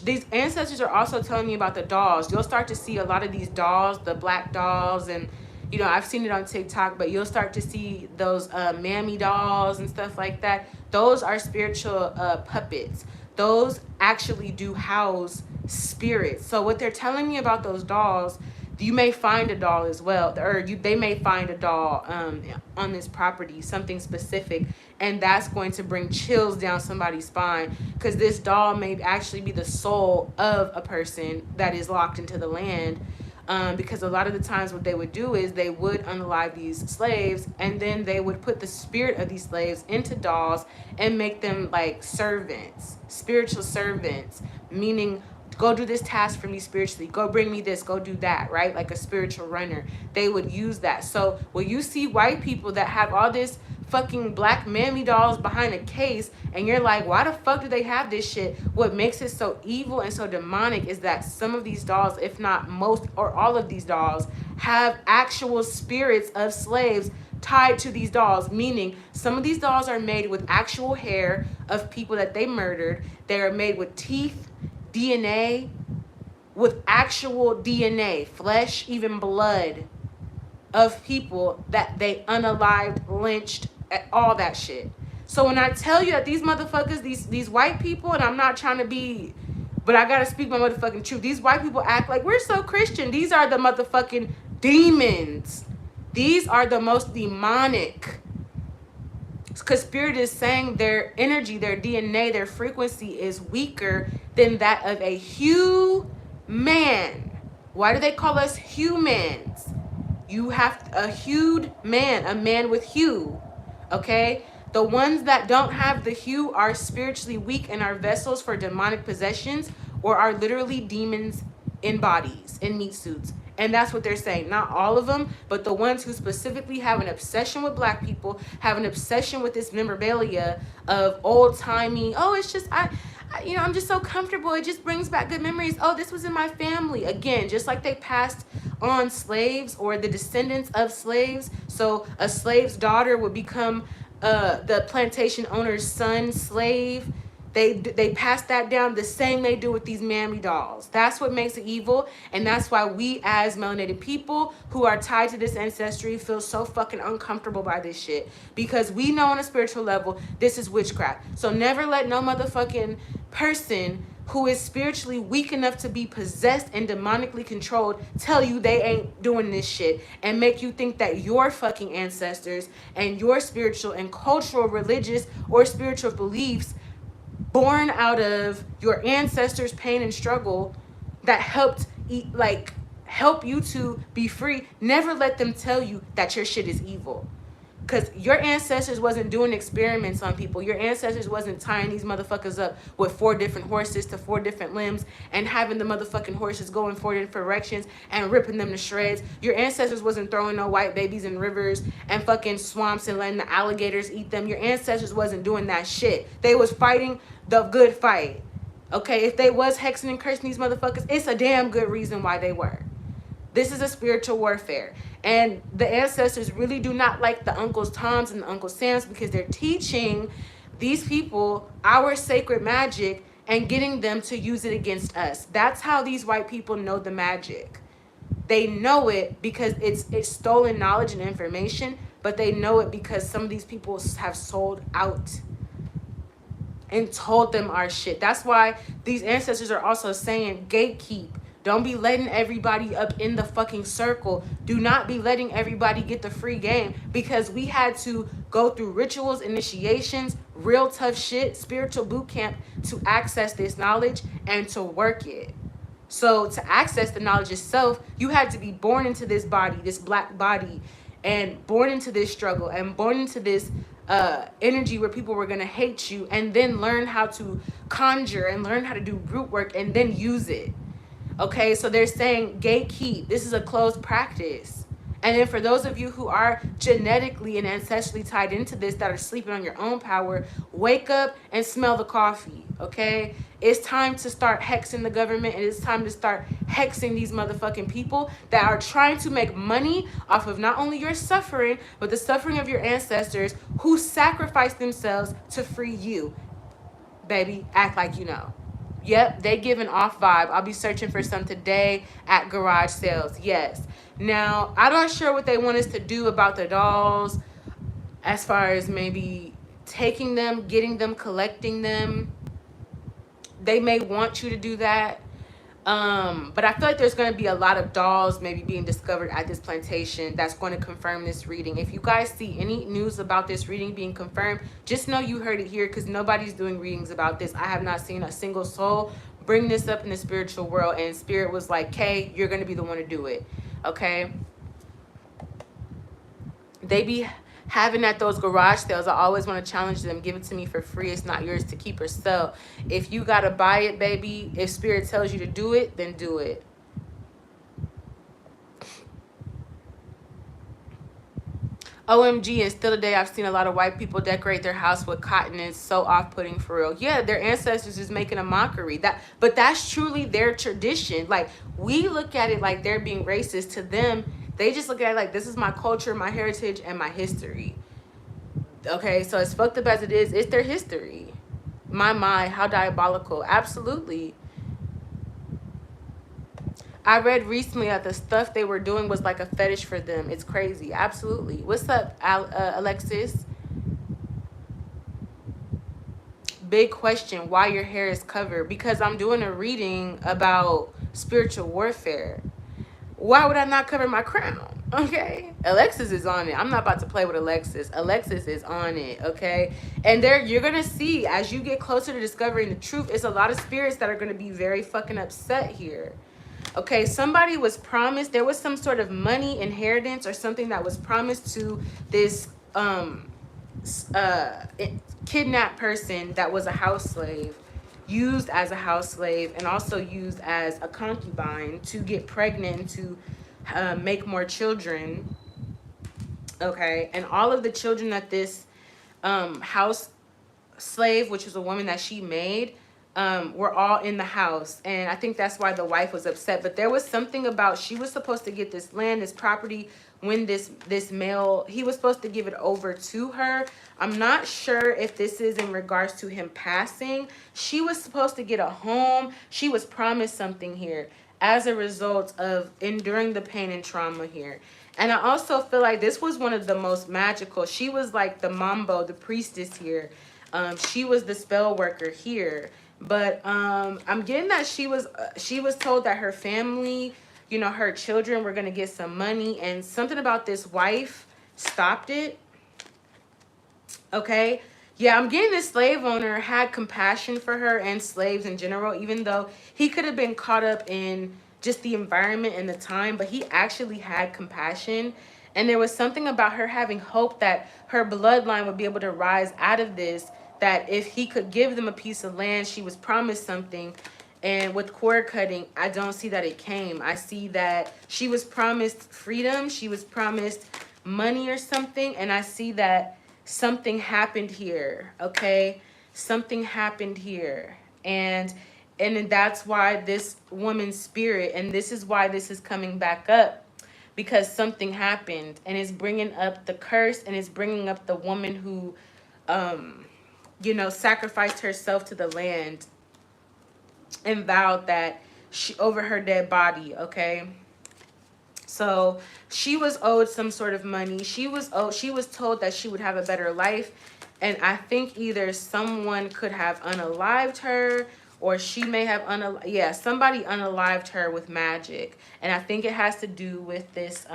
These ancestors are also telling me about the dolls. You'll start to see a lot of these dolls, the black dolls, and you know, I've seen it on TikTok, but you'll start to see those mammy dolls and stuff like that. Those are spiritual puppets. Those actually do house spirits. So what they're telling me about those dolls, you may find a doll as well, or they may find a doll on this property, something specific, and that's going to bring chills down somebody's spine, because this doll may actually be the soul of a person that is locked into the land. Because a lot of the times what they would do is they would unalive these slaves, and then they would put the spirit of these slaves into dolls and make them like servants, spiritual servants, meaning go do this task for me spiritually, go bring me this, go do that, right? Like a spiritual runner. They would use that. So when you see white people that have all this fucking black mammy dolls behind a case, and you're like, why the fuck do they have this shit? What makes it so evil and so demonic is that some of these dolls, if not most or all of these dolls, have actual spirits of slaves tied to these dolls, meaning some of these dolls are made with actual hair of people that they murdered. They are made with teeth, DNA, with actual DNA, flesh, even blood of people that they unalived, lynched, all that shit. So when I tell you that these motherfuckers, these white people, and I'm not trying to be, but I gotta speak my motherfucking truth. These white people act like we're so Christian. These are the motherfucking demons. These are the most demonic. Because spirit is saying their energy, their DNA, their frequency is weaker than that of a human. Why do they call us humans? You have a hued man, a man with hue, okay? The ones that don't have the hue are spiritually weak and are vessels for demonic possessions, or are literally demons in bodies, in meat suits. And that's what they're saying. Not all of them, but the ones who specifically have an obsession with black people, have an obsession with this memorabilia of old-timey, oh, it's just, you know, I'm just so comfortable. It just brings back good memories. Oh, this was in my family. Again, just like they passed on slaves or the descendants of slaves. So a slave's daughter would become the plantation owner's son slave. They pass that down the same they do with these mammy dolls. That's what makes it evil, and that's why we as melanated people who are tied to this ancestry feel so fucking uncomfortable by this shit, because we know on a spiritual level this is witchcraft. So never let no motherfucking person who is spiritually weak enough to be possessed and demonically controlled tell you they ain't doing this shit and make you think that your fucking ancestors and your spiritual and cultural, religious, or spiritual beliefs born out of your ancestors' pain and struggle that helped help you to be free. Never let them tell you that your shit is evil. Because your ancestors wasn't doing experiments on people. Your ancestors wasn't tying these motherfuckers up with 4 different horses to 4 different limbs and having the motherfucking horses go in 4 different directions and ripping them to shreds. Your ancestors wasn't throwing no white babies in rivers and fucking swamps and letting the alligators eat them. Your ancestors wasn't doing that shit. They was fighting the good fight. Okay, if they was hexing and cursing these motherfuckers, it's a damn good reason why they were. This is a spiritual warfare. And the ancestors really do not like the Uncle Toms and the Uncle Sams, because they're teaching these people our sacred magic and getting them to use it against us. That's how these white people know the magic. They know it because it's stolen knowledge and information, but they know it because some of these people have sold out and told them our shit. That's why these ancestors are also saying gatekeep. Don't be letting everybody up in the fucking circle. Do not be letting everybody get the free game, because we had to go through rituals, initiations, real tough shit, spiritual boot camp to access this knowledge and to work it. So to access the knowledge itself, you had to be born into this body, this black body, and born into this struggle, and born into this energy where people were going to hate you, and then learn how to conjure and learn how to do root work and then use it. Okay, so they're saying gatekeep. This is a closed practice. And then for those of you who are genetically and ancestrally tied into this, that are sleeping on your own power, wake up and smell the coffee, okay? It's time to start hexing the government, and it's time to start hexing these motherfucking people that are trying to make money off of not only your suffering, but the suffering of your ancestors who sacrificed themselves to free you. Baby, act like you know. Yep, they give an off vibe. I'll be searching for some today at garage sales. Yes. Now, I'm not sure what they want us to do about the dolls, as far as maybe taking them, getting them, collecting them. They may want you to do that. But I feel like there's going to be a lot of dolls maybe being discovered at this plantation that's going to confirm this reading. If you guys see any news about this reading being confirmed, just know you heard it here, because nobody's doing readings about this. I have not seen a single soul bring this up in the spiritual world, and spirit was like, Kay, you're going to be the one to do it. Okay? They be having at those garage sales. I always want to challenge them. Give it to me for free. It's not yours to keep or sell. If you got to buy it, baby, if spirit tells you to do it, then do it. OMG, and still today I've seen a lot of white people decorate their house with cotton. It's so off-putting for real. Yeah, their ancestors is making a mockery. But that's truly their tradition. Like, we look at it like they're being racist. To them, they just look at it like, this is my culture, my heritage, and my history. Okay, so as fucked up as it is, it's their history. My, how diabolical. Absolutely. I read recently that the stuff they were doing was like a fetish for them. It's crazy. Absolutely. What's up, Alexis? Big question. Why your hair is covered? Because I'm doing a reading about spiritual warfare. Why would I not cover my crown? Okay. Alexis is on it. I'm not about to play with Alexis. Alexis is on it. Okay. And there, you're going to see, as you get closer to discovering the truth, it's a lot of spirits that are going to be very fucking upset here. Okay, somebody was promised, there was some sort of money inheritance or something that was promised to this kidnapped person that was a house slave, used as a house slave, and also used as a concubine to get pregnant, to make more children. Okay, and all of the children that this house slave, which was a woman that she made, were all in the house. And I think that's why the wife was upset. But there was something about, she was supposed to get this land, this property, when this male, he was supposed to give it over to her. I'm not sure if this is in regards to him passing. She was supposed to get a home. She was promised something here as a result of enduring the pain and trauma here. And I also feel like this was one of the most magical. She was like the mambo, the priestess here. She was the spell worker here. But I'm getting that she was told that her family, you know, her children were going to get some money, and something about this wife stopped it. Okay. Yeah, I'm getting this slave owner had compassion for her and slaves in general, even though he could have been caught up in just the environment and the time, but he actually had compassion. And there was something about her having hope that her bloodline would be able to rise out of this, that if he could give them a piece of land, she was promised something. And with cord cutting, I don't see that it came. I see that she was promised freedom. She was promised money or something. And I see that something happened here, okay? Something happened here. And that's why this woman's spirit, and this is why this is coming back up, because something happened, and it's bringing up the curse, and it's bringing up the woman who, you know, sacrificed herself to the land and vowed that she, over her dead body, okay? So she was owed some sort of money. She was told that she would have a better life. And I think either someone could have unalived her, or she may have, somebody unalived her with magic. And I think it has to do with this,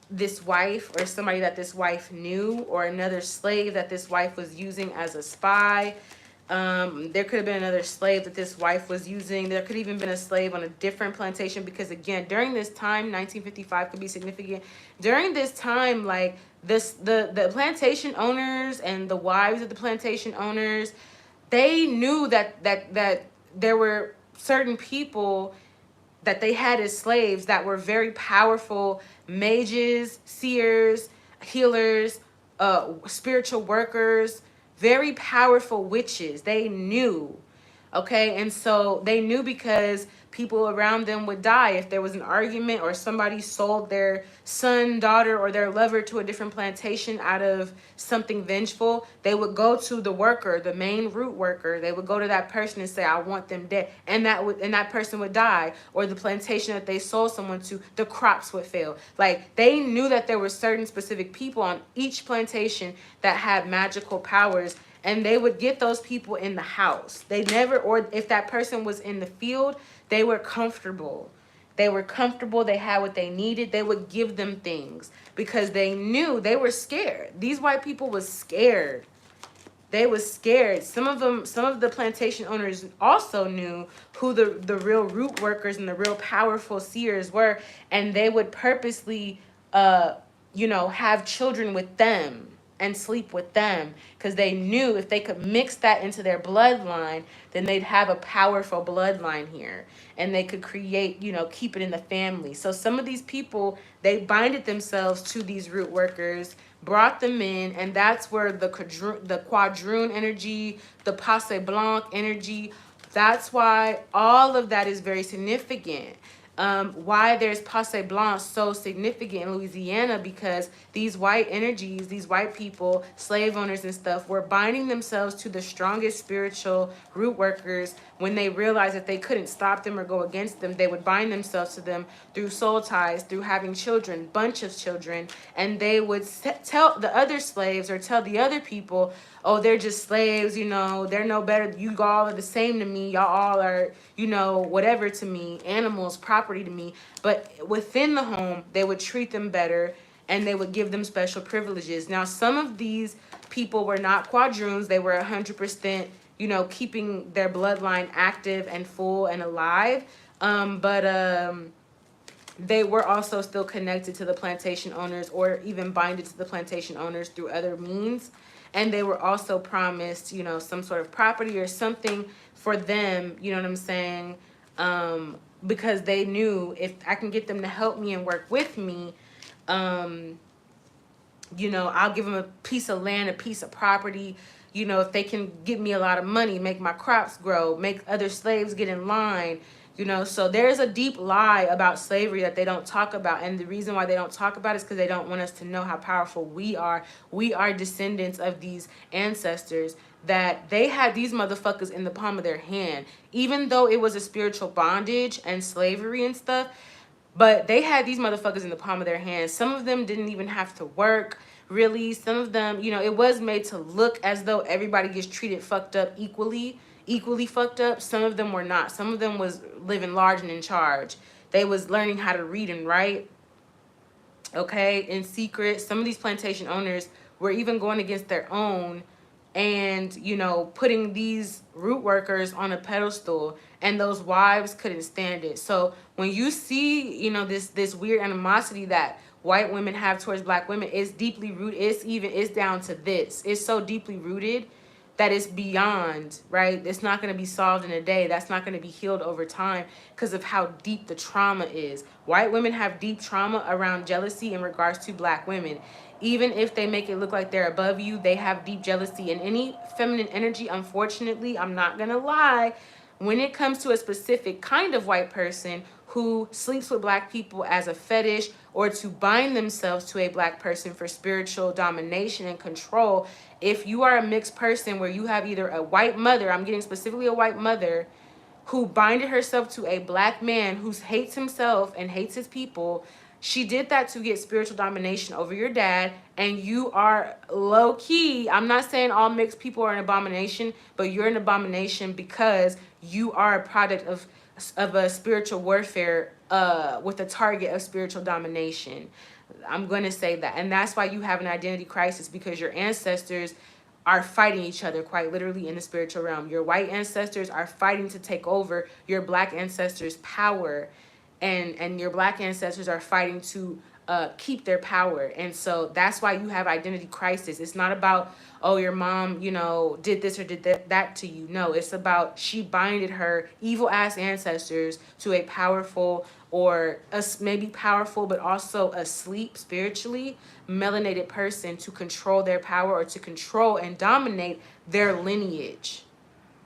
this wife, or somebody that this wife knew, or another slave that this wife was using as a spy. There could have been another slave that this wife was using. There could even been a slave on a different plantation, because again, during this time, 1955 could be significant. During this time, like the plantation owners and the wives of the plantation owners, they knew that there were certain people that they had as slaves that were very powerful mages, seers, healers, spiritual workers, very powerful witches. They knew. Okay, and so they knew because people around them would die if there was an argument, or somebody sold their son, daughter, or their lover to a different plantation out of something vengeful. They would go to the worker, the main root worker. They would go to that person and say, I want them dead. And that person would die. Or the plantation that they sold someone to, the crops would fail. Like, they knew that there were certain specific people on each plantation that had magical powers, and they would get those people in the house. They never, or if that person was in the field, they were comfortable. They were comfortable. They had what they needed. They would give them things because they knew. They were scared. These white people was scared. They was scared. Some of the plantation owners also knew who the real root workers and the real powerful seers were, and they would purposely, have children with them and sleep with them, because they knew if they could mix that into their bloodline, then they'd have a powerful bloodline here, and they could create, keep it in the family. So some of these people, they binded themselves to these root workers, brought them in, and that's where the quadroon energy, the passe blanc energy, that's why all of that is very significant. Why there's passe blanc so significant in Louisiana, because these white energies, these white people, slave owners and stuff, were binding themselves to the strongest spiritual root workers. When they realized that they couldn't stop them or go against them, they would bind themselves to them through soul ties, through having children, bunch of children, and they would tell the other slaves or tell the other people, oh, they're just slaves, they're no better. You all are the same to me. Y'all all are, whatever to me, animals, property to me. But within the home, they would treat them better, and they would give them special privileges. Now, some of these people were not quadroons. They were 100%, keeping their bloodline active and full and alive. But they were also still connected to the plantation owners, or even binded to the plantation owners through other means. And they were also promised, some sort of property or something for them, you know what I'm saying? Because they knew, if I can get them to help me and work with me, I'll give them a piece of land, a piece of property. If they can give me a lot of money, make my crops grow, make other slaves get in line, so there's a deep lie about slavery that they don't talk about. And the reason why they don't talk about it is because they don't want us to know how powerful we are. We are descendants of these ancestors, that they had these motherfuckers in the palm of their hand, even though it was a spiritual bondage and slavery and stuff. But they had these motherfuckers in the palm of their hands. Some of them didn't even have to work, really. Some of them, it was made to look as though everybody gets treated fucked up equally fucked up. Some of them were not. Some of them was living large and in charge. They was learning how to read and write, okay, in secret. Some of these plantation owners were even going against their own and, putting these root workers on a pedestal, and those wives couldn't stand it. So when you see, this weird animosity that white women have towards black women, it's deeply rooted. It's down to this. It's so deeply rooted that it's beyond, right? It's not going to be solved in a day. That's not going to be healed over time because of how deep the trauma is. White women have deep trauma around jealousy in regards to black women. Even if they make it look like they're above you, they have deep jealousy. And any feminine energy, unfortunately, I'm not going to lie, when it comes to a specific kind of white person who sleeps with black people as a fetish, or to bind themselves to a black person for spiritual domination and control, if you are a mixed person where you have either a white mother, I'm getting specifically a white mother, who binded herself to a black man who hates himself and hates his people, she did that to get spiritual domination over your dad, and you are low key. I'm not saying all mixed people are an abomination, but you're an abomination because you are a product of a spiritual warfare with a target of spiritual domination. I'm going to say that. And that's why you have an identity crisis, because your ancestors are fighting each other, quite literally, in the spiritual realm. Your white ancestors are fighting to take over your black ancestors' power, and your black ancestors are fighting to keep their power. And so that's why you have identity crisis. It's not about, oh, your mom, you know, did this or did that to you. No, it's about she binded her evil ass ancestors to a powerful, or maybe powerful but also asleep spiritually melanated person to control their power, or to control and dominate their lineage.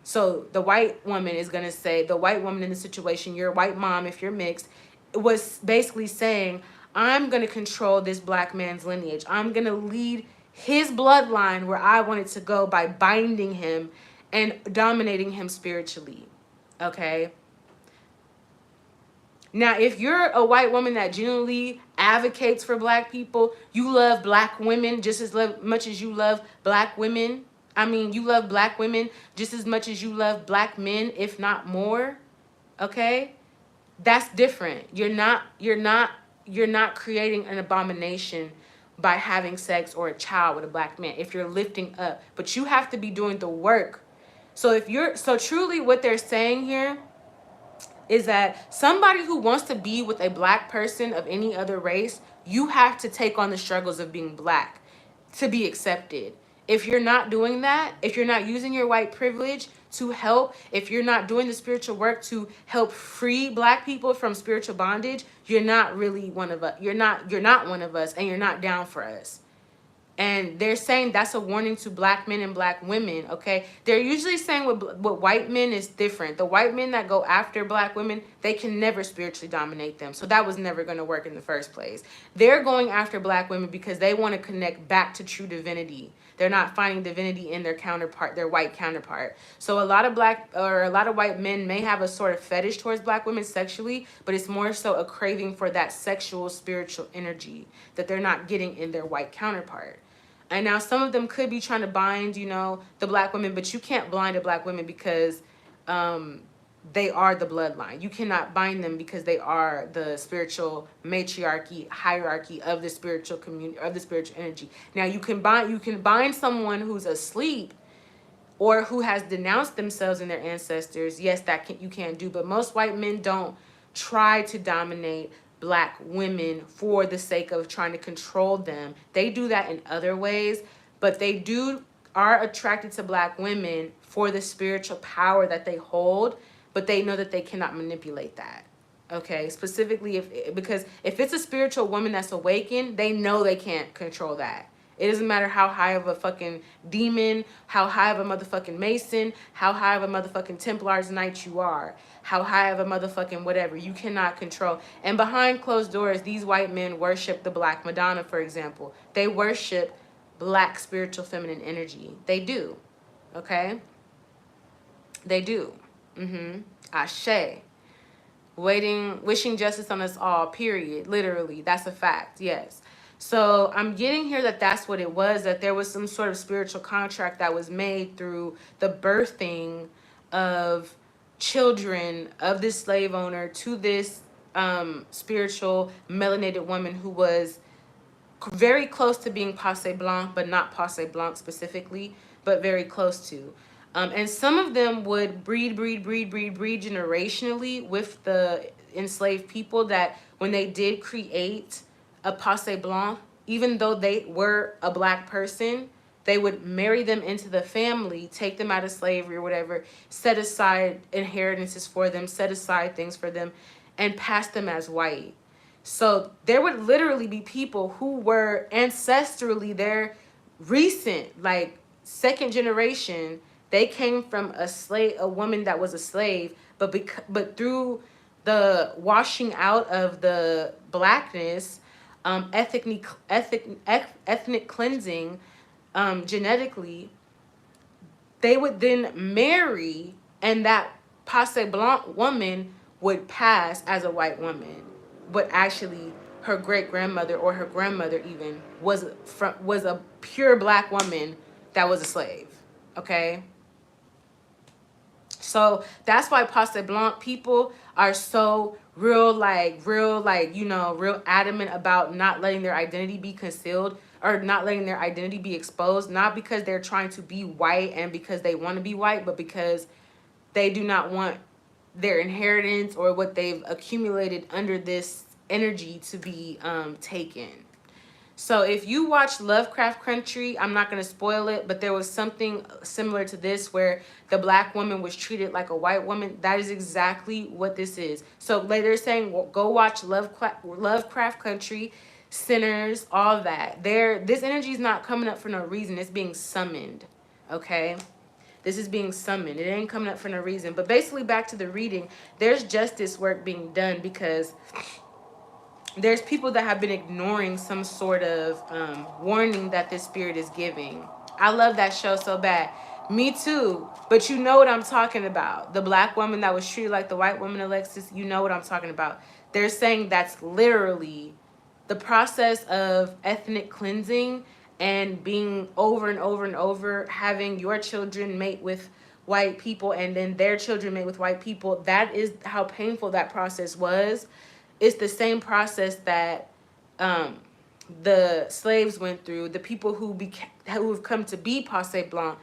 So the white woman is going to say, the white woman in the situation, your white mom, if you're mixed, was basically saying, I'm going to control this black man's lineage. I'm going to lead his bloodline where I want it to go by binding him and dominating him spiritually. Okay? Now, if you're a white woman that genuinely advocates for black people, you love black women just as much as you love black women. I mean, you love black women just as much as you love black men, if not more. Okay? That's different. You're not creating an abomination by having sex or a child with a black man if you're lifting up. But you have to be doing the work. So truly what they're saying here is that somebody who wants to be with a black person of any other race, you have to take on the struggles of being black to be accepted. If you're not doing that, if you're not using your white privilege to help, if you're not doing the spiritual work to help free black people from spiritual bondage, you're not really one of us. You're not one of us, and you're not down for us. And they're saying that's a warning to black men and black women, okay? They're usually saying what white men is different. The white men that go after black women, they can never spiritually dominate them. So that was never going to work in the first place. They're going after black women because they want to connect back to true divinity. They're not finding divinity in their counterpart, their white counterpart. So a lot of white men may have a sort of fetish towards black women sexually, but it's more so a craving for that sexual, spiritual energy that they're not getting in their white counterpart. And now some of them could be trying to bind, you know, the black women, but you can't blind a black women because they are the bloodline. You cannot bind them because they are the spiritual matriarchy, hierarchy of the spiritual community, of the spiritual energy. Now you can bind someone who's asleep or who has denounced themselves and their ancestors. Yes, you can do, but most white men don't try to dominate black women for the sake of trying to control them. They do that in other ways, but they are attracted to black women for the spiritual power that they hold, but they know that they cannot manipulate that. Okay, specifically because if it's a spiritual woman that's awakened, they know they can't control that. It doesn't matter how high of a fucking demon, how high of a motherfucking Mason, how high of a motherfucking Templar's Knight you are, how high of a motherfucking whatever. You cannot control. And behind closed doors, these white men worship the Black Madonna, for example. They worship black spiritual feminine energy. They do. Okay? They do. Ashe. Wishing justice on us all, period. Literally. That's a fact. Yes. So I'm getting here that that's what it was, that there was some sort of spiritual contract that was made through the birthing of children of this slave owner to this spiritual melanated woman who was very close to being passe blanc, but not passe blanc specifically, but very close to. And some of them would breed generationally with the enslaved people, that when they did create a passe blanc, even though they were a black person, they would marry them into the family, take them out of slavery or whatever, set aside inheritances for them, set aside things for them, and pass them as white. So there would literally be people who were ancestrally their recent, like second generation, they came from a woman that was a slave, but through the washing out of the blackness, ethnic cleansing, genetically, they would then marry, and that passe blanc woman would pass as a white woman, but actually her great grandmother or her grandmother even was a pure black woman that was a slave. Okay. So that's why passe blanc people are so real adamant about not letting their identity be concealed or not letting their identity be exposed, not because they're trying to be white and because they want to be white, but because they do not want their inheritance or what they've accumulated under this energy to be taken. So if you watch Lovecraft Country, I'm not going to spoil it, but there was something similar to this where the black woman was treated like a white woman. That is exactly what this is. So they're saying, well, go watch Lovecraft Country, Sinners, all that. This energy is not coming up for no reason. It's being summoned, okay? This is being summoned. It ain't coming up for no reason. But basically, back to the reading, there's justice work being done because there's people that have been ignoring some sort of warning that this spirit is giving. I love that show so bad. Me too. But you know what I'm talking about. The black woman that was treated like the white woman, Alexis, you know what I'm talking about. They're saying that's literally the process of ethnic cleansing and being over and over and over, having your children mate with white people and then their children mate with white people. That is how painful that process was. It's the same process that the slaves went through. The people who have come to be Passe Blanc,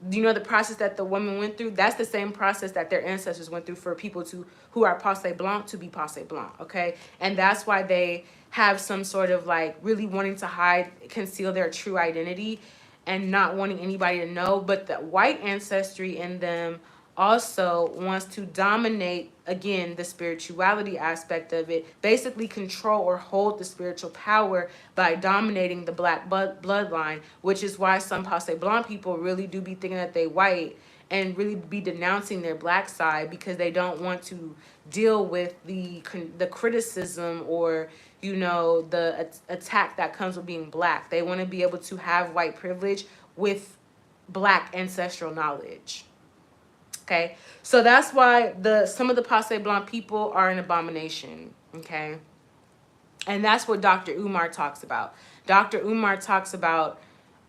you know, the process that the woman went through, that's the same process that their ancestors went through for people who are Passe Blanc to be Passe Blanc, okay? And that's why they have some sort of like really wanting to conceal their true identity and not wanting anybody to know. But the white ancestry in them also wants to dominate, again, the spirituality aspect of it, basically control or hold the spiritual power by dominating the black bloodline, which is why some Passe Blanc people really do be thinking that they white and really be denouncing their black side because they don't want to deal with the criticism or, you know, the attack that comes with being black. They want to be able to have white privilege with black ancestral knowledge. Okay, so that's why some of the Passe Blanc people are an abomination. Okay, and that's what Dr. Umar talks about. Dr. Umar talks about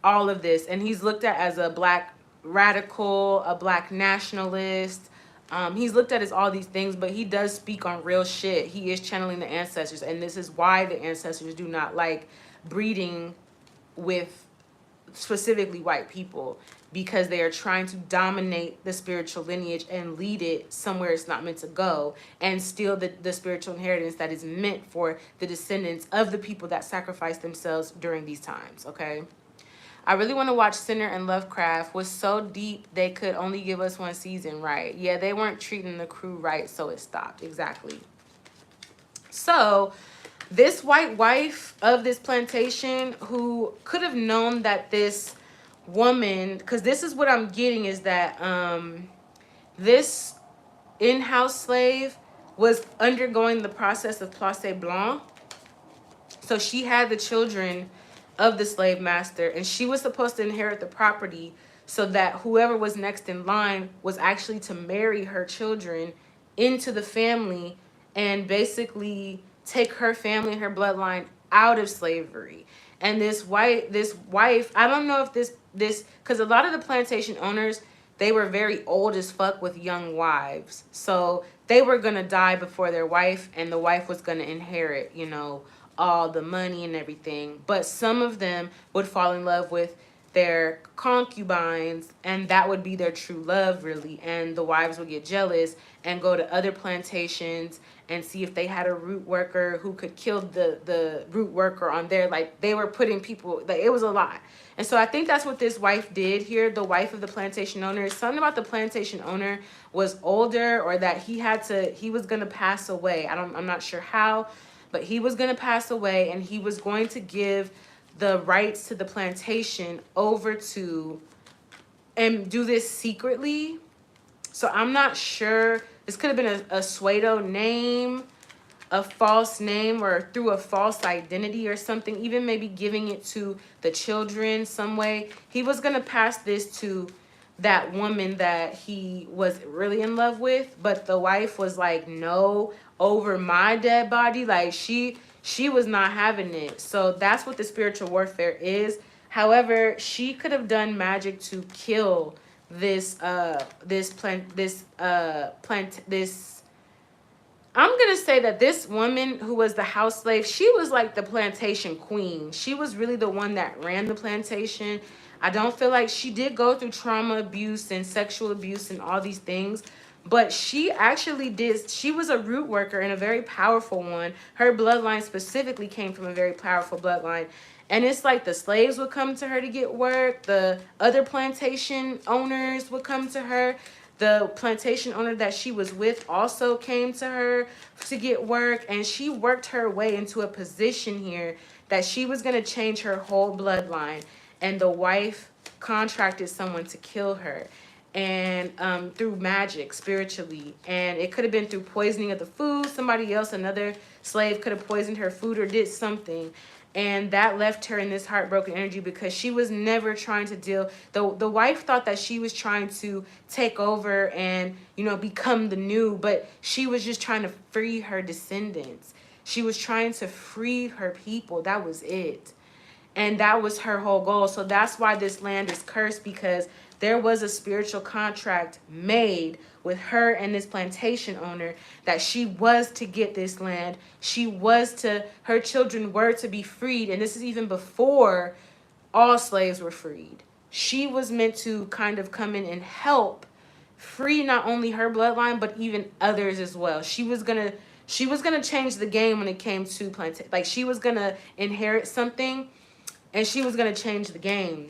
all of this, and he's looked at as a black radical, a black nationalist. He's looked at as all these things, but he does speak on real shit. He is channeling the ancestors, and this is why the ancestors do not like breeding with specifically white people, because they are trying to dominate the spiritual lineage and lead it somewhere it's not meant to go and steal the spiritual inheritance that is meant for the descendants of the people that sacrificed themselves during these times, okay? I really want to watch Sinner and Lovecraft. Was so deep they could only give us one season, right? Yeah, they weren't treating the crew right, so it stopped. Exactly. So this white wife of this plantation who could have known that this woman, because this is what I'm getting, is that this in-house slave was undergoing the process of Place Blanc. So she had the children of the slave master, and she was supposed to inherit the property so that whoever was next in line was actually to marry her children into the family and basically take her family and her bloodline out of slavery. And this wife, I don't know if this, because a lot of the plantation owners, they were very old as fuck with young wives. So they were going to die before their wife, and the wife was going to inherit, you know, all the money and everything. But some of them would fall in love with their concubines, and that would be their true love, really. And the wives would get jealous and go to other plantations and see if they had a root worker who could kill the root worker on there. Like, they were putting people, like, it was a lot. And so I think that's what this wife did here, the wife of the plantation owner. Something about the plantation owner was older, or that he was going to pass away. I'm not sure how, but he was going to pass away, and he was going to give the rights to the plantation over to, and do this secretly. So I'm not sure. This could have been a pseudo name, a false name, or through a false identity or something, even maybe giving it to the children some way. He was going to pass this to that woman that he was really in love with, but the wife was like, no, over my dead body. Like, she was not having it. So that's what the spiritual warfare is. However, she could have done magic to kill this I'm going to say that this woman who was the house slave, she was like the plantation queen. She was really the one that ran the plantation. I don't feel like she did go through trauma, abuse, and sexual abuse and all these things. But she actually did. She was a root worker and a very powerful one. Her bloodline specifically came from a very powerful bloodline. And it's like the slaves would come to her to get work. The other plantation owners would come to her. The plantation owner that she was with also came to her to get work. And she worked her way into a position here that she was going to change her whole bloodline. And the wife contracted someone to kill her, and through magic, spiritually. And it could have been through poisoning of the food. Somebody else, another slave, could have poisoned her food or did something. And that left her in this heartbroken energy because she was never trying to deal. The wife thought that she was trying to take over and, you know, become the new, but she was just trying to free her descendants. She was trying to free her people. That was it. And that was her whole goal. So that's why this land is cursed, because there was a spiritual contract made with her and this plantation owner that she was to get this land. She was to, her children were to be freed. And this is even before all slaves were freed. She was meant to kind of come in and help free not only her bloodline, but even others as well. She was gonna change the game when it came to plantation. Like, she was gonna inherit something, and she was going to change the game.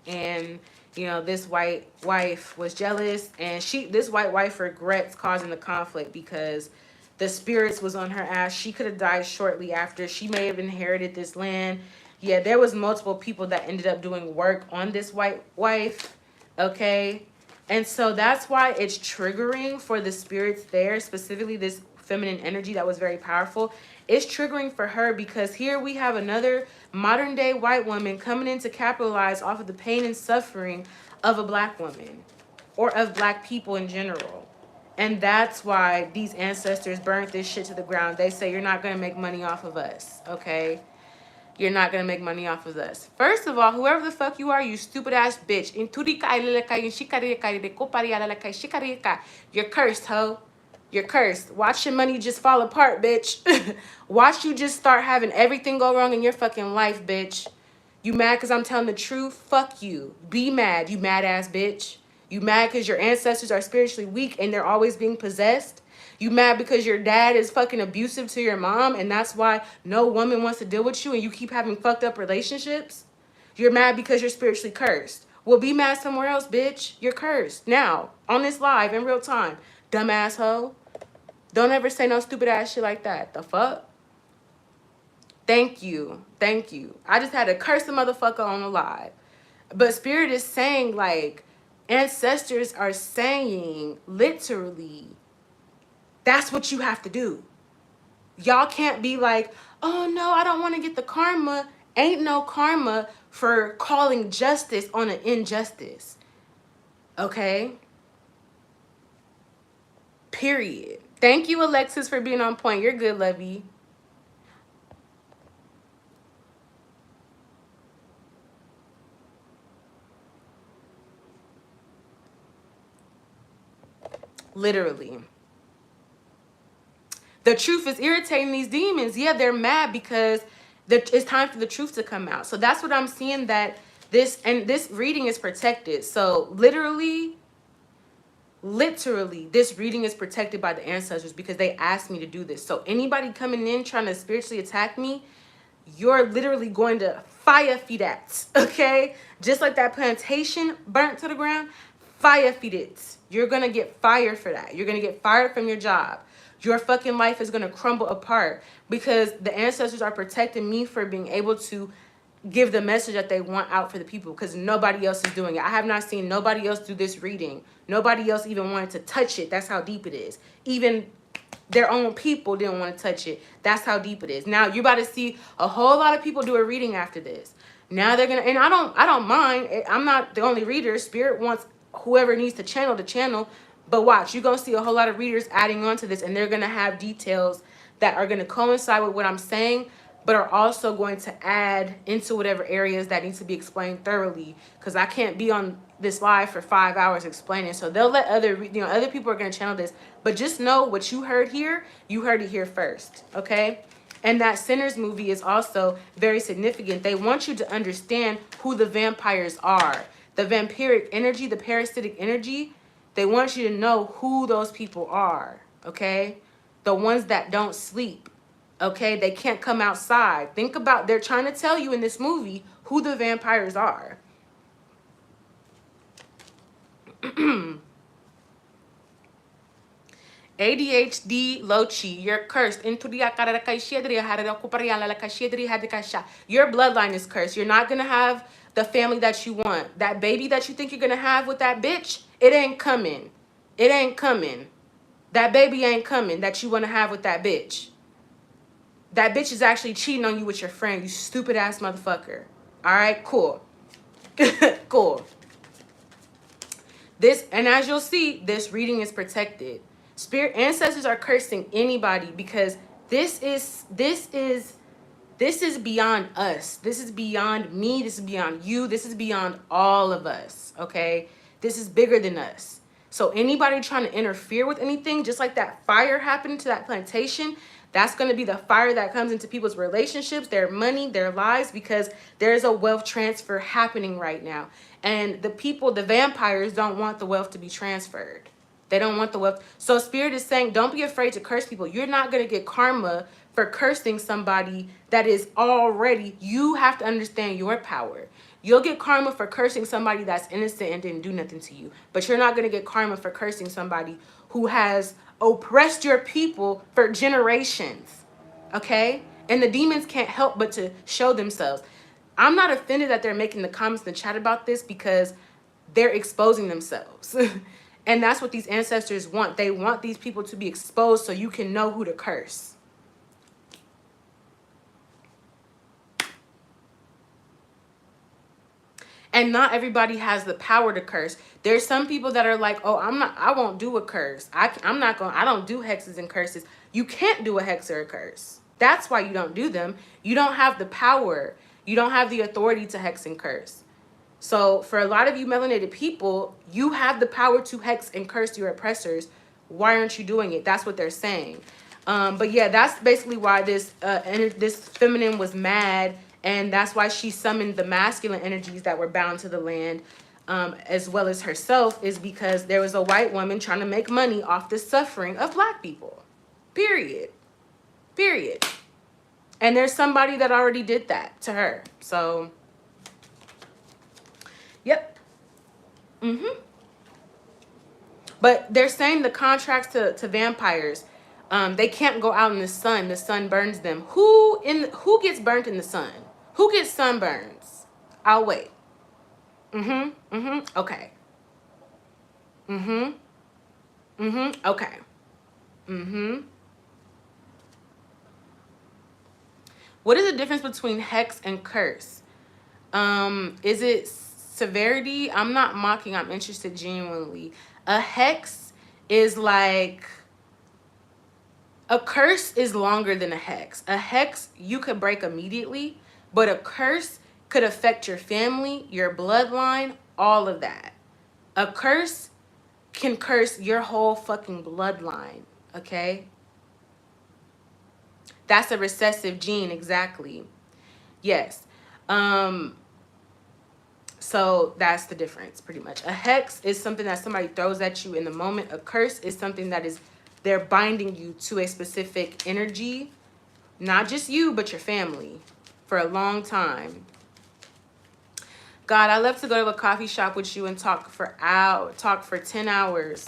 And, you know, this white wife was jealous, and this white wife regrets causing the conflict because the spirits was on her ass. She could have died shortly after. She may have inherited this land. Yeah, there was multiple people that ended up doing work on this white wife, okay? And so that's why it's triggering for the spirits there, specifically this feminine energy that was very powerful. It's triggering for her because here we have another modern day white woman coming in to capitalize off of the pain and suffering of a black woman or of black people in general. And that's why these ancestors burnt this shit to the ground. They say, you're not going to make money off of us, okay? You're not going to make money off of us. First of all, whoever the fuck you are, you stupid ass bitch. You're cursed, ho. You're cursed. Watch your money just fall apart, bitch. Watch you just start having everything go wrong in your fucking life, bitch. You mad because I'm telling the truth? Fuck you. Be mad, you mad ass bitch. You mad because your ancestors are spiritually weak and they're always being possessed? You mad because your dad is fucking abusive to your mom and that's why no woman wants to deal with you and you keep having fucked up relationships? You're mad because you're spiritually cursed. Well, be mad somewhere else, bitch. You're cursed. Now, on this live in real time. Dumb asshole. Don't ever say no stupid ass shit like that. The fuck? Thank you. Thank you. I just had to curse the motherfucker on the live. But Spirit is saying, like, ancestors are saying, literally, that's what you have to do. Y'all can't be like, oh no, I don't want to get the karma. Ain't no karma for calling justice on an injustice. Okay? Period. Thank you, Alexis, for being on point. You're good, Lovey. Literally. The truth is irritating these demons. Yeah, they're mad because it's time for the truth to come out. So that's what I'm seeing, that this reading is protected. So literally, this reading is protected by the ancestors because they asked me to do this. So anybody coming in trying to spiritually attack me, you're literally going to fire feed that, okay? Just like that plantation burnt to the ground, fire feed it. You're going to get fired for that. You're going to get fired from your job. Your fucking life is going to crumble apart because the ancestors are protecting me for being able to give the message that they want out for the people because nobody else is doing it. I have not seen nobody else do this reading. Nobody else even wanted to touch it. That's how deep it is. Even their own people didn't want to touch it. That's how deep it is. Now you're about to see a whole lot of people do a reading after this. Now they're gonna, and I don't mind. I'm not the only reader. Spirit wants whoever needs to channel to channel. But watch, you're gonna see a whole lot of readers adding on to this, and they're gonna have details that are gonna coincide with what I'm saying. but are also going to add into whatever areas that need to be explained thoroughly, because I can't be on this live for 5 hours explaining. So they'll let other people are going to channel this, but just know what you heard here, you heard it here first, okay? And that Sinners movie is also very significant. They want you to understand who the vampires are. The vampiric energy, the parasitic energy, they want you to know who those people are, okay? The ones that don't sleep, okay? They can't come outside. Think about, they're trying to tell you in this movie who the vampires are. ADHD Lochi, you're cursed. Your bloodline is cursed. You're not gonna have the family that you want. That baby that you think you're gonna have with that bitch, it ain't coming. It ain't coming. That baby ain't coming that you wanna have with that bitch. That bitch is actually cheating on you with your friend, you stupid ass motherfucker. All right, cool. Cool. This, and as you'll see, this reading is protected. Spirit ancestors are cursing anybody because this is beyond us. This is beyond me. This is beyond you. This is beyond all of us. Okay, this is bigger than us. So anybody trying to interfere with anything, just like that fire happened to that plantation, that's going to be the fire that comes into people's relationships, their money, their lives, because there's a wealth transfer happening right now. And the people, the vampires, don't want the wealth to be transferred. They don't want the wealth. So Spirit is saying, don't be afraid to curse people. You're not going to get karma for cursing somebody that is already, you have to understand your power. You'll get karma for cursing somebody that's innocent and didn't do nothing to you. But you're not going to get karma for cursing somebody who has oppressed your people for generations. Okay? And the demons can't help but to show themselves. I'm not offended that they're making the comments in the chat about this because they're exposing themselves. And that's what these ancestors want. They want these people to be exposed so you can know who to curse. And not everybody has the power to curse. There's some people that are like, oh, I won't do a curse. I don't do hexes and curses. You can't do a hex or a curse. That's why you don't do them. You don't have the power. You don't have the authority to hex and curse. So for a lot of you melanated people, you have the power to hex and curse your oppressors. Why aren't you doing it? That's what they're saying. But yeah, that's basically why this feminine was mad. And that's why she summoned the masculine energies that were bound to the land, as well as herself, is because there was a white woman trying to make money off the suffering of black people. Period. Period. And there's somebody that already did that to her. So, yep. But they're saying the contracts to vampires, they can't go out in the sun. The sun burns them. Who gets burnt in the sun? Who gets sunburns? I'll wait. Okay. Okay. What is the difference between hex and curse? Is it severity? I'm not mocking. I'm interested genuinely. A hex is like... A curse is longer than a hex. A hex you could break immediately, but a curse could affect your family, your bloodline, all of that. A curse can curse your whole fucking bloodline, okay? That's a recessive gene, exactly. Yes. So that's the difference, pretty much. A hex is something that somebody throws at you in the moment. A curse is something that is... They're binding you to a specific energy, not just you, but your family, for a long time. God, I love to go to a coffee shop with you and talk for 10 hours.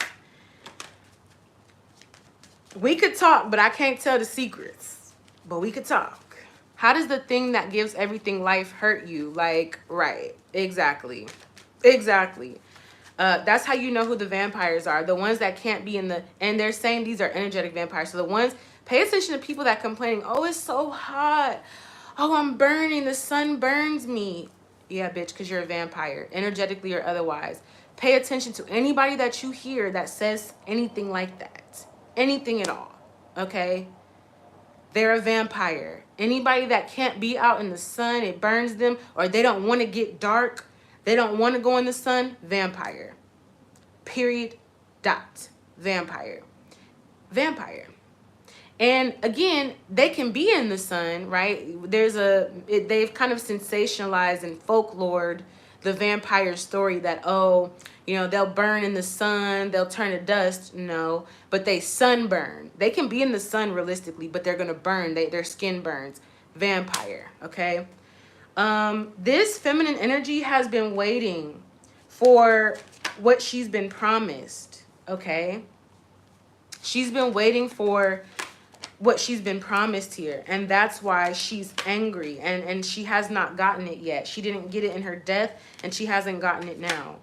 We could talk, but I can't tell the secrets. But we could talk. How does the thing that gives everything life hurt you? Like, right, exactly. Exactly. That's how you know who the vampires are. The ones that can't be in the... And they're saying these are energetic vampires. So the ones... Pay attention to people that complaining. Oh, it's so hot. Oh, I'm burning. The sun burns me. Yeah, bitch, because you're a vampire. Energetically or otherwise. Pay attention to anybody that you hear that says anything like that. Anything at all. Okay? they're a vampire. Anybody that can't be out in the sun, it burns them, or they don't want to get dark, they don't want to go in the sun, vampire. Period. Dot. Vampire. Vampire. And again, they can be in the sun, right? They've kind of sensationalized and folklored the vampire story that, oh, they'll burn in the sun, they'll turn to dust. No, but they sunburn. They can be in the sun realistically, but they're going to burn. Their skin burns. Vampire, okay? This feminine energy has been waiting for what she's been promised, okay? She's been waiting for what she's been promised here, and that's why she's angry, and she has not gotten it yet. She didn't get it in her death, and she hasn't gotten it now,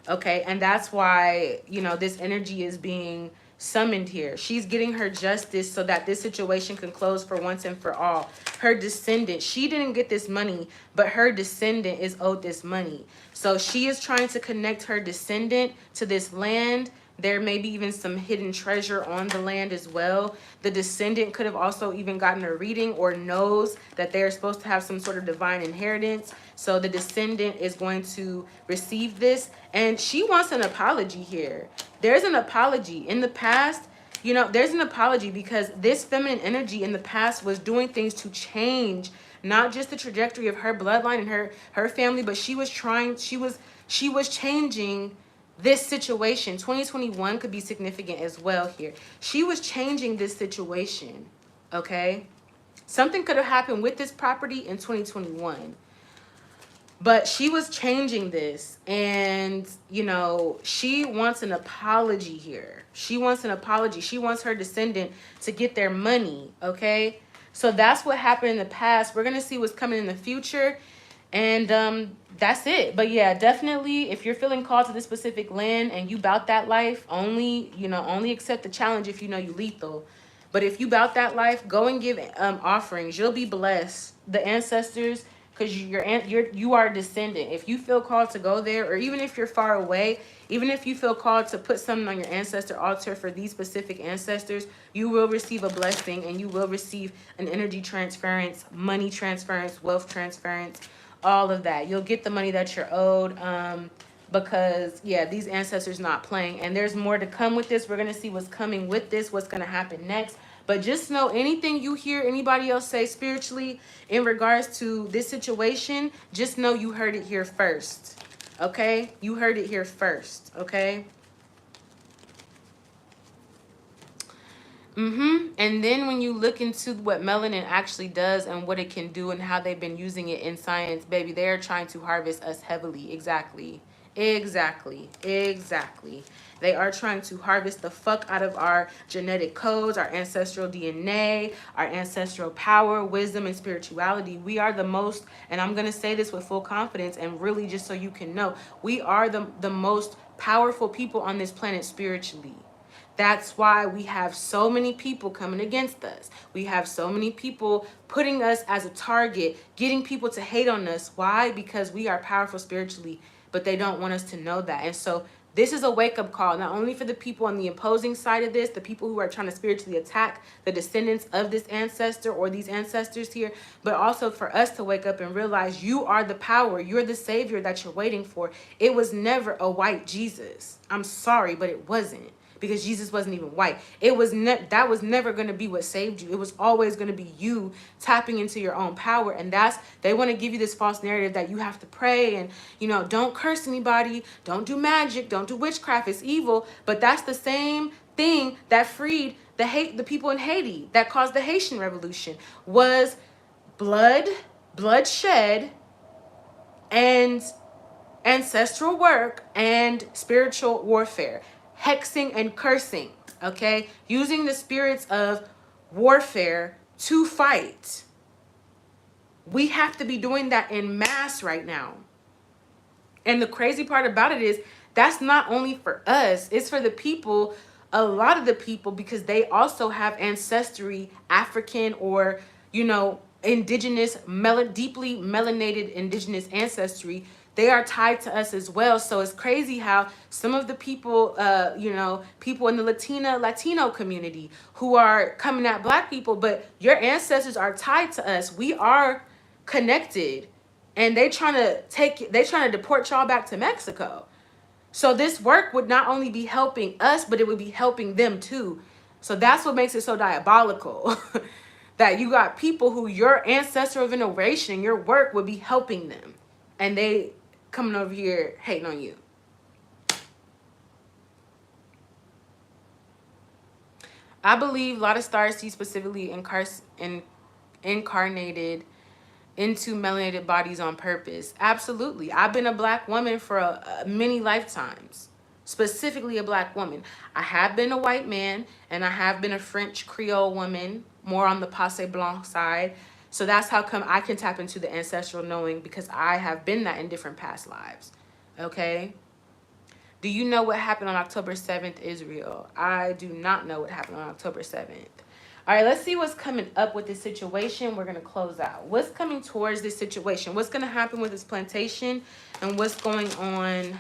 okay? And that's why this energy is being summoned here. She's getting her justice so that this situation can close for once and for all. Her descendant, she didn't get this money, but her descendant is owed this money. So she is trying to connect her descendant to this land. There may be even some hidden treasure on the land as well. The descendant could have also even gotten a reading or knows that they're supposed to have some sort of divine inheritance. So the descendant is going to receive this. And she wants an apology here. There's an apology. In the past, there's an apology because this feminine energy in the past was doing things to change not just the trajectory of her bloodline and her family, but she was changing this situation. 2021 could be significant as well here. She was changing this situation, okay? Something could have happened with this property in 2021. But she was changing this, and, she wants an apology here. She wants an apology. She wants her descendant to get their money, okay? So that's what happened in the past. We're going to see what's coming in the future. And that's it. But yeah, definitely, if you're feeling called to this specific land and you bout that life, only accept the challenge if you know you lethal. But if you bout that life, go and give offerings. You'll be blessed. The ancestors, because you are a descendant. If you feel called to go there, or even if you're far away, even if you feel called to put something on your ancestor altar for these specific ancestors, you will receive a blessing, and you will receive an energy transference, money transference, wealth transference, all of that. You'll get the money that you're owed, because yeah, these ancestors not playing. And there's more to come with this. We're going to see what's coming with this, what's going to happen next. But just know, anything you hear anybody else say spiritually in regards to this situation, just know you heard it here first. Okay? You heard it here first. Okay? And then when you look into what melanin actually does and what it can do and how they've been using it in science, baby, they're trying to harvest us heavily. Exactly. They are trying to harvest the fuck out of our genetic codes, our ancestral DNA, our ancestral power, wisdom, and spirituality. We are the most, and I'm going to say this with full confidence and really just so you can know, we are the most powerful people on this planet spiritually. That's why we have so many people coming against us. We have so many people putting us as a target, getting people to hate on us. Why? Because we are powerful spiritually, but they don't want us to know that. And so this is a wake-up call, not only for the people on the opposing side of this, the people who are trying to spiritually attack the descendants of this ancestor or these ancestors here, but also for us to wake up and realize you are the power. You're the savior that you're waiting for. It was never a white Jesus. I'm sorry, but it wasn't. Because Jesus wasn't even white. That was never going to be what saved you. It was always going to be you tapping into your own power. And they want to give you this false narrative that you have to pray and, don't curse anybody. Don't do magic. Don't do witchcraft. It's evil. But that's the same thing that freed the people in Haiti, that caused the Haitian Revolution, was bloodshed, and ancestral work and spiritual warfare. Hexing and cursing, okay? Using the spirits of warfare to fight. We have to be doing that in mass right now. And the crazy part about it is that's not only for us, it's for the people, a lot of the people, because they also have ancestry, African or, indigenous, deeply melanated indigenous ancestry they are tied to us as well. So it's crazy how some of the people, you know, people in the Latino community who are coming at Black people, but your ancestors are tied to us. We are connected, and they trying to deport y'all back to Mexico. So this work would not only be helping us, but it would be helping them too. So that's what makes it so diabolical. That you got people who your ancestral veneration, your work would be helping them. And they coming over here hating on you. I believe a lot of stars see specifically incarnated into melanated bodies on purpose. Absolutely. I've been a Black woman for many lifetimes. Specifically a Black woman. I have been a white man, and I have been a French Creole woman, more on the Passe Blanc side. So that's how come I can tap into the ancestral knowing, because I have been that in different past lives. Okay? Do you know what happened on October 7th, Israel? I do not know what happened on October 7th. All right, let's see what's coming up with this situation. We're going to close out. What's coming towards this situation? What's going to happen with this plantation, and what's going on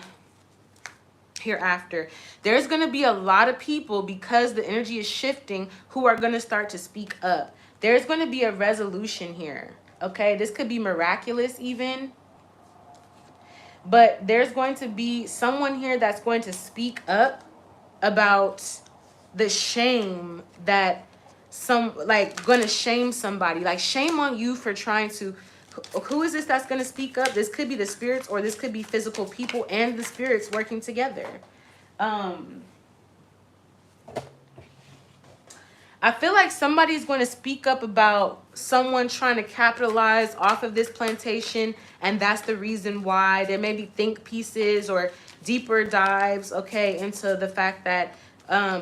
hereafter? There's going to be a lot of people, because the energy is shifting, who are going to start to speak up. There's going to be a resolution here. Okay, this could be miraculous even. But there's going to be someone here that's going to speak up about the shame that gonna shame somebody. Like, shame on you for trying to, who is this that's gonna speak up? This could be the spirits, or this could be physical people and the spirits working together. I feel like somebody's going to speak up about someone trying to capitalize off of this plantation, and that's the reason why. There may be think pieces or deeper dives, okay, into the fact that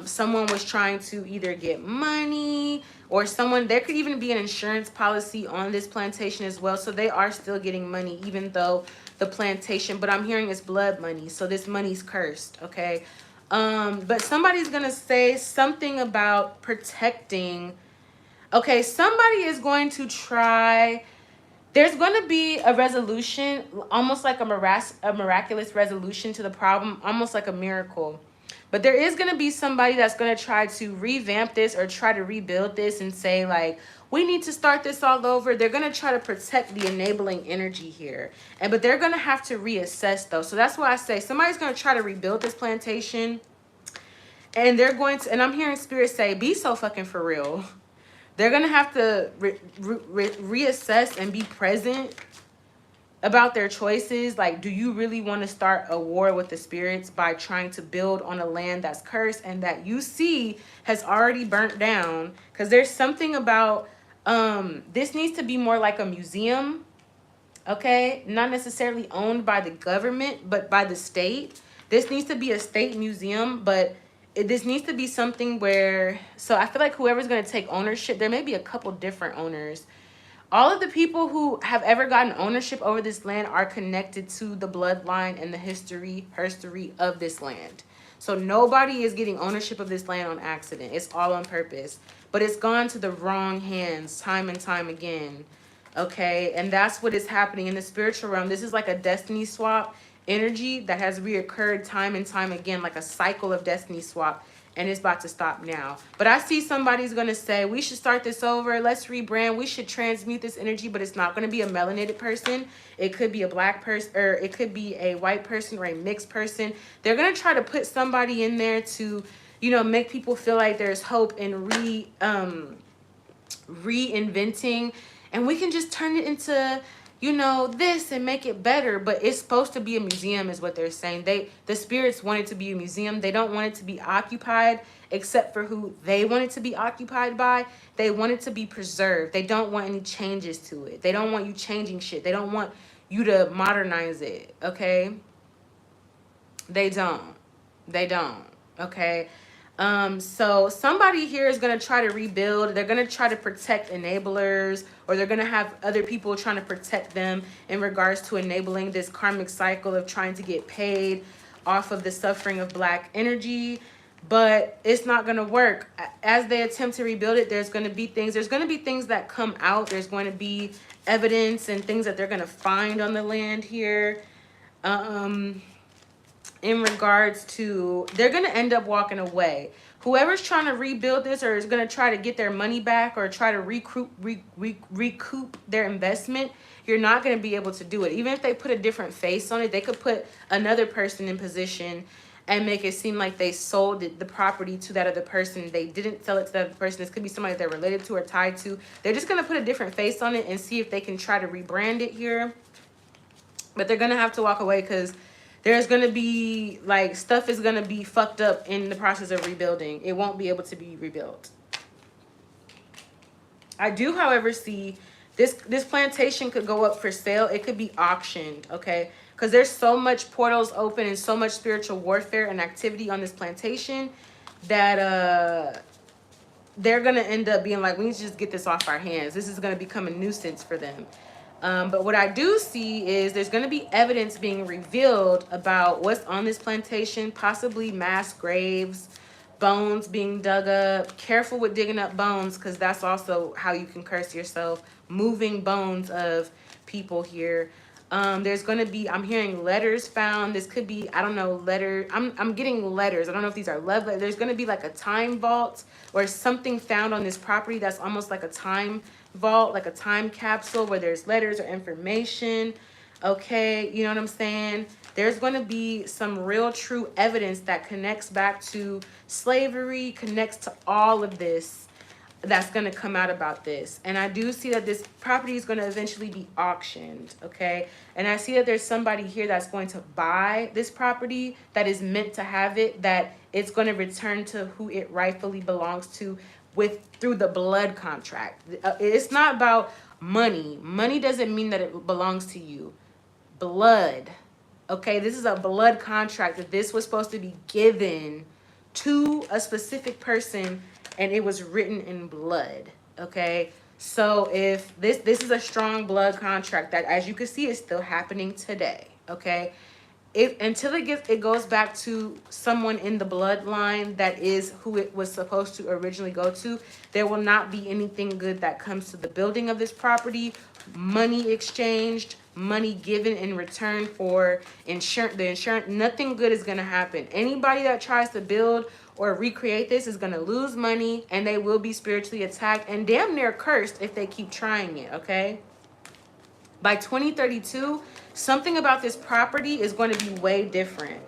someone was trying to either get money, or there could even be an insurance policy on this plantation as well. So they are still getting money, even though the plantation, but I'm hearing it's blood money. So this money's cursed, okay? But somebody's gonna say something about protecting. Okay, somebody is going to try. There's going to be a resolution, almost like a miraculous resolution to the problem, almost like a miracle. But there is going to be somebody that's going to try to revamp this or try to rebuild this and say, like, we need to start this all over. They're going to try to protect the enabling energy here. But they're going to have to reassess, though. So that's why I say somebody's going to try to rebuild this plantation. And they're going to, and I'm hearing Spirit say, be so fucking for real. They're going to have to reassess and be present about their choices. Like, do you really want to start a war with the spirits by trying to build on a land that's cursed and that you see has already burnt down? Because there's something about, this needs to be more like a museum, okay? Not necessarily owned by the government, but by the state. This needs to be a state museum, but this needs to be something where, so I feel like whoever's going to take ownership, there may be a couple different owners. All of the people who have ever gotten ownership over this land are connected to the bloodline and the herstory of this land. So nobody is getting ownership of this land on accident. It's all on purpose. But it's gone to the wrong hands time and time again. Okay? And that's what is happening in the spiritual realm. This is like a destiny swap energy that has reoccurred time and time again, like a cycle of destiny swap. And it's about to stop now. But I see somebody's going to say, we should start this over. Let's rebrand. We should transmute this energy, but it's not going to be a melanated person. It could be a black person, or it could be a white person or a mixed person. They're going to try to put somebody in there to, you know, make people feel like there's hope in reinventing. And we can just turn it into, you know, this and make it better. But it's supposed to be a museum is what they're saying. The spirits want it to be a museum. They don't want it to be occupied except for who they want it to be occupied by. They want it to be preserved. They don't want any changes to it. They don't want you changing shit. They don't want you to modernize it, okay? They don't. Okay? So somebody here is going to try to rebuild. They're going to try to protect enablers, or they're going to have other people trying to protect them in regards to enabling this karmic cycle of trying to get paid off of the suffering of black energy. But it's not going to work. As they attempt to rebuild it, there's going to be things that come out. There's going to be evidence and things that they're going to find on the land here. In regards to, they're going to end up walking away. Whoever's trying to rebuild this or is going to try to get their money back or try to recoup their investment, you're not going to be able to do it. Even if they put a different face on it, they could put another person in position and make it seem like they sold the property to that other person. They didn't sell it to that other person. This could be somebody they're related to or tied to. They're just going to put a different face on it and see if they can try to rebrand it here. But they're going to have to walk away because there's going to be, like, stuff is going to be fucked up in the process of rebuilding. It won't be able to be rebuilt. I do, however, see this plantation could go up for sale. It could be auctioned, okay? Because there's so much portals open and so much spiritual warfare and activity on this plantation that they're going to end up being like, we need to just get this off our hands. This is going to become a nuisance for them. But what I do see is there's going to be evidence being revealed about what's on this plantation, possibly mass graves, bones being dug up. Careful with digging up bones, because that's also how you can curse yourself. Moving bones of people here. There's going to be, I'm hearing letters found. This could be, I don't know, I'm getting letters. I don't know if these are love letters. There's going to be like a time vault or something found on this property that's almost like a time vault, like a time capsule where there's letters or information. Okay, you know what I'm saying? There's going to be some real true evidence that connects back to slavery, connects to all of this, that's going to come out about this. And I do see that this property is going to eventually be auctioned, okay? And I see that there's somebody here that's going to buy this property that is meant to have it, that it's going to return to who it rightfully belongs to through the blood contract. It's not about money. Money doesn't mean that it belongs to you. Blood, okay? This is a blood contract that this was supposed to be given to a specific person, and it was written in blood, okay? So if this is a strong blood contract that, as you can see, is still happening today, okay? Until it goes back to someone in the bloodline that is who it was supposed to originally go to, there will not be anything good that comes to the building of this property. Money exchanged, money given in return for the insurance. Nothing good is going to happen. Anybody that tries to build or recreate this is going to lose money, and they will be spiritually attacked and damn near cursed if they keep trying it, okay? By 2032, something about this property is going to be way different.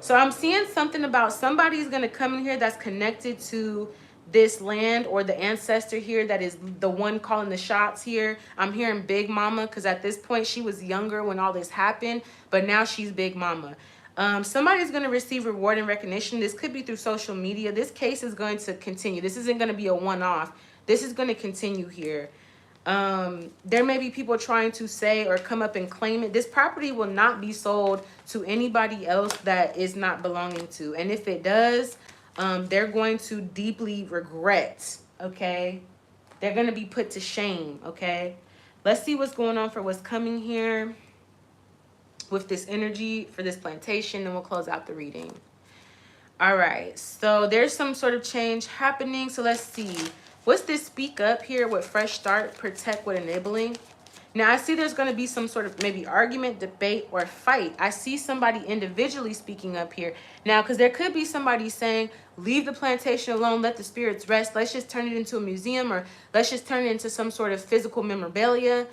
So I'm seeing something about somebody's going to come in here that's connected to this land or the ancestor here that is the one calling the shots here. I'm hearing Big Mama, because at this point she was younger when all this happened, but now she's Big Mama. Somebody's going to receive reward and recognition. This could be through social media. This case is going to continue. This isn't going to be a one-off. This is going to continue here. There may be people trying to say or come up and claim it. This property will not be sold to anybody else that is not belonging to. And if it does, they're going to deeply regret, okay? They're going to be put to shame, okay? Let's see what's going on for what's coming here with this energy for this plantation, and we'll close out the reading. All right, so there's some sort of change happening. So let's see. What's this speak up here with fresh start, protect with enabling? Now, I see there's going to be some sort of maybe argument, debate, or fight. I see somebody individually speaking up here. Now, because there could be somebody saying, leave the plantation alone, let the spirits rest. Let's just turn it into a museum, or let's just turn it into some sort of physical memorabilia.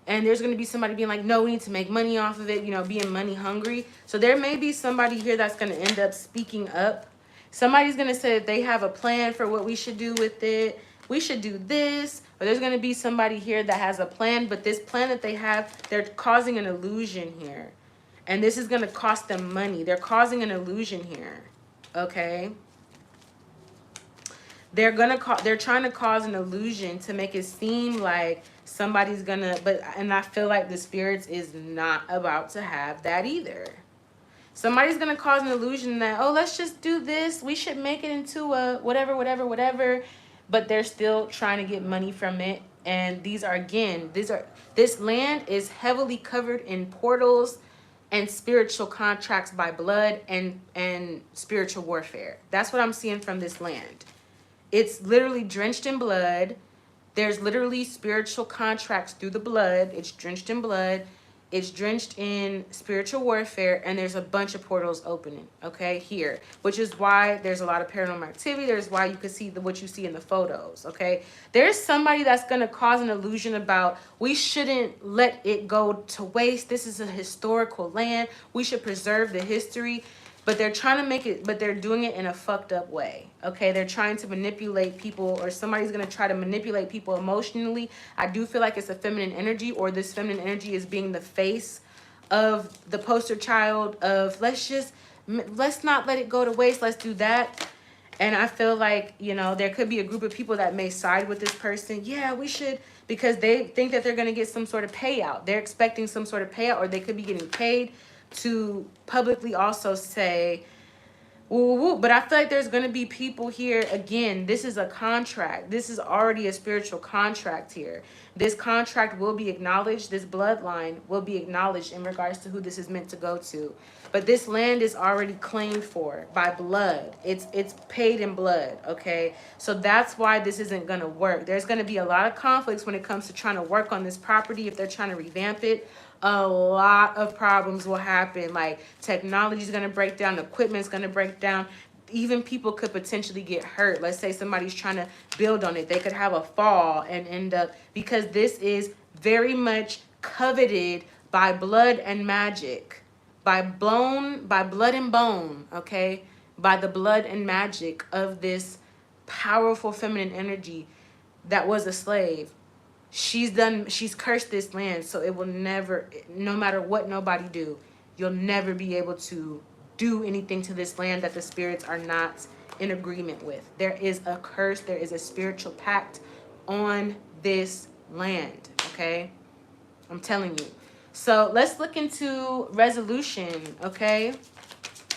And there's going to be somebody being like, no, we need to make money off of it, you know, being money hungry. So there may be somebody here that's going to end up speaking up. Somebody's going to say that they have a plan for what we should do with it. We should do this. Or there's going to be somebody here that has a plan, but this plan that they have, they're causing an illusion here. And this is going to cost them money. They're causing an illusion here. Okay? They're trying to cause an illusion to make it seem like somebody's gonna, and I feel like the spirits is not about to have that either. Somebody's gonna cause an illusion that, oh, let's just do this, we should make it into a whatever, but they're still trying to get money from it. And this land is heavily covered in portals and spiritual contracts by blood and spiritual warfare. That's what I'm seeing from this land. It's literally drenched in blood. There's literally spiritual contracts through the blood. It's drenched in blood. It's drenched in spiritual warfare, and there's a bunch of portals opening, okay, here, which is why there's a lot of paranormal activity. There's why you can see what you see in the photos, okay? There's somebody that's going to cause an illusion about we shouldn't let it go to waste. This is a historical land. We should preserve the history. But they're trying to make it, but they're doing it in a fucked up way. Okay, they're trying to manipulate people, or somebody's gonna try to manipulate people emotionally. I do feel like it's a feminine energy, or this feminine energy is being the face of the poster child of let's not let it go to waste. Let's do that. And I feel like, you know, there could be a group of people that may side with this person. Yeah, we should, because they think that they're going to get some sort of payout. They're expecting some sort of payout, or they could be getting paid to publicly also say, woo, woo, woo. But I feel like there's going to be people here. Again, this is a contract. This is already a spiritual contract here. This contract will be acknowledged. This bloodline will be acknowledged in regards to who this is meant to go to. But this land is already claimed for by blood. It's paid in blood, okay? So that's why this isn't going to work. There's going to be a lot of conflicts when it comes to trying to work on this property if they're trying to revamp it. A lot of problems will happen. Like, technology is going to break down, equipment is going to break down. Even people could potentially get hurt. Let's say somebody's trying to build on it. They could have a fall and end up, because this is very much coveted by blood and magic. By blood and bone, okay? By the blood and magic of this powerful feminine energy that was a slave. She's cursed this land, so it will never, no matter what nobody do, you'll never be able to do anything to this land that the spirits are not in agreement with. There is a curse, there is a spiritual pact on this land, okay? I'm telling you. So let's look into resolution, okay,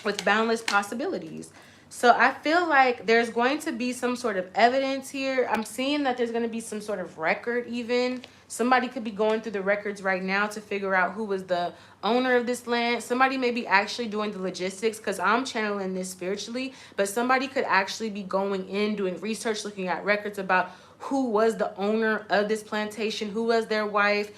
with boundless possibilities. So I feel like there's going to be some sort of evidence here. I'm seeing that there's going to be some sort of record even. Somebody could be going through the records right now to figure out who was the owner of this land. Somebody may be actually doing the logistics, because I'm channeling this spiritually. But somebody could actually be going in, doing research, looking at records about who was the owner of this plantation, who was their wife,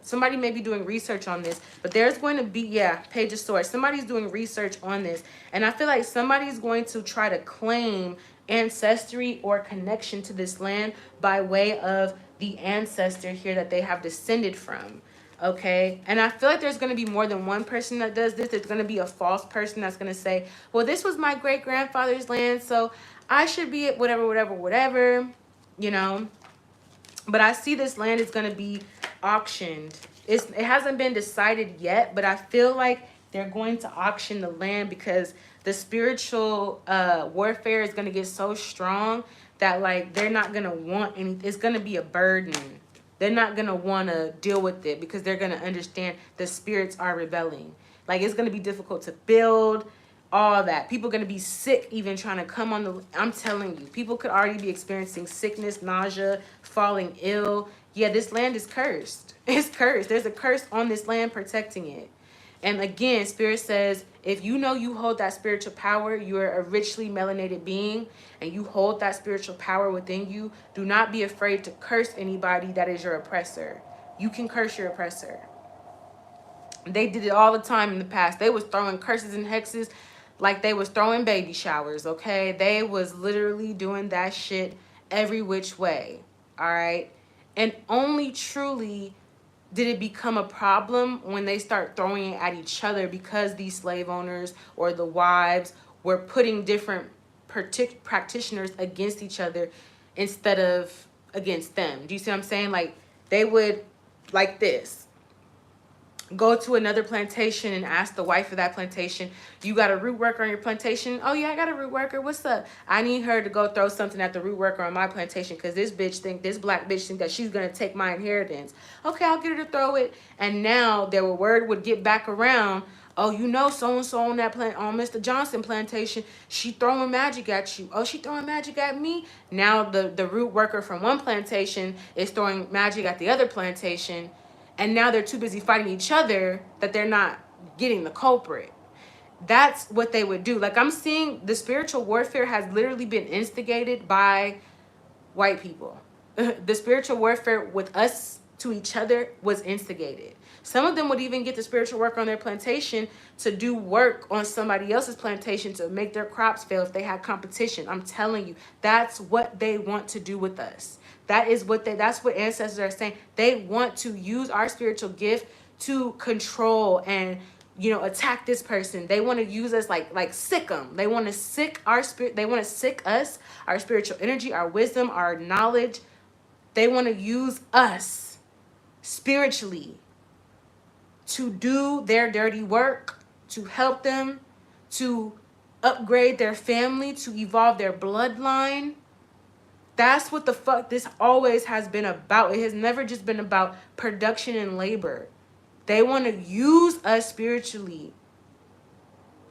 somebody may be doing research on this, but there's going to be, yeah, page of swords. Somebody's doing research on this. And I feel like somebody's going to try to claim ancestry or connection to this land by way of the ancestor here that they have descended from. Okay, and I feel like there's going to be more than one person that does this. There's going to be a false person that's going to say, well, this was my great grandfather's land, so I should be at whatever, you know. But I see this land is going to be auctioned. It hasn't been decided yet, but I feel like they're going to auction the land, because the spiritual warfare is going to get so strong that, like, they're not going to want any. It's going to be a burden. They're not going to want to deal with it, because they're going to understand the spirits are rebelling. Like, it's going to be difficult to build. All that. People are going to be sick even trying to come on the... I'm telling you, people could already be experiencing sickness, nausea, falling ill. Yeah, this land is cursed. It's cursed. There's a curse on this land protecting it. And again, Spirit says, if you know you hold that spiritual power, you're a richly melanated being, and you hold that spiritual power within you, do not be afraid to curse anybody that is your oppressor. You can curse your oppressor. They did it all the time in the past. They was throwing curses and hexes like they was throwing baby showers, okay? They was literally doing that shit every which way, all right? And only truly did it become a problem when they start throwing it at each other, because these slave owners or the wives were putting different practitioners against each other instead of against them. Do you see what I'm saying? Like, they would, like this, go to another plantation and ask the wife of that plantation, you got a root worker on your plantation? Oh yeah, I got a root worker. What's up? I need her to go throw something at the root worker on my plantation, because this black bitch think that she's gonna take my inheritance. Okay, I'll get her to throw it. And now their word would get back around. Oh, you know, so-and-so on that on Mr. Johnson plantation, she throwing magic at you. Oh, she throwing magic at me? Now the root worker from one plantation is throwing magic at the other plantation. And now they're too busy fighting each other that they're not getting the culprit. That's what they would do. Like, I'm seeing the spiritual warfare has literally been instigated by white people. The spiritual warfare with us to each other was instigated. Some of them would even get the spiritual worker on their plantation to do work on somebody else's plantation to make their crops fail if they had competition. I'm telling you, that's what they want to do with us. That's what ancestors are saying. They want to use our spiritual gift to control and, you know, attack this person. They want to use us like sick them. They want to sick our spirit. They want to sick us, our spiritual energy, our wisdom, our knowledge. They want to use us spiritually to do their dirty work, to help them, to upgrade their family, to evolve their bloodline. That's what the fuck this always has been about. It has never just been about production and labor. They want to use us spiritually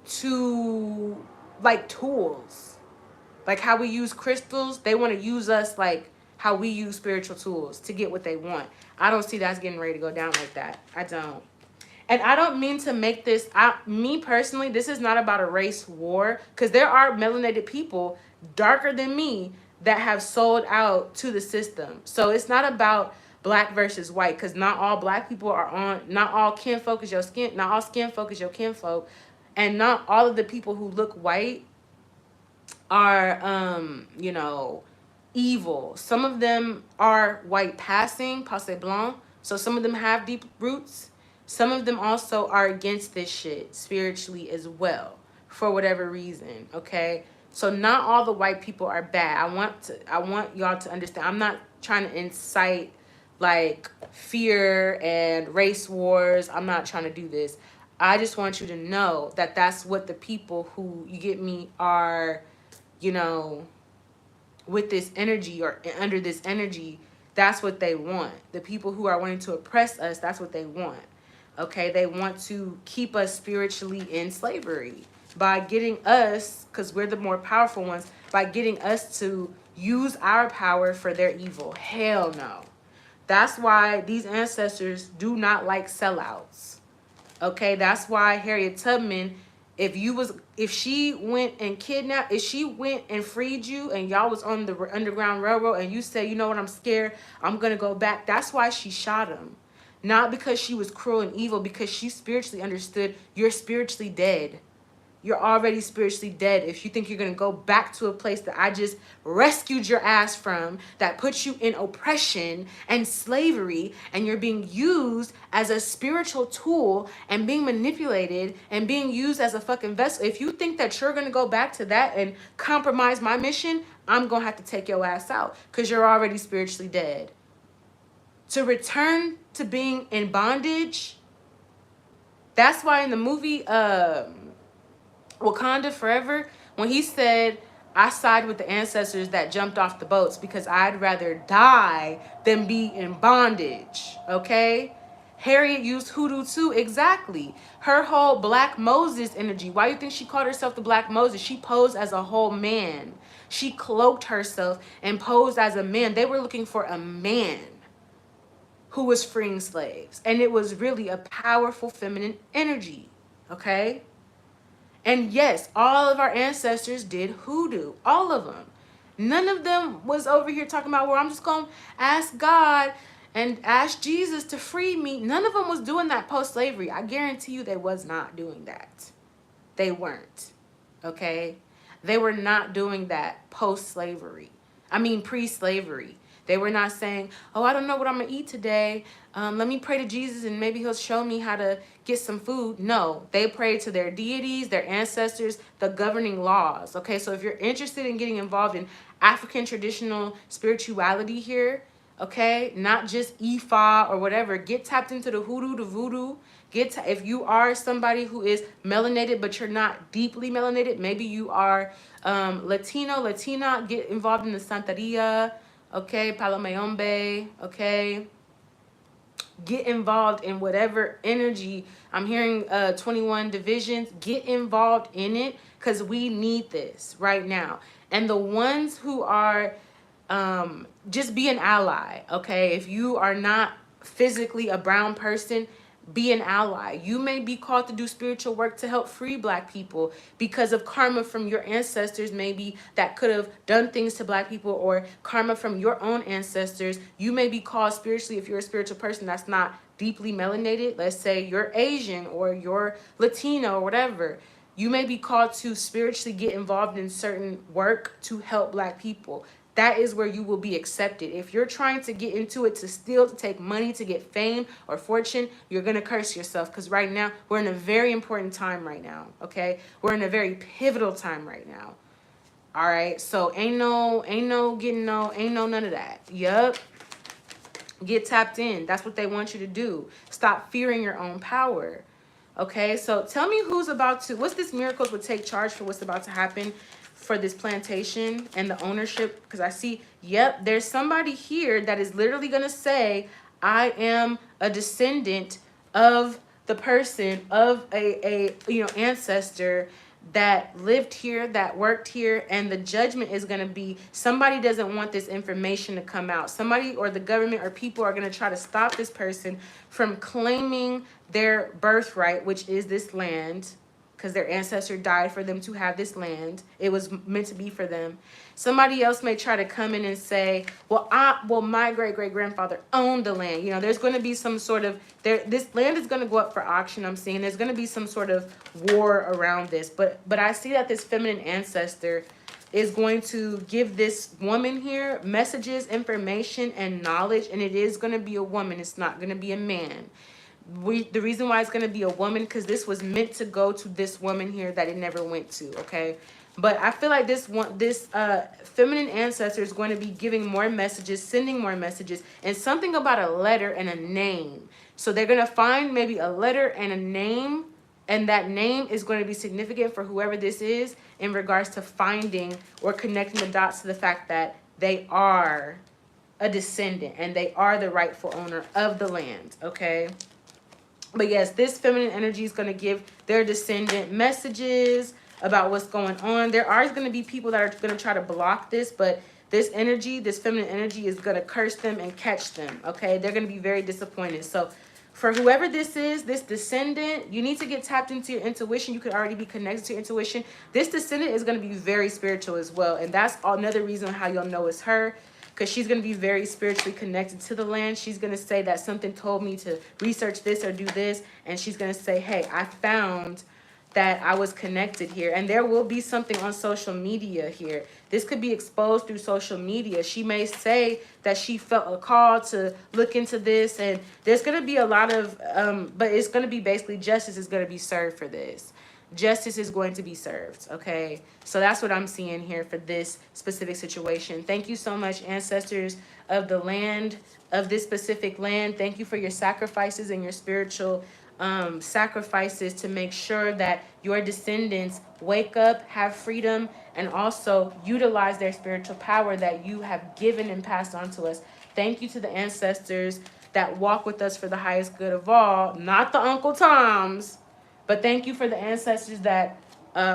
to, like, tools. Like how we use crystals, they want to use us like how we use spiritual tools to get what they want. I don't see that's getting ready to go down like that. I don't. And I don't mean to make this, me personally, this is not about a race war, because there are melanated people darker than me that have sold out to the system. So it's not about black versus white, because not all black people are on, not all kinfolk is your skin, not all skinfolk is your kinfolk, and not all of the people who look white are, you know, evil. Some of them are white passing, passé blanc, so some of them have deep roots. Some of them also are against this shit spiritually as well, for whatever reason, okay? So not all the white people are bad. I want y'all to understand. I'm not trying to incite like fear and race wars. I'm not trying to do this. I just want you to know that that's what the people who, you get me, are, you know, with this energy or under this energy, that's what they want. The people who are wanting to oppress us, that's what they want. Okay, they want to keep us spiritually in slavery by getting us, because we're the more powerful ones, by getting us to use our power for their evil. Hell no. That's why these ancestors do not like sellouts. Okay, that's why Harriet Tubman, if she went and kidnapped, if she went and freed you and y'all was on the Underground Railroad and you said, you know what, I'm scared, I'm gonna go back, that's why she shot him. Not because she was cruel and evil, because she spiritually understood you're spiritually dead. You're already spiritually dead if you think you're going to go back to a place that I just rescued your ass from, that puts you in oppression and slavery, and you're being used as a spiritual tool and being manipulated and being used as a fucking vessel. If you think that you're going to go back to that and compromise my mission, I'm going to have to take your ass out because you're already spiritually dead. To return to being in bondage, that's why in the movie Wakanda Forever, when he said, I side with the ancestors that jumped off the boats because I'd rather die than be in bondage, okay? Harriet used hoodoo too, exactly. Her whole Black Moses energy. Why do you think she called herself the Black Moses? She posed as a whole man. She cloaked herself and posed as a man. They were looking for a man who was freeing slaves. And it was really a powerful feminine energy, okay? And yes, all of our ancestors did hoodoo, all of them. None of them was over here talking about, well, I'm just going to ask God and ask Jesus to free me. None of them was doing that post-slavery. I guarantee you they was not doing that. They weren't, okay? They were not doing that post-slavery. I mean, pre-slavery. They were not saying, oh, I don't know what I'm going to eat today. Let me pray to Jesus and maybe he'll show me how to get some food. No, they prayed to their deities, their ancestors, the governing laws. Okay, so if you're interested in getting involved in African traditional spirituality here, okay, not just Ifa or whatever, get tapped into the hoodoo, the voodoo. If you are somebody who is melanated, but you're not deeply melanated, maybe you are Latino, Latina, get involved in the Santeria. Okay, Palomayombe, okay? Get involved in whatever energy. I'm hearing 21 divisions. Get involved in it because we need this right now. And the ones who are, just be an ally, okay? If you are not physically a brown person, be an ally. You may be called to do spiritual work to help free Black people because of karma from your ancestors, maybe that could have done things to Black people, or karma from your own ancestors. You may be called spiritually, if you're a spiritual person that's not deeply melanated, let's say you're Asian or you're Latino or whatever, you may be called to spiritually get involved in certain work to help Black people. That is where you will be accepted. If you're trying to get into it to steal, to take money, to get fame or fortune, you're going to curse yourself, because right now we're in a very important time right now, okay? We're in a very pivotal time right now. All right? So ain't no getting ain't no none of that. Yup. Get tapped in. That's what they want you to do. Stop fearing your own power. Okay, so tell me who's about to, what's this miracles would take charge for what's about to happen for this plantation and the ownership? Because I see, yep, there's somebody here that is literally going to say, I am a descendant of the person, of a ancestor that lived here, that worked here, and the judgment is going to be, somebody doesn't want this information to come out. Somebody or the government or people are going to try to stop this person from claiming their birthright, which is this land, because their ancestor died for them to have this land. It was meant to be for them. Somebody else may try to come in and say, well, my great-great-grandfather owned the land. You know, there's going to be some sort of, this land is going to go up for auction, I'm seeing. There's going to be some sort of war around this. But I see that this feminine ancestor is going to give this woman here messages, information, and knowledge. And it is going to be a woman. It's not going to be a man. The reason why it's going to be a woman, because this was meant to go to this woman here that it never went to, okay? But I feel like this feminine ancestor is going to be giving more messages, sending more messages, and something about a letter and a name. So they're going to find maybe a letter and a name, and that name is going to be significant for whoever this is in regards to finding or connecting the dots to the fact that they are a descendant and they are the rightful owner of the land, okay? But yes, this feminine energy is going to give their descendant messages about what's going on. There are going to be people that are going to try to block this, but this energy, this feminine energy, is going to curse them and catch them, okay? They're going to be very disappointed. So for whoever this is, this descendant, you need to get tapped into your intuition. You could already be connected to your intuition. This descendant is going to be very spiritual as well, and that's another reason how you'll know it's her, because she's going to be very spiritually connected to the land. She's going to say that something told me to research this or do this. And she's going to say, hey, I found that I was connected here. And there will be something on social media here. This could be exposed through social media. She may say that she felt a call to look into this. And there's going to be a lot of, but it's going to be basically justice is going to be served for this. Justice is going to be served, okay? So that's what I'm seeing here for this specific situation. Thank you so much, ancestors of the land, of this specific land. Thank you for your sacrifices and your spiritual sacrifices to make sure that your descendants wake up, have freedom, and also utilize their spiritual power that you have given and passed on to us. Thank you to the ancestors that walk with us for the highest good of all, not the Uncle Toms, but thank you for the ancestors that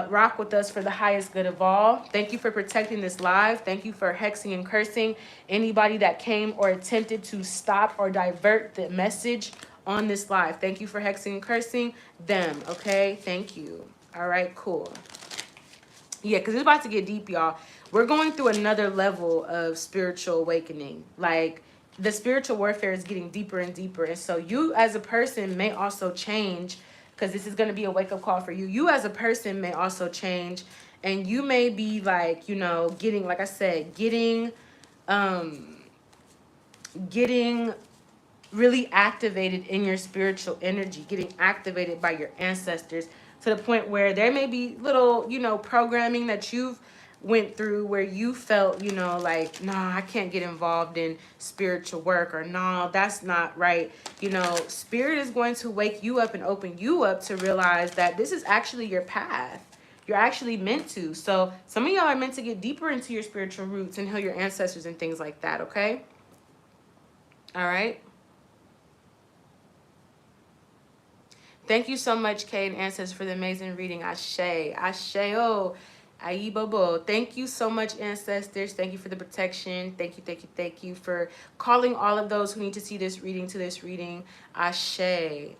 rock with us for the highest good of all. Thank you for protecting this live. Thank you for hexing and cursing anybody that came or attempted to stop or divert the message on this live. Thank you for hexing and cursing them, okay? Thank you. All right, cool. Yeah, because it's about to get deep, y'all. We're going through another level of spiritual awakening. Like, the spiritual warfare is getting deeper and deeper. And so you as a person may also change, because this is going to be a wake-up call for you. You as a person may also change, and you may be like, you know, getting, like I said, getting really activated in your spiritual energy, getting activated by your ancestors to the point where there may be little, you know, programming that you've went through where you felt, you know, like, nah, I can't get involved in spiritual work, or nah, that's not right. You know, spirit is going to wake you up and open you up to realize that this is actually your path. You're actually meant to. So some of y'all are meant to get deeper into your spiritual roots and heal your ancestors and things like that, okay? All right. Thank you so much, Kay and Ancestors, for the amazing reading. Ashe. Ashe. Oh. Aibobo. Thank you so much, ancestors. Thank you for the protection. Thank you for calling all of those who need to see this reading to this reading. Ashe.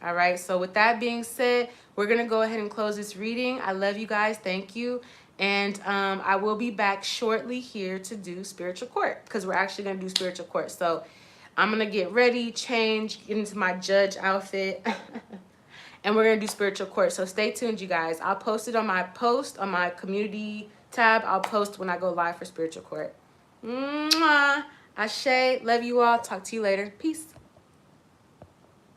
All right. So with that being said, we're going to go ahead and close this reading. I love you guys. Thank you. And I will be back shortly here to do spiritual court, because we're actually going to do spiritual court. So I'm going to get ready, change, get into my judge outfit. And we're going to do spiritual court. So stay tuned, you guys. I'll post it on my post, on my community tab. I'll post when I go live for spiritual court. Mwah. Ashe. Love you all. Talk to you later. Peace.